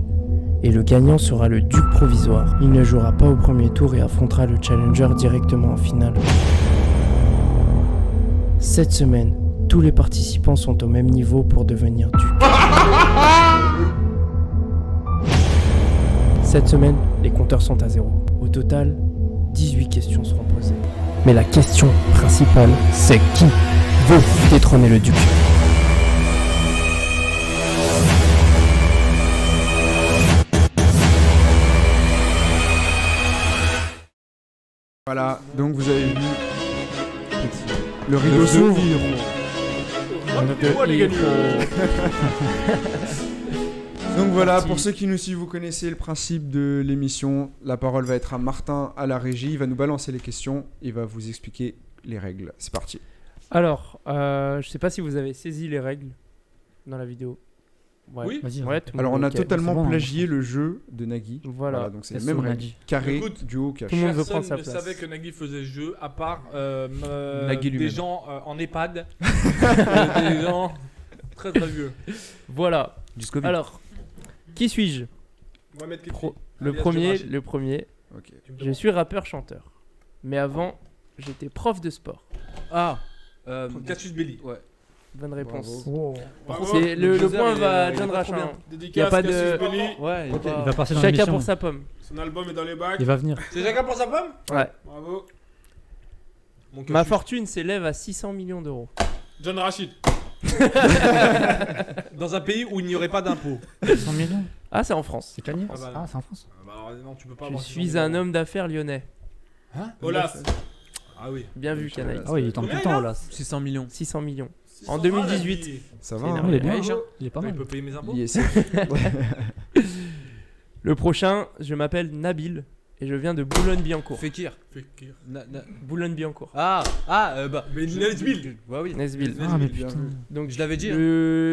Et le gagnant sera le duc provisoire. Il ne jouera pas au premier tour et affrontera le challenger directement en finale. Cette semaine, tous les participants sont au même niveau pour devenir duc. Cette semaine, les compteurs sont à 0. Au total, 18 questions seront posées. Mais la question principale, c'est qui veut détrôner le duc ? Voilà, donc vous avez vu. Le rideau s'ouvre. Donc voilà, pour ceux qui nous suivent, vous connaissez le principe de l'émission. La parole va être à Martin à la régie. Il va nous balancer les questions. Il va vous expliquer les règles. C'est parti. Alors, je sais pas si vous avez saisi les règles dans la vidéo. Ouais. Oui. Vas-y. Ouais, tout le Alors monde on a est ok. totalement c'est bon, plagié le jeu de Nagui. Voilà. Donc c'est les C'est mêmes son règles. Nagui. Carré, Écoute, duo, cash. tout le monde veut prendre Personne sa ne place. savait que Nagui faisait ce jeu, à part Nagui des lui-même. gens en EHPAD. Et des gens très très vieux. Voilà. Jusqu'au Covid. Alors, qui suis-je ? Mohamed Ketri. Le alias premier, Djemrachi. le premier. Ok. Tu me Je demandes. suis rappeur-chanteur. Mais avant, j'étais prof de sport. Ah Cassius Belli. Ouais. Bonne réponse. Oh. Bravo. C'est le Buzzer, point il va à est John trop Rash. bien. hein. Dédicace, Y a pas de- Cassius Belli. Ouais, Il va passer dans Chacun l'émission. pour sa pomme. Son album est dans les bacs. Il va venir. C'est chacun pour sa pomme. Ouais. Bravo. Mon Ma Cassius. fortune s'élève à 600 millions d'euros. John Rachid. Dans un pays où il n'y aurait pas d'impôts. 100 millions. Ah, c'est en France. C'est Cagné. Ah bah non. Ah, c'est en France. Ah bah alors, non, tu peux pas Je avoir suis un homme d'affaires lyonnais. Olas. Ah oui. Bien vu, Canaille. Ah oui, il tente tout le temps, là. 600 millions. 600 millions. 600 En 2018. balles, Ça C'est va. énorme. Il est bien. Aïcha. Il est pas Il mal. peut payer mes impôts. ISF. Le prochain, je m'appelle Nabil et je viens de Boulogne-Billancourt. Fekir. Fekir. Boulogne-Billancourt. Bah. Mais Nesbill. Ouais, oui. Nesbill. Ah, mais Bien putain. vu. Donc Je l'avais dit.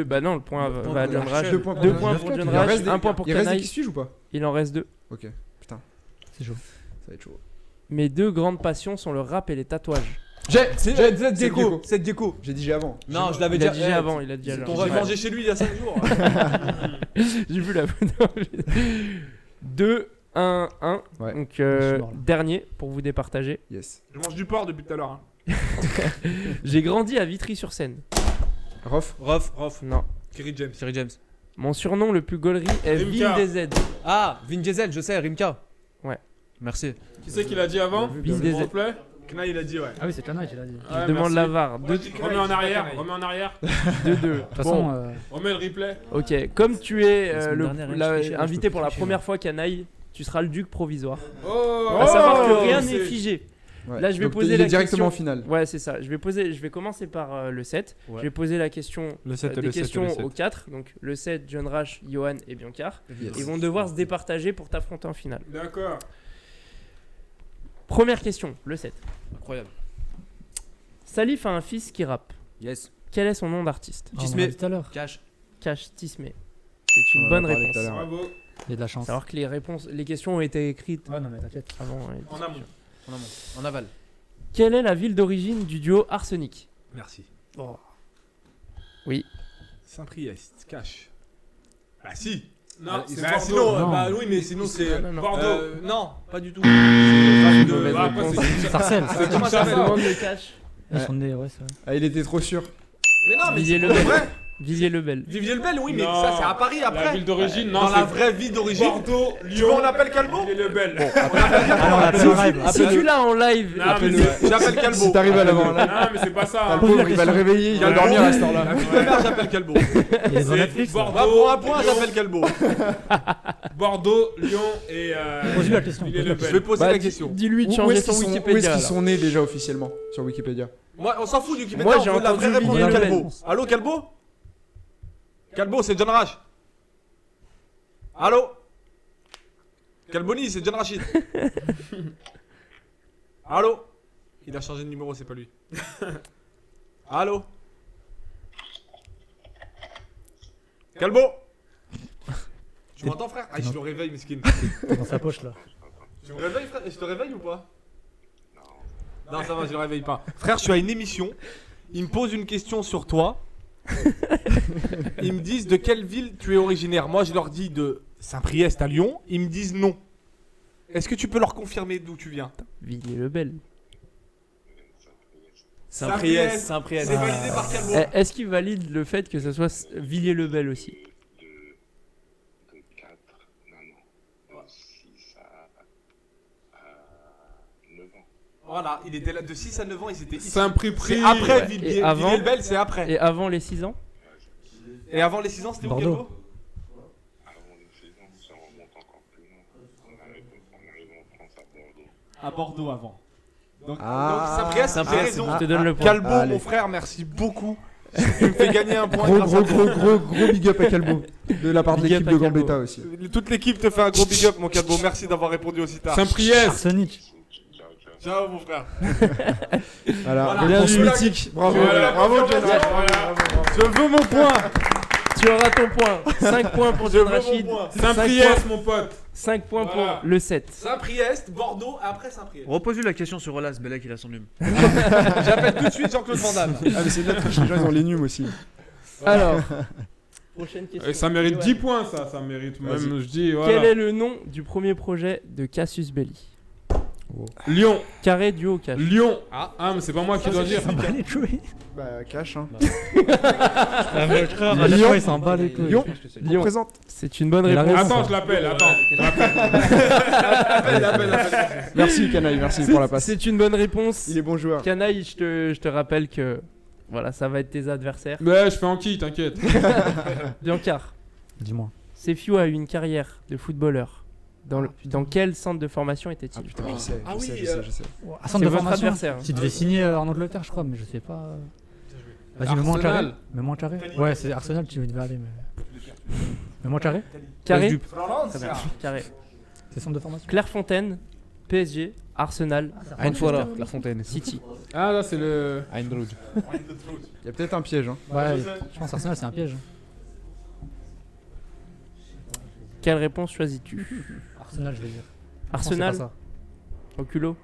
Bah non, le point point va à pour John la Rash. chaîne. 2 points pour 2 John points Rash. pour John Il Rash, reste des- 1 point pour Il reste des Canaille. qui suis-je ou pas? Il en reste 2. Ok, putain, C'est chaud. ça va être chaud. Mes 2 grandes passions sont le rap et les tatouages. C'est Gecko. C'est Gecko. J'ai dit j'ai avant. Non, je l'avais Il a dit dit avant, il a dit c'est avant. ton J'ai rêve. mangé chez lui il y a 5 jours. J'ai vu la photo. 2, 1, 1. Ouais. Donc Je suis mort, là. dernier pour vous départager. Yes. Je mange du porc depuis tout à l'heure. Hein. J'ai grandi à Vitry-sur-Seine. Rof. Rof. Non. Kerry James. Thierry James. Mon surnom le plus gaulerie est Rimka. Vin DZ. Ah, Vin Diesel, je sais, Rimka. Ouais. Merci. Qui c'est qui l'a dit avant? Vin S'il vous DZ. plaît. Kna il a dit ouais. Ah oui, c'est Canaille, il a dit. Je demande la VAR. 2-2. Remets en arrière. Remets en arrière. De toute façon, Remets le replay. Ok, comme tu es La semaine dernière, je trichais, là, je invité peux pour la tricher, première là. fois Canaille, tu seras le duc provisoire. Oh. À savoir que Oh, rien c'est- n'est figé. Ouais. Là, je vais Donc, poser il la est directement question. en finale. Ouais, c'est ça. Je vais commencer par le 7. Ouais. Je vais poser la question, Le 7 et des le 7 et questions le 7. aux 4. Donc le 7, John Rash, Johan et Biancar. Yes. Ils vont devoir se départager pour t'affronter en finale. D'accord. Première question, le 7. Incroyable. Salif a un fils qui rappe. Yes. Quel est son nom d'artiste? on Tismé. l'a dit tout à l'heure. Cash. Cash Tismé. C'est On une en a bonne parlé réponse. tout à l'heure. Bravo. Il y a de la chance. Savoir que les questions ont été écrites Ouais, non, mais t'inquiète. avant. En amont. En amont. En aval. Quelle est la ville d'origine du duo Arsenic? Merci. Oh. Oui. Saint-Priest. Cash. Bah si. Non, Ah, c'est bah, Bordeaux. sinon, Bah oui, mais sinon c'est Non, non. Bordeaux. Non, pas du tout. Une de- mauvaise bah, après, réponse. c'est- Sarcelles. C'est comment ça Ça s'appelle? demande le cash. Ils sont nés, ouais, c'est vrai. Ah, il était trop sûr. Mais non, mais c'est Villiers-le-Bel. pour de vrai. Villiers-le-Bel. Vivier-le-Bel, oui, mais Non. ça c'est à Paris La après. ville d'origine, non, Dans la c'est vraie vie d'origine. Bordeaux, Tu veux, Lyon. on appelle Calbo? Et le Bel. Alors, la plus rêve. Si tu l'as en live, Non, mais J'appelle Calbo. Si t'arrives à l'avoir là, Non, mais c'est pas ça. t'as hein. le pauvre, il va le réveiller, il va Ouais. dormir à cette heure-là. La petite mère, j'appelle Calbo. Il est dans C'est Netflix. là. Va pour un point, Lyon, j'appelle Calbo. Bordeaux, Lyon et. Pose-lui la question. Villiers-le-Bel. Je vais poser bah, la question. dis-lui de Où changer est-ce son qu'ils sont- où Wikipédia. est-ce qu'ils alors. sont nés déjà officiellement sur Wikipédia? Moi, on s'en fout du Wikipédia. Moi, on j'ai veut la entendu vraie réponse de Villiers-le-Bel. Calbo. Allô, Calbo? Calbo, c'est John Rash. Allô Calboni, c'est John Rachid. Allô Il a changé de numéro, c'est pas lui. Allô Calbo Tu m'entends, frère? Ah, je le réveille, mesquine. T'es dans sa poche là. Tu me réveilles, frère? Je te réveille ou pas? Non, ça va, je le réveille pas. Frère, je suis à une émission. Ils me posent une question sur toi. Ils me disent de quelle ville tu es originaire. Moi, je leur dis de Saint-Priest à Lyon. Ils me disent non. Est-ce que tu peux leur confirmer d'où tu viens? Villiers-le-Bel. Saint-Priest. Saint-Priest. C'est validé par Calbo. Est-ce qu'il valide le fait que ce soit Villiers-le-Bel aussi? De 4, non, de 6 à 9 ans. Voilà, il était là de 6 à 9 ans, ils étaient ici. Saint-Prix. C'est après Ouais. Villiers. Et avant- Villiers-le-Bel, c'est après. Et avant les 6 ans? Et avant les 6 ans, c'était où, Bordeaux. Calbo? Avant les 6 ans, ça remonte encore plus loin. On arrive en France à Bordeaux. À Bordeaux avant. Donc Ah. Saint-Priest, j'ai raison. Je te donne le point. Calbo, Allez. mon frère, merci beaucoup. Tu me fais gagner un point. Gros, grâce à gros, toi. gros big up à Calbo. De la part de Big l'équipe up à de Calbo. Gambetta aussi. Toute l'équipe te fait un gros big up, mon Calbo. Merci d'avoir répondu aussi tard. Saint-Priest. Arsenic. Ciao, ciao. Ciao, mon frère. Voilà, Voilà. réponse Bien vu. mythique. Bravo, Voilà. bravo, John. Voilà. Je veux mon point. Tu auras ton point. 5 points pour John Rachid. Saint-Priest, mon pote. 5 points Voilà. pour le 7. Saint-Priest, Bordeaux, après Saint-Priest. Repose-lui la question sur Olas, Bella qu'il a son hume. J'appelle tout de suite Jean-Claude Van Damme. Ah, mais c'est de la triche, les gens ils ont les nums aussi. Alors, prochaine question. Et ça mérite Johan. 10 points, ça mérite même, Vas-y. je dis, Quel voilà. est le nom du premier projet de Cassius Belli? Lyon. Carré, duo, cash. Lyon. Ah. Ah, mais c'est pas moi qui dois dire. Il s'en bat les couilles. Bah, cash, hein. Ah, mais frère, à chaque fois, il s'en bat les couilles. Lyon, Lyon. présente. C'est une bonne Il a réponse. raison. Attends, je l'appelle, attends. Merci, Canaille, merci pour la passe. C'est une bonne réponse. Il est bon joueur. Canaille, je te rappelle que voilà, ça va être tes adversaires. Mais je fais en qui, t'inquiète. Biancar, Dis-moi. Sefiu a eu une carrière de footballeur. Dans quel centre de formation Ah était-il? putain, je sais, Ah je oui, sais, je sais, je sais. À C'est centre de votre formation. adversaire. Tu devais signer en Angleterre, je crois, mais je sais pas. Vas-y, mets-moi un carré. Arsenal. Mets-moi un carré. Ouais, c'est Arsenal, tu devais aller, mais. Mets-moi un carré. Carré. Florence, Très bien. Carré. C'est centre de formation. Clairefontaine, PSG, Arsenal, Einfora, La Fontaine. City. Ah, là, c'est le. Eindhoven. Il y a peut-être un piège, hein. Ouais, je pense Arsenal, c'est un piège. Quelle réponse choisis-tu? Arsenal, je vais dire. Arsenal, Non, au culot.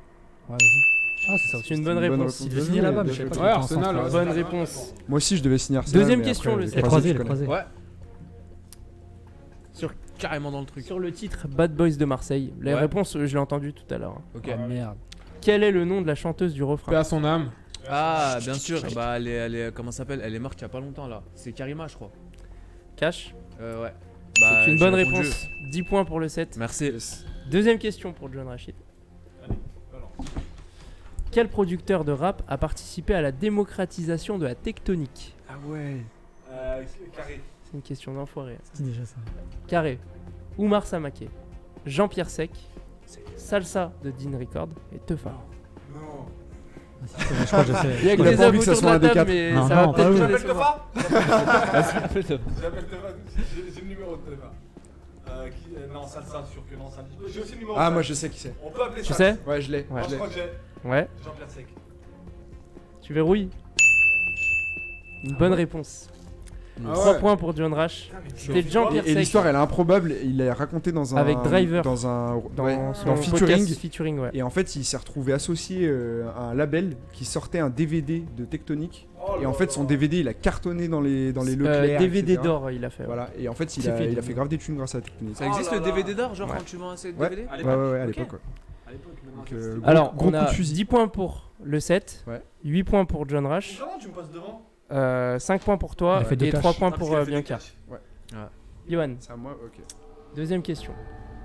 c'est pas ça. Ouais, vas-y. Ah, c'est ça. C'est une bonne réponse. Il devait signer là-bas, mais je savais pas. Ouais, Arsenal, ouais. Bonne réponse. Moi aussi, je devais signer Arsenal. Deuxième mais question, après, le les sept. Les croisés, croisés, tu les connais. croisés. Ouais. Carrément dans le truc. Sur le titre Bad Boys de Marseille, les Ouais. réponses, je l'ai entendu tout à l'heure. Ok. Ah, merde. Quel est le nom de la chanteuse du Paix refrain? à son âme. Ah, bien sûr. Bah, elle est comment ça s'appelle? Elle est morte il y a pas longtemps là. C'est Karima, je crois. Cash. Ouais. C'est une j'ai bonne répondu. réponse. 10 points pour le 7. Merci. Deuxième question pour John Rachid. Quel producteur de rap a participé à la démocratisation de la tectonique? Ah ouais. Carré. C'est une question d'enfoiré. C'est déjà ça. Carré. Oumar Samaké. Jean-Pierre Sec. Salsa de Dean Record et Teufa. Non. Ah, si, je crois que je sais. Il y a que Il a des pas hommes envie que ça autour soit de la un des table, quatre. mais Non, ça non, va pas peut-être eux. te J'appelle laisser voir. Tefa. J'appelle Tefa. J'ai le numéro de Tefa. Non, Salsa, sûr que non, Salsa. J'ai aussi le numéro. Ah, de moi, Salsa. je sais qui c'est. On peut appeler Tu ça. sais? Ouais, je l'ai. Ouais. Moi, je je l'ai. crois que j'ai Ouais. Jean-Pierre Sec. Tu verrouilles. Une bonne réponse. Ah 3 ouais. points pour John Rash. C'était Jean-Pierre Et Sec l'histoire, elle est improbable. Il est raconté dans un. Avec Driver. Dans un. dans ouais, son dans featuring. podcast featuring, ouais. Et en fait, il s'est retrouvé associé à un label qui sortait un DVD de Tectonic. Et en fait, son DVD, il a cartonné dans les Leclerc. DVD etc. d'or, il a fait. ouais. Voilà. Et en fait, C'est il a fini. fait grave des thunes grâce à Tectonic. Ça existe Oh le là là. DVD d'or, genre Ouais. quand tu vends un CD Ouais. DVD? À Ouais, l'époque. ouais, à Ok. l'époque. Ouais. À l'époque, maintenant, Donc, c'est- gros- Alors, gros on coup a de fusil. 10 points pour le 7, Ouais. 8 points pour John Rash, Comment tu me passes devant? 5 points pour toi Il a fait deux et caches. 3 points Ah, parce pour qu'il a fait des Bianca. caches. Johan, C'est à moi, ok. deuxième question.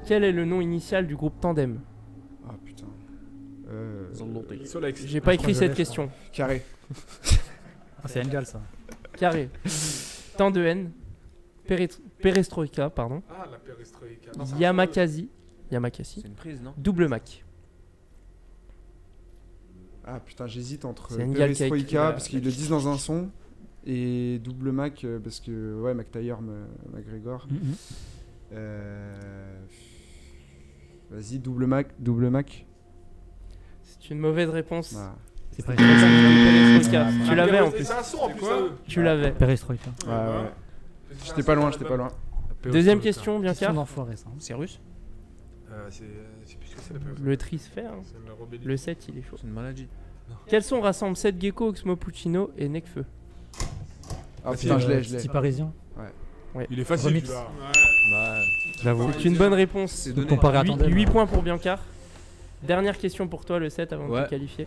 Quel est le nom initial du groupe Tandem? Ah putain. Solex. J'ai pas Je écrit crois que cette je l'ai, question. Carré. Ah, c'est Engal, ça. Carré. Temps de haine. Perestroïka, pardon. Ah, la perestroïka. Non, c'est un Yamakasi. C'est une prise, non? Double Mac. Ah putain, j'hésite entre C'est Ngal Cake. Perestroïka parce qu'ils le disent dans un son et Double Mac parce que ouais, McTayer, McGregor. Vas-y, double Mac. C'est une mauvaise réponse. Ah. C'est pas Perestroïka. Tu l'avais en plus. C'est un son en plus. Tu l'avais. Perestroïka. Ouais. J'étais pas loin. Deuxième question, bien Question car. d'enfoiré, ça. C'est russe? C'est plus ce que c'est la période. Le tri se fait. Hein. C'est le rebelle. Le 7, il est chaud. C'est une maladie. Quels sons rassemblent 7 Gecko, Oxmo Puccino et Necfeu? Ah putain, je l'ai. Petit parisien. Il est facile Remix. celui-là. Bah, J'avoue. C'est une bonne réponse. c'est donné. Comparé à Tandem. 8 points pour Biancar. Dernière question pour toi, le 7, avant de Ouais. te qualifier.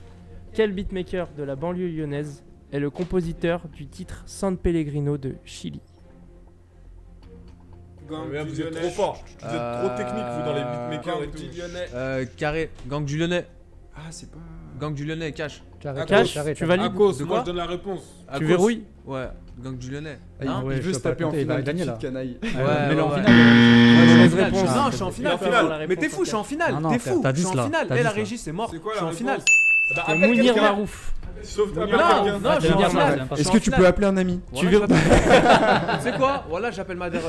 Quel beatmaker de la banlieue lyonnaise est le compositeur du titre San Pellegrino de Chili? Mais vous êtes trop fort. Vous êtes trop technique vous dans les beatmakers et tout. Carré, Gang du Lyonnais. Ah, c'est pas. Gang du Lyonnais, Cash. Cash, tu valides? Akos, De moi quoi je donne la réponse. Tu verrouilles? Ouais, Gang du Lyonnais. Ah, ouais, il veut je se peux pas taper en compter, il va finale gagner, tout de là. suite, canaille. Mais là, en ouais. finale, Mauvaise finale, réponse. Non, je suis en finale. Il est en finale. La Mais t'es réponse fou, je suis en finale. Non, non, T'es frère, fou, t'as je suis 10 en là. finale. T'as Et 10 la là. régie, c'est mort. C'est quoi Je suis la en finale. réponse? Bah, C'est appelle Mounir quelqu'un. Marouf. Sauf Non, appelle quelqu'un. non, je suis en Mounir finale. Marouf. Est-ce que tu peux appeler un ami? Tu veux C'est quoi? Voilà, j'appelle Maderon.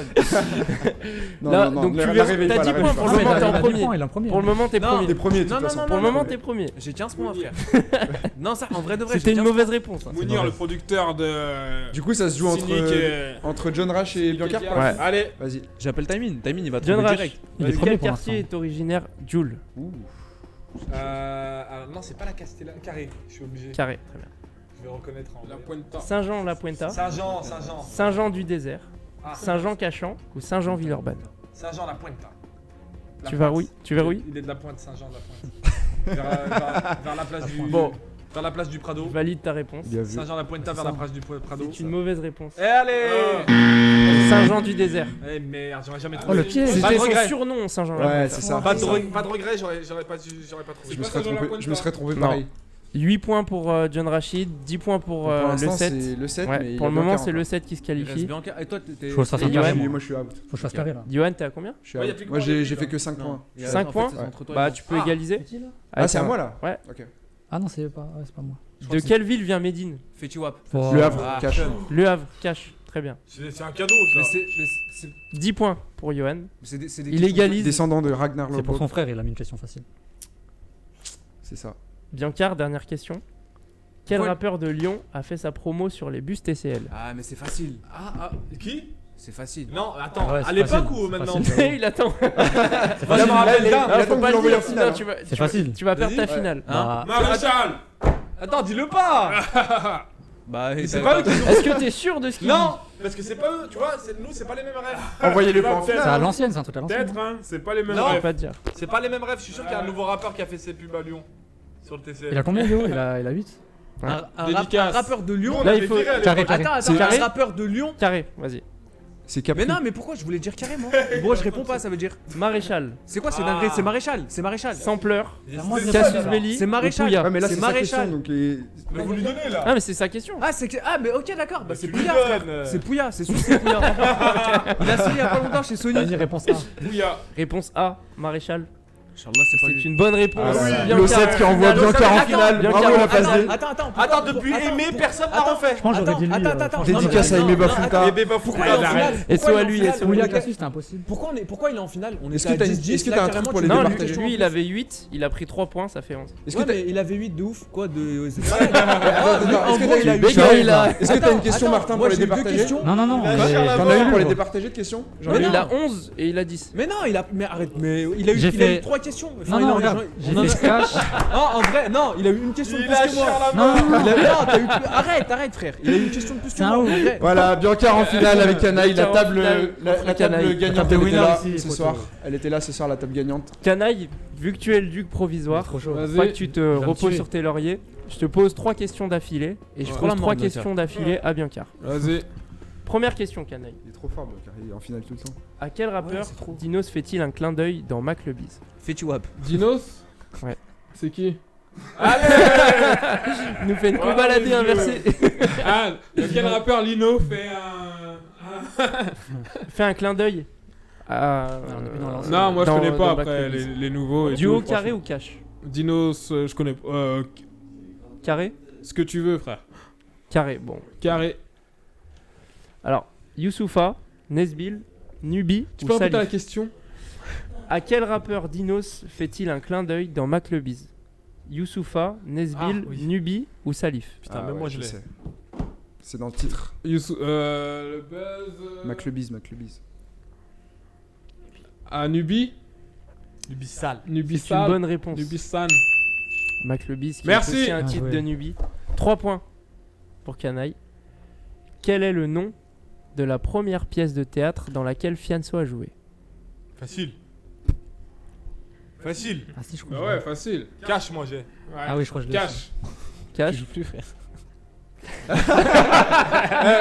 Là, donc tu verrouilles. T'as 10 points pour le moment, t'es en premier. Il est en premier. Pour le moment, t'es Non. premier. T'es premier, de toute Non, non, façon. non, Pour le moment, t'es premier. J'ai 15 points, frère. Non, ça, en vrai de vrai, C'était j'ai une 15 mauvaise réponse. hein. Mounir, le producteur de. Du coup, ça se joue Cynic et- entre John Rash et Biancar. Ouais. pour la fin Allez. Vas-y. J'appelle Tamin. Tamin, il va John trouver Rash. direct. Il est De premier quel pour quartier l'instant. est originaire Jules? Alors, non, c'est pas la Castella. Carré, je suis obligé. Carré, très bien. Je vais reconnaître en La Puenta. Saint-Jean-la-Puenta, Saint-Jean. Saint-Jean-du-Désert, Ah, Saint-Jean-Cachan ou Saint-Jean-Villeurbanne? Saint-Jean-la-Puenta. La Tu Pointe. verrouilles? Tu verrouilles? Il est de la Pointe, Saint-Jean de la Pointe. vers la place du. Bon. Vers la place du Prado. Je valide ta réponse. Bien vu. Saint-Jean-la-Pointe vers la place du Prado. C'est une mauvaise réponse. Et allez. Saint-Jean-du-Désert. Eh merde, j'aurais jamais Oh, trouvé. le pied. Pas C'était de son regret. surnom, Saint-Jean-la-Puenta. Ouais, c'est ça. Pas de regret, j'aurais pas trouvé. Je me serais trompé Non. pareil. 8 points pour John Rachid, 10 points pour Pour le l'instant, 7. c'est le 7. Ouais, mais il pour y a le moment, Biancar c'est le encore. 7 qui se Il qualifie. reste Bianca. Et toi, t'es. Faut que je fasse Et un Johan, carré, moi. Moi, je suis out. Faut que je fasse carré là. Johan, t'es à combien? Je suis Ouais, y a out. plus que Moi, moi, j'ai j'ai fait que 5 points. 5 points. Bah, tu peux égaliser. Ah, c'est à moi là? Ouais. Ok. Ah non, c'est pas moi. De quelle ville vient Medine? Fetty-Wap. Faut- Le Havre, Ah, cash. Le Havre, cash. Très bien. C'est un cadeau ça. Mais c'est. 10 points pour Johan. C'est des Il questions- égalise. Descendant de Ragnar C'est pour Lodbrok. son frère, il a mis une question facile. C'est ça. Biancar, dernière question. Quel Ouais. rappeur de Lyon a fait sa promo sur les bus TCL? Ah, mais c'est facile. Qui? C'est facile. Non, attends, Ouais, c'est à l'époque facile, ou c'est maintenant? facile. Il attend. C'est Il facile. me rappelle d'un, Ah, il faut attend pas que vous le l'envoyiez en dire, sinon finale. tu vas, C'est facile. tu vas perdre ta Vas-y. finale. Bah, Maréchal. Attends, dis-le pas. Bah, C'est pas eux qui ont. Est-ce que t'es sûr de ce qu'il Non, parce que c'est pas eux, tu vois, nous c'est pas les mêmes rêves. Envoyez-le pas en Peut-être. c'est finale. à l'ancienne, c'est un truc à l'ancienne. Peut-être, hein. C'est pas les mêmes Non. dit? Je vais rêves. pas te dire. C'est pas les mêmes rêves, je suis sûr qu'il y a un nouveau rappeur qui a fait ses pubs à Lyon. Sur le TCL. Il a combien, Léo? Il a 8. Dédicace. rappeur de Lyon. on Là, avait il faut- viré à l'époque. Carré, carré. Attends, Carré. un rappeur de Lyon. Carré, vas-y. C'est Capri. Mais non, mais pourquoi je voulais dire carré moi? Bon, je réponds pas, ça veut dire. Maréchal, C'est quoi, c'est Ah. dinguerie? C'est maréchal. C'est maréchal. Sampleur, C'est Cassius Belli, C'est maréchal. ou Pouya. Ouais, mais là, C'est c'est sa question. maréchal. Donc, les- Mais vous lui donnez là. Ah, mais c'est sa question. Ah, c'est que. Ah, mais ok, d'accord. Bah, c'est Tu lui Pouya. donnes. frère. C'est Pouya, c'est sûr, c'est Pouya. Il a signé il y a pas longtemps chez Sony. Vas-y, réponse A. Bouya. Réponse A, Maréchal. Inch'Allah, c'est pas C'est lui. une bonne réponse. Ah ouais. Biancar. Le 7 qui envoie Biancar en Attends, finale. Biancar Bravo en la passe finale. D. Attends, depuis Aimé, personne n'a refait. Je pense que j'aurais dit lui. Attends. Dédicace à Aimé Bafouka. Pourquoi il est en finale? Et soit lui, et soit Pouya lui. Cassius, c'était impossible. Pourquoi il est en finale? On Est-ce était que à t'as 10-10, est-ce que là, t'as un carrément, truc pour tu les Non, m'as départager lui, il avait 8, il a pris 3 points, ça fait 11. Est-ce que Ouais, t'as mais il avait 8 de ouf. Quoi de. Attends, est-ce que t'as une Bégaye, là. Est-ce que t'as une question, Martin, pour les départager? Non, non, non. Il a mais- cher la J'en ai une pour les J'en départager de questions? J'en ai Il une. a 11 et il a 10. Mais non, il a. Mais arrête, mais il a eu J'ai fait- 3 questions. Non, non, regarde. J'ai fait cash. Non, en vrai, non, il a eu une question de Il plus a que moi. cher la Non, main. non, non. Non, t'as eu. Arrête, frère. Il a eu une question de plus que C'est un moi. ouf. en vrai. Voilà, Biancar en finale avec Canaille. La Biancar en table, finale la contre table Canaille. gagnante, La table elle était winner là ici, ce poteau. soir. Elle était là ce soir, la table gagnante. Canaille, vu que tu es le duc provisoire, Trop chaud. pas que tu te me reposes tuer. sur tes lauriers, je te pose 3 questions d'affilée et je Ouais. pose La 3 main, questions d'affilée à Biancar. Vas-y. Première question, Canaille. Il est trop fort, Biancar. Il est en finale tout le temps. À quel rappeur Dinos fait-il un clin d'œil dans Mac le Biz? Fetty-Wap. Dinos. Ouais. C'est qui? Il nous fait une co-baladée inversée. Ah, quel rappeur Lino fait un. Fais un clin d'œil. à- on est plus dans l'ancien. Non, moi je Dans- connais pas dans après Back to les nouveaux. et Duo tout, carré franchement. ou cash? Dinos, je connais pas. Carré? Ce que tu veux, frère. Carré, bon. Carré. Alors, Youssoufa, Nesbil, Nubi Tu ou peux répéter la Salif? question? À quel rappeur Dinos fait-il un clin d'œil dans McLebiz? Youssoupha, Nesbill, Ah, oui. Nubi ou Salif? Putain, Ah même ouais, moi je l'ai. sais. C'est dans le titre. Le buzz. McLebiz. À Nubi? Du sale. C'est Nubisal. une bonne réponse. Nubisan. McLebiz qui Merci. est aussi un Bien titre joué. de Nubi. 3 points pour Canaille. Quel est le nom de la première pièce de théâtre dans laquelle Fianso a joué? Facile. Facile. Ah si, je crois. Bah ouais, facile. Cash, moi j'ai. Ouais. Ah oui, je crois que je l'ai. Cash. Cash.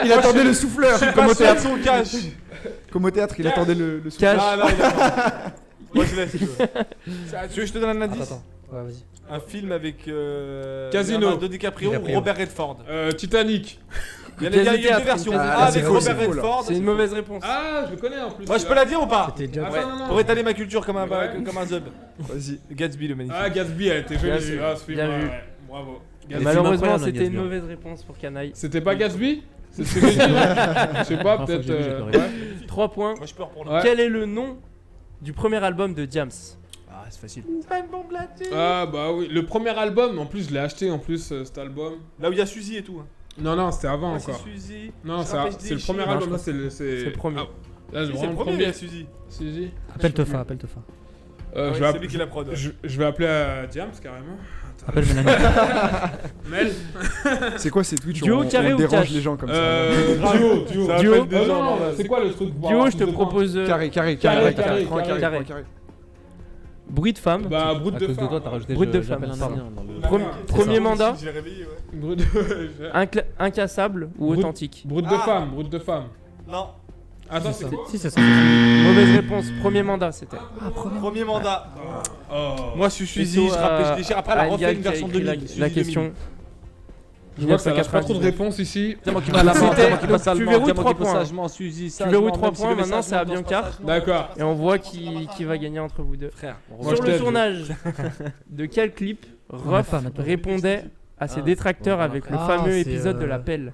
Il attendait le souffleur. Comme au théâtre. Son cash. Comme au théâtre, il attendait le souffleur. Cash. Ah non, moi je l'ai si tu veux. Tu veux que je te donne un indice? Attends. Ouais, vas-y. Un film avec Casino. Leonardo DiCaprio ou DiCaprio. Robert Redford. Titanic. Il y a Pièce de deux théâtre, versions. une pièce de Ah, théâtre. avec c'est faux, Robert c'est faux, là. Redford. C'est une mauvaise réponse. Ah, je le connais en plus. Moi je peux la dire ou pas? C'était déjà. Attends, non, non. Pour étaler ma culture comme un Ouais. comme un zub. Vas-y. Gatsby le magnifique. Ah, Gatsby, elle était Bien jolie. vu. Ah, ce film, Bien ouais, vu. ouais. Bravo. Malheureusement, incroyable, c'était Gatsby. une mauvaise réponse pour Canaille. C'était pas Gatsby? C'est ce que j'ai dit. Je sais pas, Enfin, peut-être. j'ai vu, j'ai pleuré. Ouais. 3 points. Moi je peux reprendre. Ouais. Quel est le nom du premier album de Diams? Ah, c'est facile. Ah, bah oui. Le premier album, en plus, je l'ai acheté en plus, cet album. Là où il y a Suzy et tout. hein. Non, non, c'était avant Ah, c'est encore. Suzy. Non, c'est le premier Non, album. je Là, pense c'est le. C'est le premier. Ah, là, C'est vraiment le premier, il y a Suzy. Suzy. Appelle Tefa, appelle Tefa. Ouais, je, c'est vais lui qui la prod. ouais. je vais appeler à Diams carrément. Appelle Mélanie. Mel. C'est quoi ces Twitch? Duo, on carré ou dérange cash? les gens comme ça. Duo. Ça Duo. appelle des Oh, gens, non, non, c'est quoi le truc? Duo, je te propose Carré. bruit de femme. Bah, brut À de cause de femme. toi, t'as rajouté Brut de j'appelle femme, un pardon. indien dans le- Premier mandat, Je l'ai réveillé, ouais. Brut de... incassable ou Brut- authentique? Brut de femme, brut de femme. Non. Attends, c'est quoi? Si, c'est ça. Mauvaise réponse. Premier mandat, c'était. Premier mandat. Oh. Moi je suis Suzy, Plutôt je rappelle, je déchire. Après elle a refait Yann une qui a version écrit 2000. la Suzy 2000. question. Je vois que ça lâche pas trop de 1999. réponses ici. C'est moi qui passe la main, C'était- c'est moi qui passe donc, tu allemand, verrouilles c'est moi 3 qui passe points. sagement, Suzy, Tu sagement, verrouilles 3 même si points, le maintenant message c'est à monte dans ce Biancar. passage, D'accord. Et on voit qui va gagner entre vous deux. Frère, Moi, Sur je le t'aide, tournage de quel clip Ruff pas maintenant. répondait à ses Ah, détracteurs bon, avec le ah, fameux c'est, épisode de la pelle?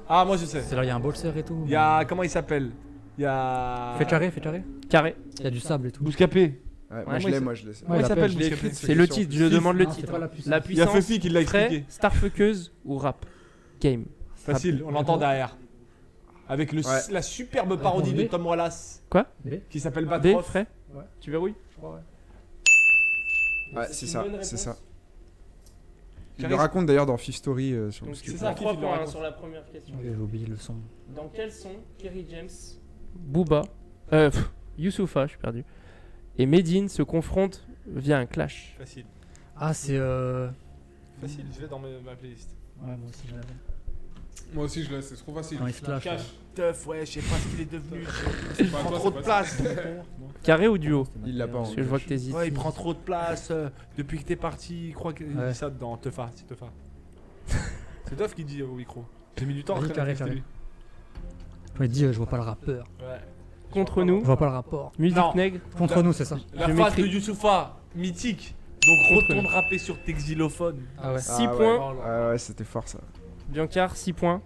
Ah, moi je sais. C'est là, il y a un bolser et tout. Il y a. Comment il s'appelle? Il y a. Fais carré, fais carré. Carré. Il y a du sable et tout. Bouscapé. Ouais, Ouais, moi je l'ai. Comment il la s'appelle pelle. Bouscapé? C'est le titre, je demande le Non, titre. c'est pas la puissance. La Il y a puissance, Fuffy qui l'a Fray, expliqué. Starfuckeuse ou rap game? Facile, on l'entend derrière. Avec Ouais. la superbe parodie de Tom Wallace. Quoi? Qui s'appelle D, Batroff. Fray? Tu verrouilles? Ouais, c'est ça, c'est ça. Il le Charisme. raconte d'ailleurs dans Fifth Story sur Donc Bouscapé. c'est ça, 3 qui le points raconte. sur la première question. J'ai oublié le son. Dans quel son Kerry James, Booba, Youssoupha, je suis perdu, et Medine se confrontent via un clash? Facile. Ah, c'est. Facile, je l'ai dans ma playlist. Ouais, moi aussi je l'avais. Moi aussi, je laisse, c'est trop facile. Quand il se clash. Cash. Teuf, ouais, je sais pas ce qu'il est devenu. Il Il prend trop de place. Carré ou duo? Il l'a pas en Parce que je vois que t'hésites. Ouais, il prend trop de place. Depuis que t'es parti, il croit qu'il Ouais. dit ça dans Teufa. C'est Teufa. C'est Teuf qui dit au micro. J'ai mis du temps à Vas-y, reconnaître carré, que c'était Je me dis, je vois pas le rappeur. lui. Ouais. Contre Je nous, vois pas le rapport. musique Non. nègre. Contre nous, c'est ça. La Je phase de m'écris. Youssoupha, mythique. Donc Contre retourne nous. rapper sur tes xylophones. Ah ouais. 6 ouais. points. Ah ouais, c'était fort ça. Biancar, 6 points.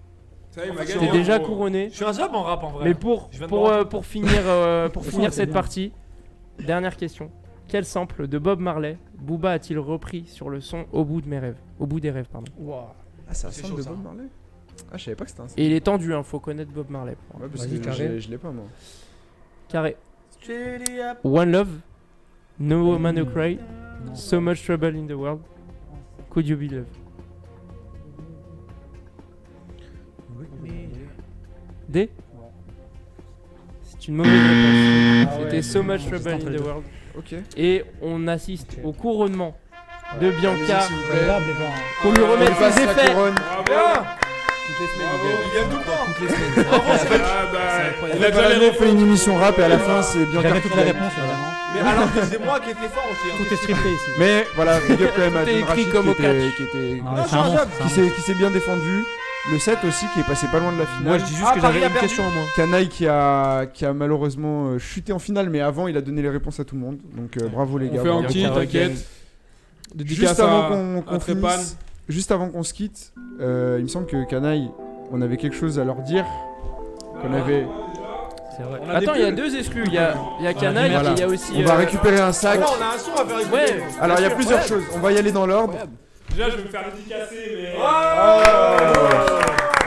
Ça y est, il m'a T'es gagné. T'es déjà gros. couronné. Je suis un job en rap en vrai. Mais Je viens de me rendre pour finir c'est cette bien. partie, dernière question. Quel sample de Bob Marley Booba a-t-il repris sur le son Au bout de mes rêves? Au bout des rêves, pardon. Ah, c'est un C'est sample chaud, de ça. Bob Marley? Ah, je savais pas que c'était un sample. Et il est tendu, hein, faut connaître Bob Marley. Ouais, parce Vas-y, que carré. je l'ai pas moi. Carré. One Love, No Woman No Cry, So Much Trouble in the World, Could You Be Love? D? C'est une mauvaise réponse. C'était So Much Trouble in the World. Ok. Et on assiste au couronnement de Bianca. s'il vous plaît. Qu'on lui remette Il passe ses la effets. couronne. Bravo. Toutes les semaines, Bravo. il Il gagne tout le temps. toutes les semaines. Ah bah, incroyable. il a déjà les On fait une émission rap et à la fin c'est bien J'avais carré. toutes les réponses, évidemment. Mais alors que c'est moi qui étais fort aussi. hein. Tout est scripté ici. Mais voilà, big up quand même à Tout est John écrit Rachid comme au qui catch. était Ah ouais, c'est un monstre, c'est un monstre. qui s'est bien défendu. Le 7 aussi qui est passé pas loin de la finale. Moi, je dis juste Ah, que Paris j'avais a une perdu. question en moins. Canaille qui a malheureusement chuté en finale, mais avant il a donné les réponses à tout le monde. Donc bravo les On gars. fait en bravo. petit, Bianca t'inquiète. Juste Dédicace avant à qu'on Trépan. finisse, juste avant qu'on se quitte, il me semble que Canaille, on avait quelque chose à leur dire. Qu'on avait. C'est vrai. On a Attends, des il y a pulls. 2 exclus. Il y a Canaille Voilà. et il y a aussi. On va récupérer un sac. Ah, on a un son à faire écouter. Ouais. Alors il y a plusieurs choses. On va y aller dans l'ordre. Déjà, je vais me faire dédicacer, mais.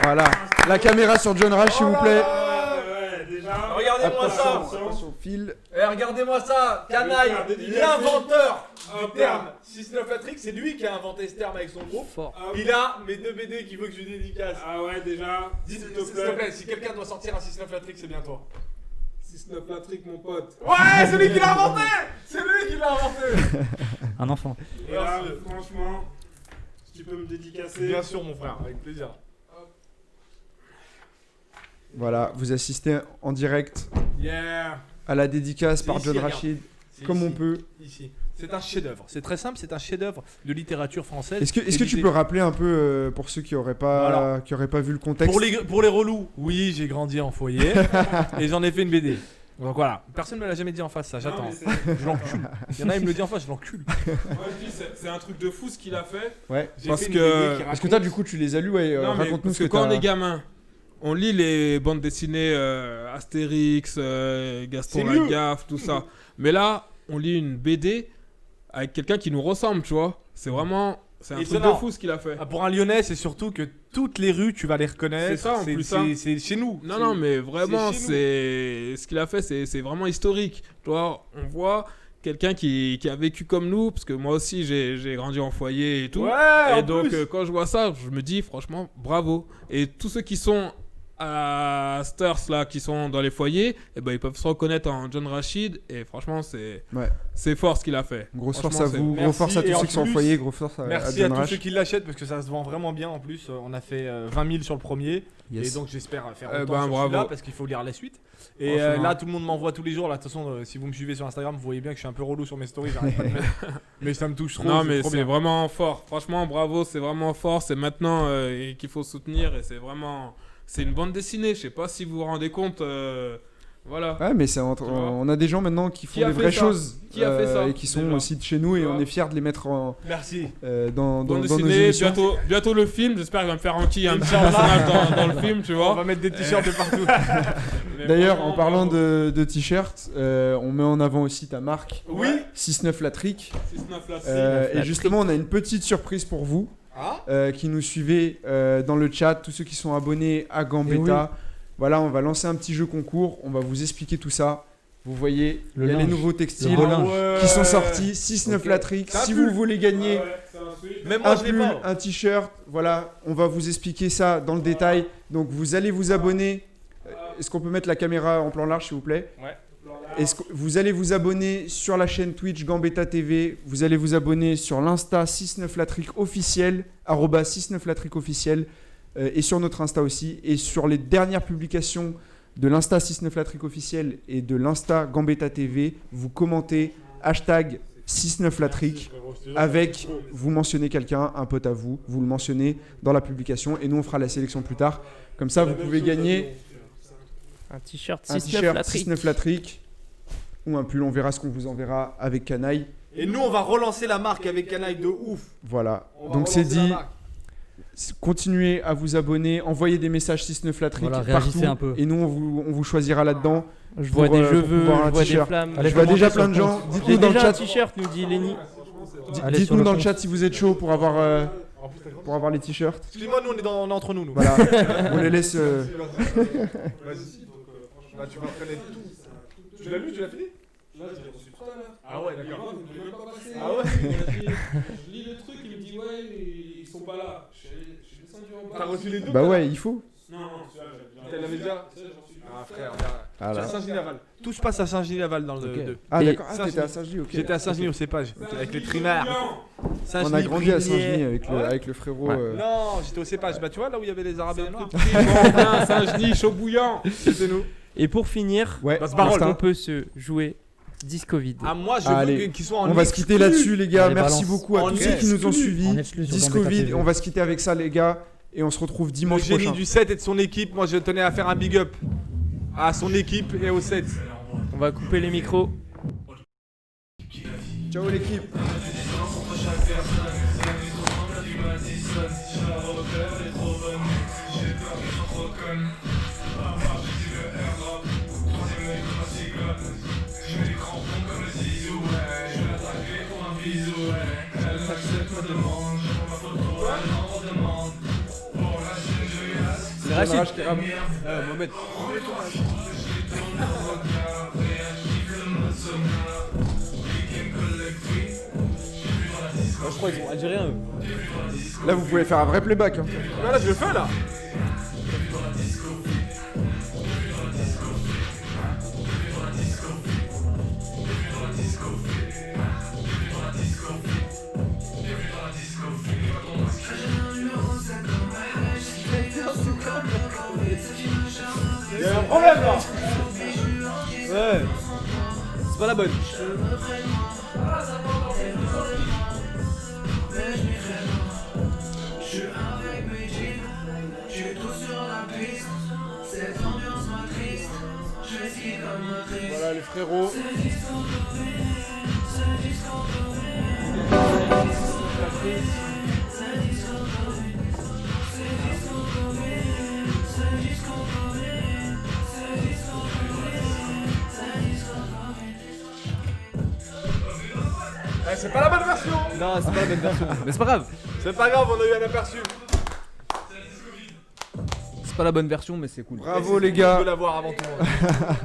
Voilà. La caméra sur John Rash, s'il vous plaît. Ouais, déjà. Regardez-moi ça. Attention, fil. Eh, regardez-moi ça, Canaille, Je vais faire dédicacer. l'inventeur Ah, du terme 6-9 Latrick, c'est lui qui a inventé ce terme avec son groupe. Fort. Ah, oui. Il a mes 2 BD qu'il veut que je lui dédicace. Ah ouais, déjà. S'il te plaît, si quelqu'un doit sortir un 6-9 Latrick, c'est bien toi. 6-9 Patrick, mon pote. Ouais, c'est lui qui l'a inventé. C'est lui qui l'a inventé. Un enfant. Et là, franchement, si tu peux me dédicacer. Bien sûr, mon frère, avec plaisir. Voilà, vous assistez en direct Yeah. à la dédicace C'est par ici, John regarde. Rachid, C'est comme ici, on peut. Ici. C'est un chef-d'œuvre. C'est très simple, c'est un chef-d'œuvre de littérature française. Est-ce que tu peux rappeler un peu pour ceux qui auraient pas vu le contexte? Pour les relous, oui, j'ai grandi en foyer et j'en ai fait une BD. Donc voilà, personne ne me l'a jamais dit en face, ça, j'attends. Je l'encule. Il y en a, il me le dit en face, je l'encule. Moi, je dis, c'est un truc de fou ce qu'il a fait. Ouais. J'ai Parce fait une que- BD qui Parce que raconte- toi, du coup, tu les as lus, ouais. Non, mais Raconte-nous parce ce que que quand on t'as- est gamin, on lit les bandes dessinées Astérix, Gaston C'est mieux. Lagaffe, tout ça. Mais là, on lit une BD avec quelqu'un qui nous ressemble, tu vois. C'est vraiment. C'est un Et truc c'est de non. fou ce qu'il a fait. Ah, pour un Lyonnais, c'est surtout que toutes les rues, tu vas les reconnaître. C'est ça, en plus, hein. C'est chez nous. Non, C'est- non, mais vraiment, c'est chez c'est ce qu'il a fait, c'est vraiment historique. Tu vois, on voit quelqu'un qui a vécu comme nous, parce que moi aussi, j'ai grandi en foyer et tout. Ouais, Et en donc, plus. quand je vois ça, je me dis, franchement, bravo. Et tous ceux qui sont à Stars, là, qui sont dans les foyers, eh ben, ils peuvent se reconnaître en John Rachid. Et franchement, Ouais. c'est fort ce qu'il a fait. Grosse Franchement, force à c'est- vous, Merci, gros force à et tous en ceux qui sont en plus, foyer, gros force à Merci à John tous Rash. ceux qui l'achètent parce que ça se vend vraiment bien en plus. On a fait 20 000 sur le premier. Yes. Et donc j'espère faire Eh autant ben, sur bravo. celui-là parce qu'il faut lire la suite. Et Franchement. là tout le monde m'envoie tous les jours. Là, de toute façon, si vous me suivez sur Instagram, vous voyez bien que je suis un peu relou sur mes stories. J'arrête pas de mettre. Mais ça me touche trop. Non, mais trop c'est bien. vraiment fort. Franchement, bravo, c'est vraiment fort. C'est maintenant qu'il faut soutenir. Et c'est vraiment. C'est une bande dessinée. Je sais pas si vous vous rendez compte. Voilà. Ouais, mais Tu vois. on a des gens maintenant qui font Qui a des fait vraies ça choses Qui a fait ça, et qui sont déjà aussi de chez nous et Tu on vois. est fiers de les mettre Merci. dans Bande nos dessinée, émissions. bientôt le film. J'espère qu'il va me faire un Inch'Allah. personnage dans le film, tu On vois. va mettre des t-shirts de partout. Mais D'ailleurs, vraiment, en parlant bravo. de t-shirts, on met en avant aussi ta marque, Oui. 6-9 Latrick. 6-9 là, Et justement, on a une petite surprise pour vous Ah. qui nous suivez dans le chat, tous ceux qui sont abonnés à Gambetta. Voilà, on va lancer un petit jeu concours, on va vous expliquer tout ça. Vous voyez, Le il y a les linge. nouveaux textiles beau linge. qui sont sortis, 6-9 Latrick. C'est un Si pull. vous voulez gagner Même moi un je l'ai pull, pas. un t-shirt, voilà, on va vous expliquer ça dans le détail. Donc vous allez vous abonner. Est-ce qu'on peut mettre la caméra en plan large, s'il vous plaît? Ouais. Est-ce que vous allez vous abonner sur la chaîne Twitch Gambetta TV, vous allez vous abonner sur l'Insta 6-9 Latrick officiel, @6-9 Latrick officiel, et sur notre Insta aussi, et sur les dernières publications de l'Insta 6-9 Latrick officiel et de l'Insta Gambetta TV, vous commentez hashtag 6-9 Latrick avec, vous mentionnez quelqu'un, un pote à vous, vous le mentionnez dans la publication et nous on fera la sélection plus tard. Comme ça vous pouvez gagner Un t-shirt un 6-9 t-shirt Latrick. 6-9 Latrick ou un pull, on verra ce qu'on vous enverra avec Canaille. Et nous on va relancer la marque avec Canaille de ouf. Voilà, On va donc c'est relancer la dit, marque. continuez à vous abonner, envoyez des messages 6-9 Latrick Voilà, partout réagissez un peu. et nous on vous choisira là-dedans. Je vois pour, des pour jeux, pouvoir un je vois des t-shirt. flammes. Je vois déjà plein de gens, J'ai dites-nous dans le déjà un chat, t-shirt, nous dit Lenny. Allez sur dites-nous le dans le compte. chat si vous êtes chaud pour avoir les t-shirts. Excuse-moi, nous on est entre nous. Voilà, on les laisse. Vas-y. Bah, tu vas connaître tout. Tu l'as lu, tu l'as fini? Ah ouais, d'accord. Ah ouais. Je lis le truc, il me dit ouais, ils sont pas là. Je suis descendu en bas. T'as reçu les deux? Bah ouais, il faut. Non, celui-là, Tu l'avais déjà? Ah frère, regarde. Ah Tu es à Saint-Gilles-Laval. Tout se passe à Saint-Gilles-Laval dans le 2. Ah Et d'accord, ah, Saint-Genis. t'étais à Saint-Genis, ok. J'étais à Saint-Genis au cépage avec les trimards. On a grandi à Saint-Genis avec le frérot. Non, j'étais au cépage. Bah tu vois là où il y avait les Arabes et les Noirs. Bien, Saint-Genis, chaud bouillant. C'était nous. Et pour finir, Ouais, Bah, c'est parole, Martin. on peut se jouer Discovid. Ah moi je Allez, veux qu'ils soient en On va se quitter là-dessus les gars, Allez, merci balance. beaucoup à En tous ceux qui nous ont exclu. suivis. En exclu sur Disco Gambetta Vid, TV. on va se quitter avec ça les gars et on se retrouve Le dimanche génie prochain. du 7 et de son équipe. Moi je tenais à faire un big up à son équipe et au 7. On va couper les micros. Ciao l'équipe. C'est Rachid. Mohamed. Je crois qu'ils sont algériens eux. Là, vous pouvez faire un vrai playback. Hein. Là, je le fais là. Il y a un problème là. Ouais. C'est pas la bonne. Voilà les frérots. C'est pas la bonne version. Non, c'est pas la bonne version. Mais c'est pas grave. C'est pas grave, on a eu un aperçu. C'est pas la bonne version, mais c'est cool. Bravo les gars. Je veux l'avoir avant tout le monde.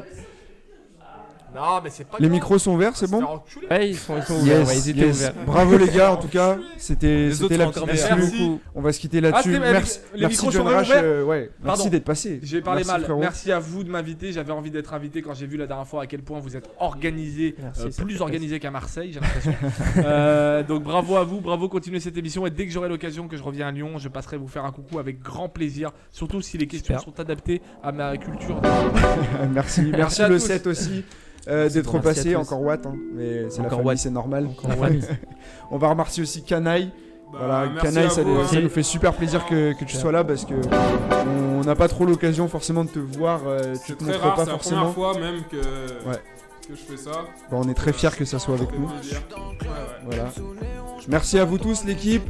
Non, mais c'est pas Les grave. micros sont ouverts, c'est bon? Ouais, ils sont ouverts. Yes, Ouais, ils étaient yes. ouverts. Bravo les gars, en tout cas, c'était autres la sont petite encore exclu. meilleurs. On va se quitter là-dessus. c'était- Merci, les merci micros John sont Rash, réouverts ouais, merci Pardon. d'être passé. J'ai parlé Merci, mal. frérot. Merci à vous de m'inviter. J'avais envie d'être invité quand j'ai vu la dernière fois à quel point vous êtes organisé, Merci, ça plus fait organisé qu'à Marseille, j'ai l'impression. Donc bravo à vous, bravo, continuez cette émission. Et dès que j'aurai l'occasion que je reviens à Lyon, je passerai vous faire un coucou avec grand plaisir. Surtout si les questions Super. sont adaptées à ma culture. Merci, merci à le tous. 7 aussi d'être Merci à passé, tous. encore Watt, hein, mais c'est la Encore famille, Watt. c'est normal. La famille. On va remercier aussi Canaille. Voilà, merci Canaille, à ça, vous, ça hein. nous fait super plaisir que tu sois là parce que on n'a pas trop l'occasion forcément de te voir. Tu C'est te très montres rare, pas c'est la forcément. première fois même que je fais ça. Bon, on est très fiers que ça soit avec Ça fait nous. plaisir. Ouais. Voilà. Merci à vous tous l'équipe.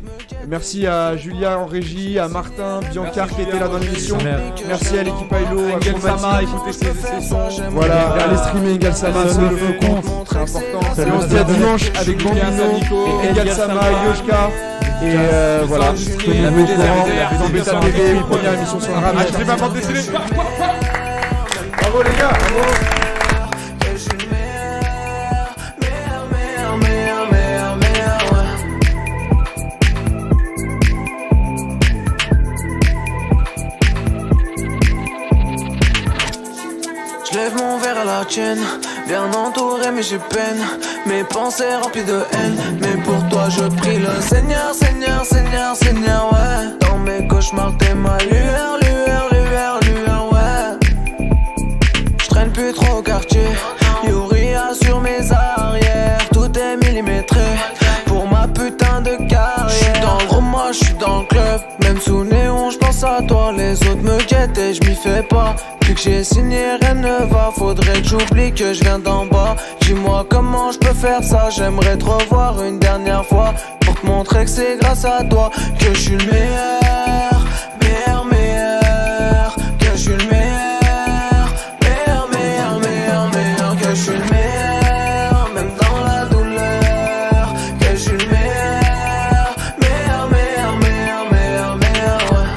Merci à Julia en régie, à Martin, Biancar qui était là dans l'émission. Merci à l'équipe Ailo, à Sama, Chromatique. écoutez ces sons. Voilà, allez streamer Egal Sama, c'est le faucon, c'est important. Et on se dit à dimanche avec Bambino, Egal Sama, Yoshka. Et voilà, tenez-vous au courant dans Beta TV, première émission sur le rap. Je vais pas m'en décider. Bravo les gars, bravo. Je lève mon verre à la tienne, bien entouré mais j'ai peine. Mes pensées remplies de haine, mais pour toi je prie le Seigneur, Seigneur, Seigneur, Seigneur, ouais. Dans mes cauchemars t'es ma lueur, lueur, lueur, lueur, ouais. Je traîne plus trop au quartier, Yuria sur mes arrières. Tout est millimétré pour ma putain de carrière. J'suis dans le room, moi j'suis dans le club. Même sous néon j'pense à toi, les autres me guettent et j'm'y fais pas. Depuis que j'ai signé rien ne va, faudrait que j'oublie que je viens d'en bas. Dis-moi comment je peux faire ça, j'aimerais te revoir une dernière fois pour te montrer que c'est grâce à toi que je suis le meilleur, meilleur, meilleur, que je suis le meilleur, meilleur, meilleur, meilleur, meilleur, que je suis le meilleur, même dans la douleur, que je suis le meilleur, meilleur, meilleur, meilleur, meilleur, meilleur, ouais.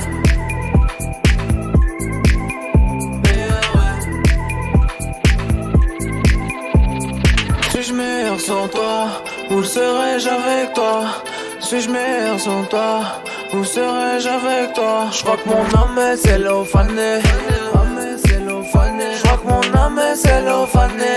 Suis-je meilleur sans toi, où serais-je avec toi? Suis-je meilleur sans toi, où serais-je avec toi? J'crois que mon âme est cellophanée, j'crois que mon âme est cellophanée.